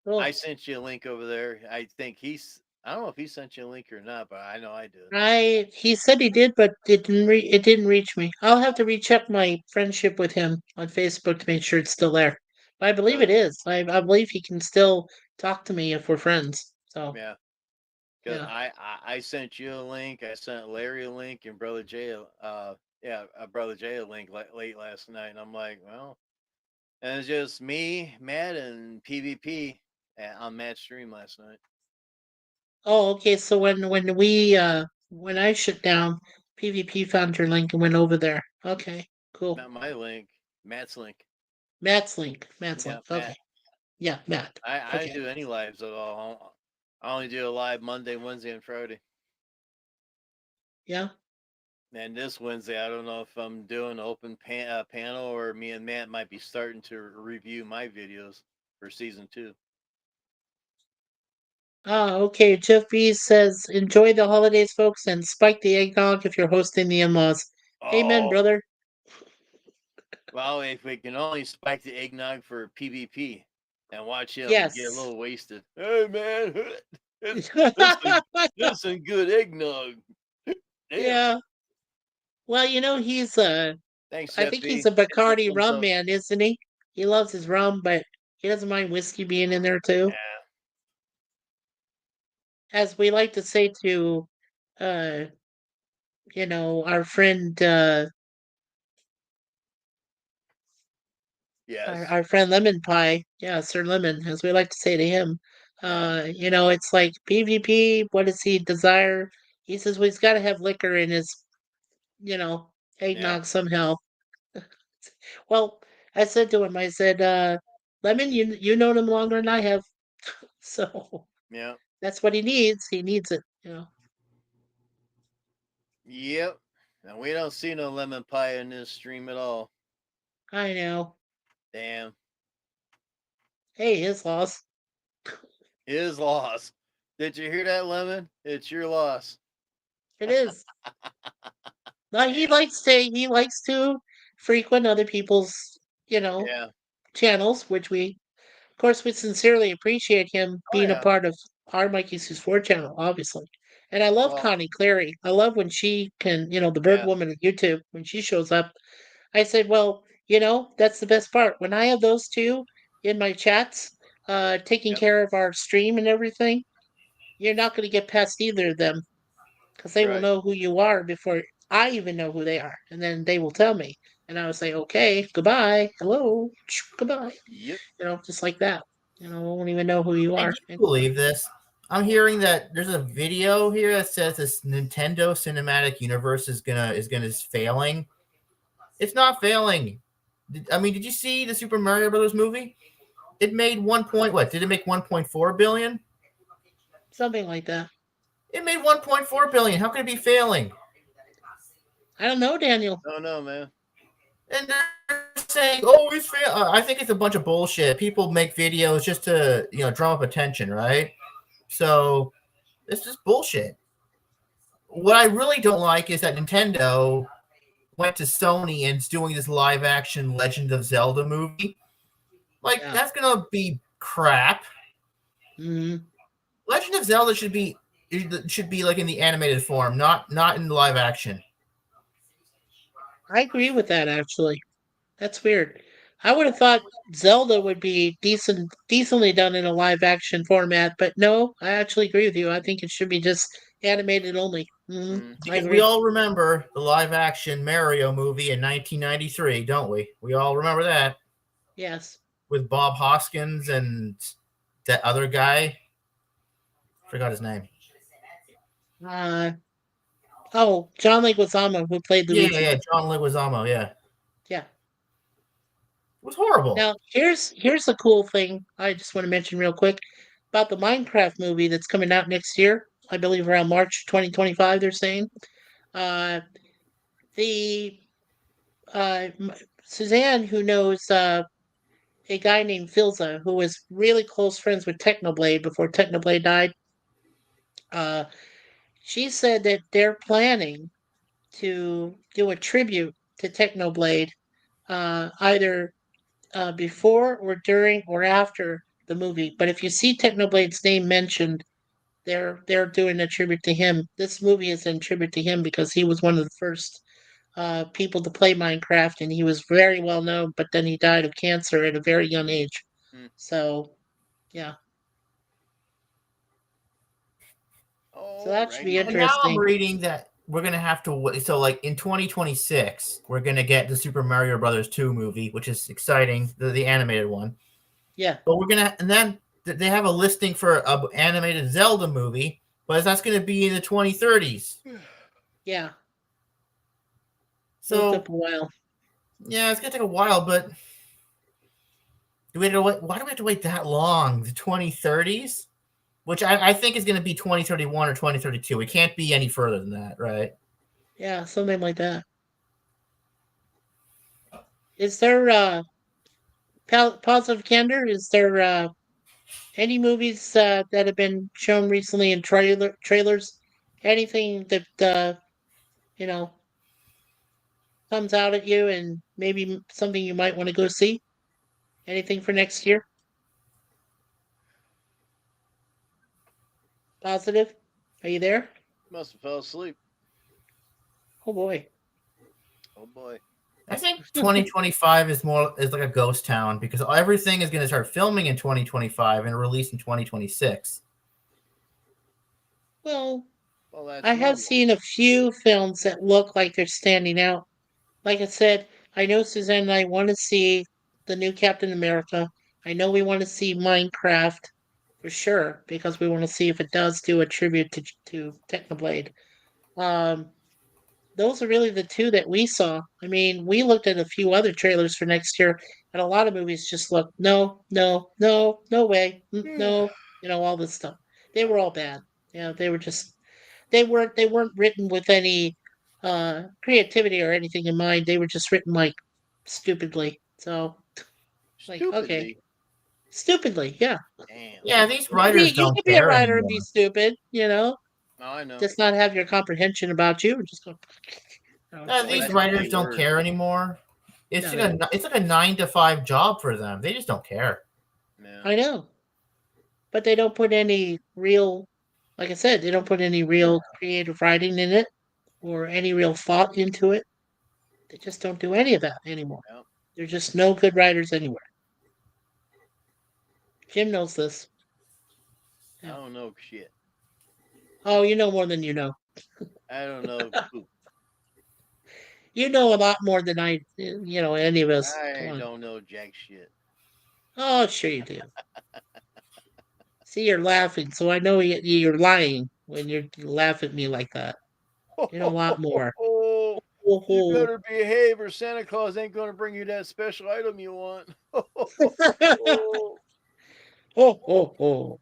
Cool. I sent you a link over there. I think I don't know if he sent you a link or not, but I know I did. He said he did, but it didn't reach me. I'll have to recheck my friendship with him on Facebook to make sure it's still there. But I believe it Really? is. I believe he can still talk to me if we're friends. So Yeah. Because yeah. I sent you a link. I sent Larry a link, and Brother Jay, Brother Jay a link late last night. And I'm like, well, and it's just me, Matt, and PvP on Matt's stream last night. Oh, okay. So when I shut down, PvP found your link and went over there. Okay, cool. Not my link, Matt's link. Matt's link. Matt's Yeah, link. Okay. Matt. Yeah, Matt. I didn't Okay. do any lives at all. I only do a live Monday, Wednesday, and Friday. Yeah. And this Wednesday, I don't know if I'm doing an open panel, or me and Matt might be starting to review my videos for season 2. Ah, okay. Jeff B says, "Enjoy the holidays, folks, and spike the eggnog if you're hosting the in-laws." Amen, Oh, brother. well, if we can only spike the eggnog for PvP and watch him get a Yes. little wasted. Hey, man, this some good eggnog. Damn. Yeah. Well, he's Thanks, I Jeff think he's B. a Hit the Bacardi thumbs rum up. man, isn't he? He loves his rum, but he doesn't mind whiskey being in there too. Yeah. As we like to say to uh, our friend Yes. our friend Lemon Pie, yeah, Sir Lemon, as we like to say to him. Yeah. It's like PvP, what does he desire? He says, well, he's got to have liquor in his, Yeah. eggnog somehow. Well, I said to him, I said, Lemon, you known him longer than I have, so Yeah. that's what he needs. He needs it. Yep. And we don't see no lemon pie in this stream at all. I know. Damn. Hey, his loss. His loss. Did you hear that, Lemon? It's your loss. It is. No, he likes to frequent other people's, Yeah. channels, which of course, we sincerely appreciate him Oh, being a yeah. part of our Mikey Sus 4 channel, obviously. And I love Well, Connie Cleary. I love when she can, the bird yeah. woman at YouTube, when she shows up. I said, well, that's the best part. When I have those two in my chats, taking Yep. care of our stream and everything, you're not going to get past either of them because they will Right. know who you are before I even know who they are. And then they will tell me. And I will say, okay, goodbye, hello, goodbye. Yep. Just like that. I won't even know who you Hey, are. do you believe this? I'm hearing that there's a video here that says this Nintendo Cinematic Universe is gonna failing. It's not failing. Did you see the Super Mario Brothers movie? It made what? Did it make 1.4 billion? Something like that. It made 1.4 billion. How could it be failing? I don't know, Daniel. Oh no, man. And they're saying, "Oh, it's fail." I think it's a bunch of bullshit. People make videos just to drum up attention, right? So it's just bullshit. what I really don't like is that Nintendo went to Sony and is doing this live action Legend of Zelda movie. Like, Yeah. that's gonna be crap. Hmm. Legend of Zelda should be like in the animated form, not in live action. I agree with that actually. That's weird. I would have thought Zelda would be decently done in a live action format, but no, I actually agree with you. I think it should be just animated only. I Because we agree. all remember the live action Mario movie in 1993, don't we? We all remember that Yes. with Bob Hoskins and that other guy. Forgot his name. John Leguizamo who played Luigi. Yeah, John Leguizamo. Yeah, it Yeah. was horrible. Now here's a cool thing I just want to mention real quick about the Minecraft movie that's coming out next year. I believe around March 2025. They're saying. Uh, the Suzanne, who knows a guy named Filza, who was really close friends with Technoblade before Technoblade died. Uh, she said that they're planning to do a tribute to Technoblade, either before or during or after the movie. But if you see Technoblade's name mentioned, they're doing a tribute to him. This movie is in tribute to him because he was one of the first people to play Minecraft, and he was very well known. But then he died of cancer at a very young age. So, yeah. So that should be And now I'm interesting. reading that we're gonna have to wait. So, like in 2026, we're gonna get the Super Mario Brothers 2 movie, which is exciting, the animated one. Yeah. But we're gonna, and then they have a listing for an animated Zelda movie, but that's gonna be in the 2030s. Yeah. So It took a while. Yeah, it's gonna take a while, but do we have to wait? Why do we have to wait that long? The 2030s, which I think is going to be 2031 or 2032. It can't be any further than that, right? Yeah, something like that. Is there positive candor? Is there any movies that have been shown recently in trailers? Anything that you know comes out at you and maybe something you might want to go see? Anything for next year? Positive? Are you there? Must have fell asleep. Oh boy. Oh boy. I think 2025 is like a ghost town because everything is going to start filming in 2025 and release in 2026. Well, that's I have seen a few films that look like they're standing out. Like I said, I know Suzanne and I want to see the new Captain America. I know we want to see Minecraft for sure because we want to see if it does do a tribute to Technoblade. Those are really the two that we saw. I mean, we looked at a few other trailers for next year, and a lot of movies just look no, no, no, no way, no, all this stuff. They were all bad. They were just they weren't written with any creativity or anything in mind. They were just written like stupidly. So like okay, stupidly, yeah. Damn. Yeah, these writers You don't could be a care writer and anymore. be stupid, Oh, I know. just not have your comprehension about you. Just go. These writers don't care anymore. It's No, like it's like a 9 to 5 job for them. They just don't care. I know. But they don't put any real, like I said, they don't put any real creative writing in it or any real thought into it. They just don't do any of that anymore. There's just no good writers anywhere. Jim knows this. I don't know shit. Oh, you know more than you know. I don't know poop. You know a lot more than any of us. I don't know jack shit. Oh, sure you do. See, you're laughing, so I know you're lying when you laugh at me like that. You know a lot more. Oh, you better behave, or Santa Claus ain't gonna bring you that special item you want. Oh.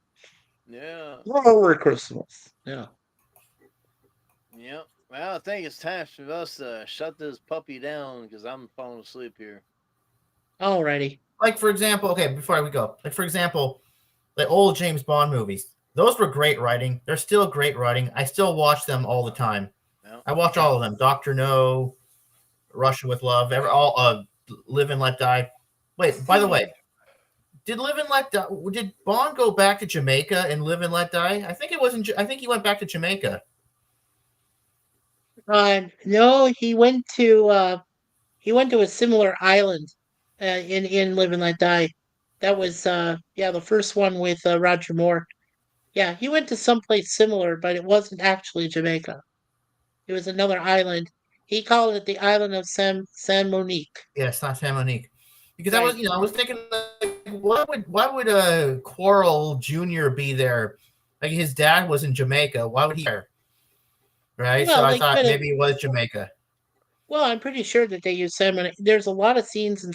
Yeah. Merry Christmas. Yeah. Yep. Well, I think it's time for us to shut this puppy down because I'm falling asleep here. Alrighty. Like for example, okay, before we go, like for example, the old James Bond movies. Those were great writing. They're still great writing. I still watch them all the time. No. I watch all of them. Doctor No, Russia with Love, all Live and Let Die. Wait, by the way, did Live and Let Die? Did Bond go back to Jamaica and Live and Let Die? I think it wasn't. I think he went back to Jamaica. No, he went to a similar island in Live and Let Die. That was the first one with Roger Moore. Yeah, he went to someplace similar, but it wasn't actually Jamaica. It was another island. He called it the island of San Monique. Yeah, it's not San Monique. Because Right. I was thinking, like, why would Quarrel Jr. be there? Like his dad was in Jamaica. Why would he there? Right. So Well, I they thought could have. maybe it was Jamaica. Well, I'm pretty sure that they use San Monique. There's a lot of scenes in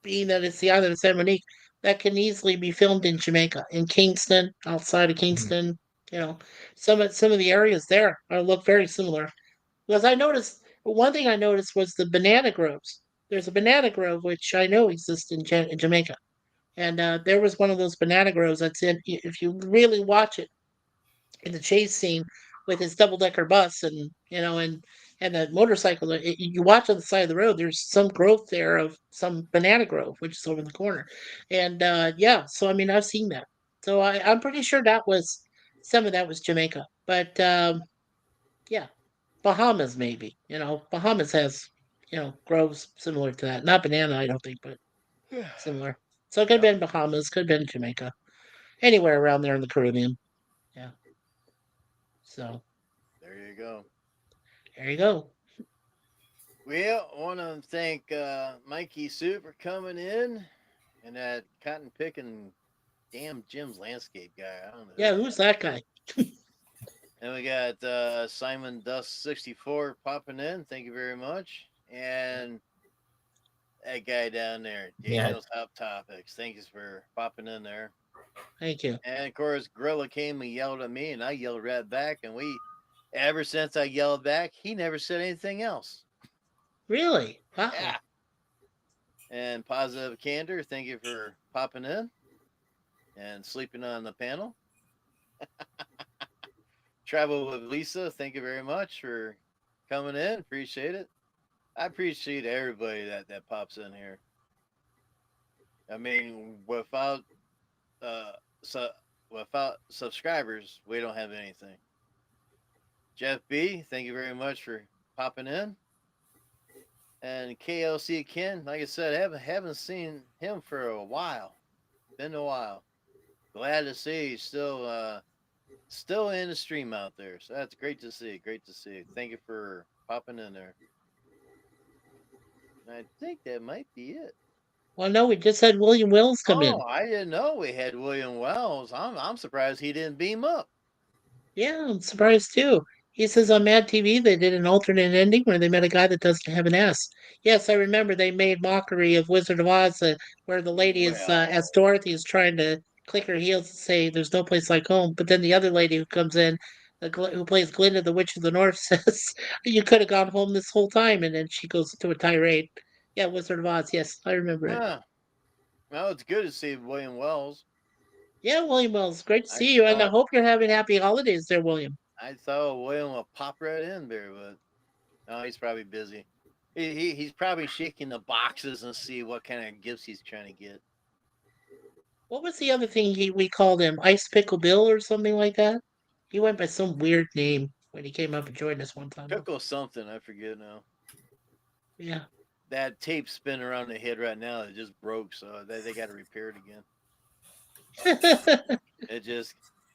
being that it's the island of San Monique that can easily be filmed in Jamaica, in Kingston, outside of Kingston. You know, some of the areas there look very similar. Because I noticed one thing I noticed was the banana groves. There's a banana grove which I know exists in Jamaica, and there was one of those banana groves that's in. If you really watch it in the chase scene with his double decker bus, and and the motorcycle, you watch on the side of the road. There's some growth there of some banana grove, which is over in the corner, and yeah. So I mean, I've seen that. So I'm pretty sure that was some of that was Jamaica, but yeah, Bahamas maybe. Bahamas has groves similar to that. Not banana, I don't think, but similar. So it could have been Bahamas, could have been Jamaica, anywhere around there in the Caribbean. Yeah. So There you go. there you go. Well, I want to thank Mikey Sue for coming in and that cotton picking damn Jim's landscape guy. I don't know. Yeah, who's that guy? And we got Simon Dust 64 popping in. Thank you very much. And that guy down there, Daniel's Hot Topics. Thank you for popping in there. Thank you. And of course, Gorilla came and yelled at me, and I yelled right back. And ever since I yelled back, he never said anything else. Really? Wow. Yeah. And Positive Candor, thank you for popping in and sleeping on the panel. Travel with Lisa, thank you very much for coming in. Appreciate it. I appreciate everybody that pops in here. I mean, without without subscribers, we don't have anything. Jeff B, thank you very much for popping in. And KLC Ken, like I said, haven't seen him for a while. Been a while. Glad to see he's still in the stream out there. So that's great to see. Great to see. Thank you for popping in there. I think that might be it. Well, no, we just had William Wells come in. Oh, I didn't know we had William Wells. I'm surprised he didn't beam up. Yeah, I'm surprised too. He says on Mad TV they did an alternate ending where they met a guy that doesn't have an S. Yes, I remember they made mockery of Wizard of Oz, where the lady is, as Dorothy is trying to click her heels and say, "There's no place like home," but then the other lady who comes in, who plays Glinda, the Witch of the North, says, "You could have gone home this whole time," and then she goes into a tirade. Yeah, Wizard of Oz. Yes, I remember it. Well, it's good to see William Wells. Yeah, William Wells, great to see you, and I hope you're having happy holidays there, William. I thought William would pop right in there, but no, he's probably busy. He's probably shaking the boxes and see what kind of gifts he's trying to get. What was the other thing we called him? Ice Pickle Bill or something like that? He went by some weird name when he came up and joined us one time. Pickle something, I forget now. Yeah. That tape's spinning around the head right now. It just broke, so they got to repair it again.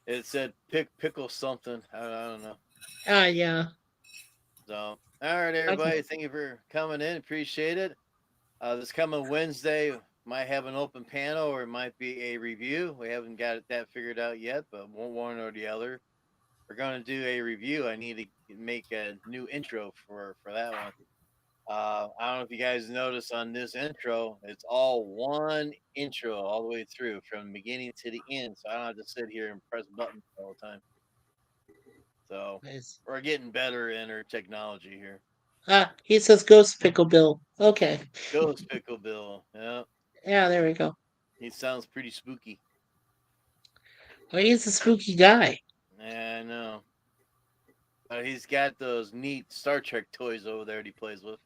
It said pickle something. I don't know. Yeah. So, all right, everybody. Thank you for coming in. Appreciate it. This coming Wednesday might have an open panel or it might be a review. We haven't got that figured out yet, but one or the other. We're going to do a review. I need to make a new intro for that one. I don't know if you guys noticed on this intro, it's all one intro all the way through from the beginning to the end. So I don't have to sit here and press buttons all the time. So we're getting better in our technology here. He says Ghost Pickle Bill. Okay. Ghost Pickle Bill. Yeah. Yeah, there we go. He sounds pretty spooky. Oh, he's a spooky guy. Yeah, I know. He's got those neat Star Trek toys over there that he plays with.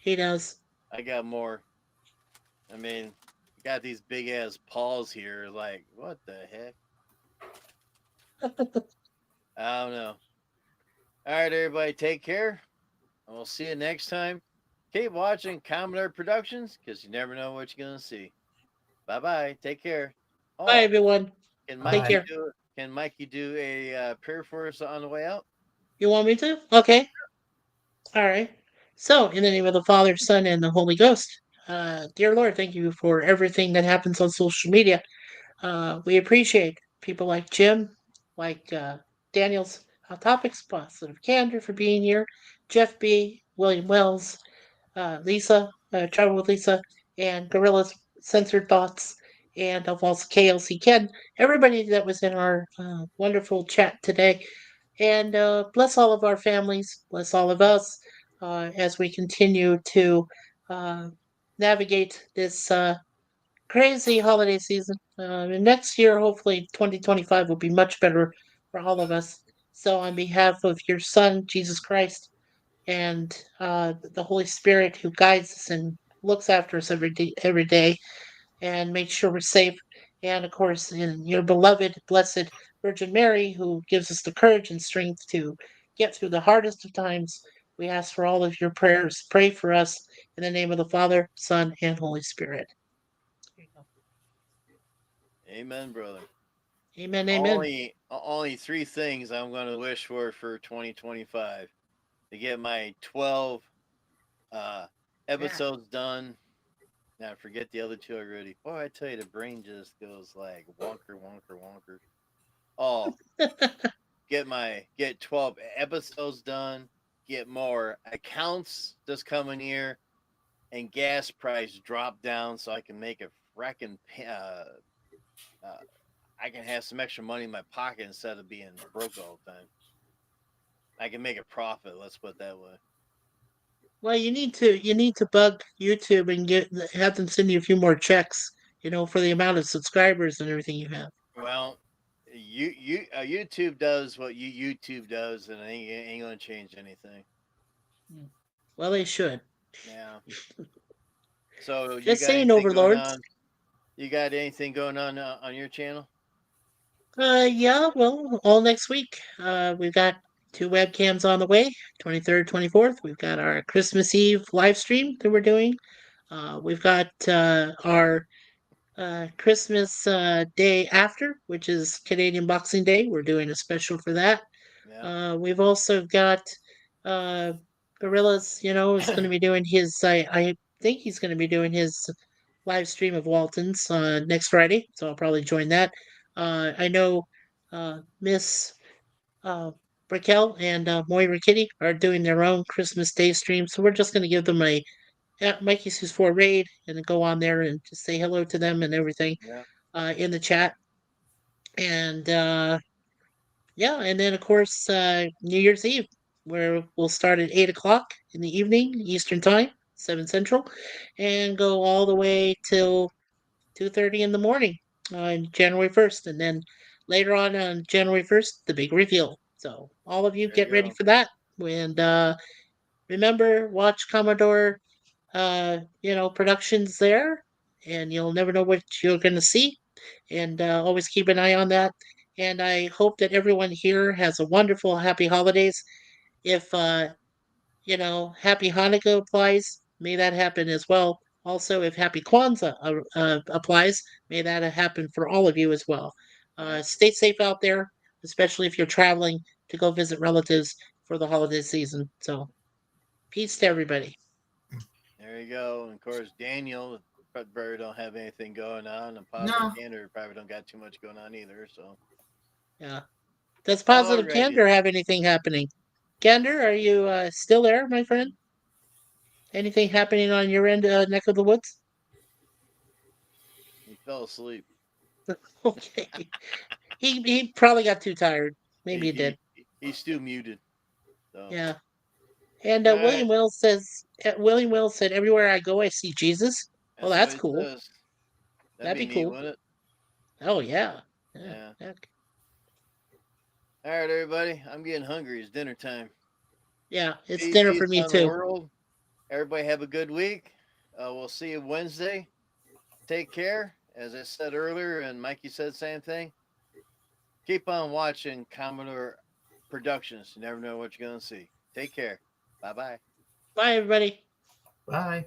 He does. I got more. I mean, got these big ass paws here. Like, what the heck? I don't know. All right, everybody, take care. And we'll see you next time. Keep watching Commodore Productions because you never know what you're gonna see. Bye bye. Take care. Bye, Oh, everyone. can Take Mikey care. do? Can Mikey do a prayer for us on the way out? You want me to? Okay. All right. So, in the name of the Father, Son, and the Holy Ghost, dear Lord, thank you for everything that happens on social media. We appreciate people like Jim, like Daniel's Hot Topics, Positive Candor for being here, Jeff B., William Wells, Lisa, Travel with Lisa, and Gorilla's Censored Thoughts, and also KLC Ken, everybody that was in our wonderful chat today. And bless all of our families, bless all of us as we continue to uh, navigate this crazy holiday season. And next year, hopefully, 2025 will be much better for all of us. So, on behalf of your Son, Jesus Christ, and the Holy Spirit who guides us and looks after us every day and makes sure we're safe. And of course, in your beloved, blessed Virgin Mary, who gives us the courage and strength to get through the hardest of times, we ask for all of your prayers. Pray for us in the name of the Father, Son, and Holy Spirit. Amen, brother. Amen, amen. Only three things I'm going to wish for 2025: to get my 12 episodes done. Now I forget the other two already. Boy, I tell you, the brain just goes like wonker, wonker, wonker. Oh, get 12 episodes done. Get more accounts this coming year, and gas price drop down so I can make a fracking uh, I can have some extra money in my pocket instead of being broke all the time. I can make a profit. Let's put it that way. Well, you need to bug YouTube and have them send you a few more checks. For the amount of subscribers and everything you have. Well, YouTube does what YouTube does, and it ain't gonna change anything. Well, they should. Yeah. So you Just got saying, anything going overlords. on? You got anything going on your channel? Yeah, well, all next week. We've got two webcams on the way, 23rd, 24th. We've got our Christmas Eve live stream that we're doing. We've got our Christmas day after, which is Canadian Boxing Day. We're doing a special for that. Yeah. We've also got uh, Gorillas, is going to be doing his, I think he's going to be doing his live stream of Walton's next Friday, so I'll probably join that. I know Miss uh, Raquel and Moira Kitty are doing their own Christmas Day stream, so we're just going to give them a Mikey's Who's For raid and then go on there and just say hello to them and everything Yeah. in the chat. And yeah, and then of course New Year's Eve, where we'll start at 8 o'clock in the evening Eastern Time, 7 Central, and go all the way till 2:30 in the morning on January 1st, and then later on January 1st, the big reveal. So all of you There you get ready go. for that, and remember, watch Commodore, productions there, and you'll never know what you're going to see. And always keep an eye on that. And I hope that everyone here has a wonderful, happy holidays. If Happy Hanukkah applies, may that happen as well. Also, if Happy Kwanzaa applies, may that happen for all of you as well. Yeah. Stay safe out there, especially if you're traveling to go visit relatives for the holiday season. So, peace to everybody. There you go. And of course, Daniel probably don't have anything going on, and Positive No. Candor probably don't got too much going on either. So, Yeah. Does Positive alrighty. Candor have anything happening? Candor, are you still there, my friend? Anything happening on your end, neck of the woods? He fell asleep. Okay. He probably got too tired. Maybe he did. He's still muted. So, Yeah. And all William right. Wells says William Wells said, "Everywhere I go, I see Jesus." Well, That's what that's he cool. says. That'd That'd be be neat, cool. wouldn't it? Oh yeah. Yeah. Heck. All right, everybody. I'm getting hungry. It's dinner time. Yeah, it's dinner Peace for me on the too. world. Everybody have a good week. We'll see you Wednesday. Take care. As I said earlier, and Mikey said the same thing. Keep on watching Commodore Productions. You never know what you're going to see. Take care. Bye-bye. Bye, everybody. Bye.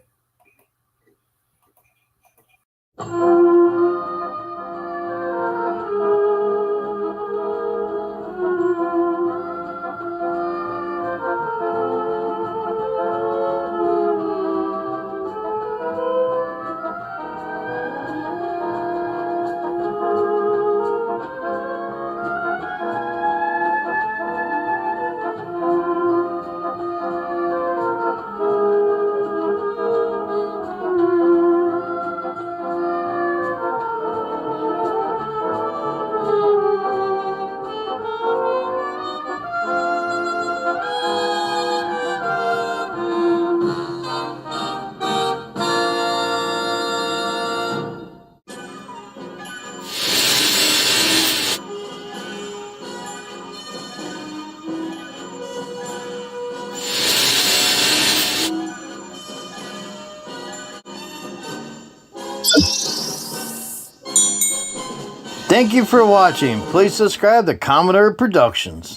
Thank you for watching. Please subscribe to Commodore Productions.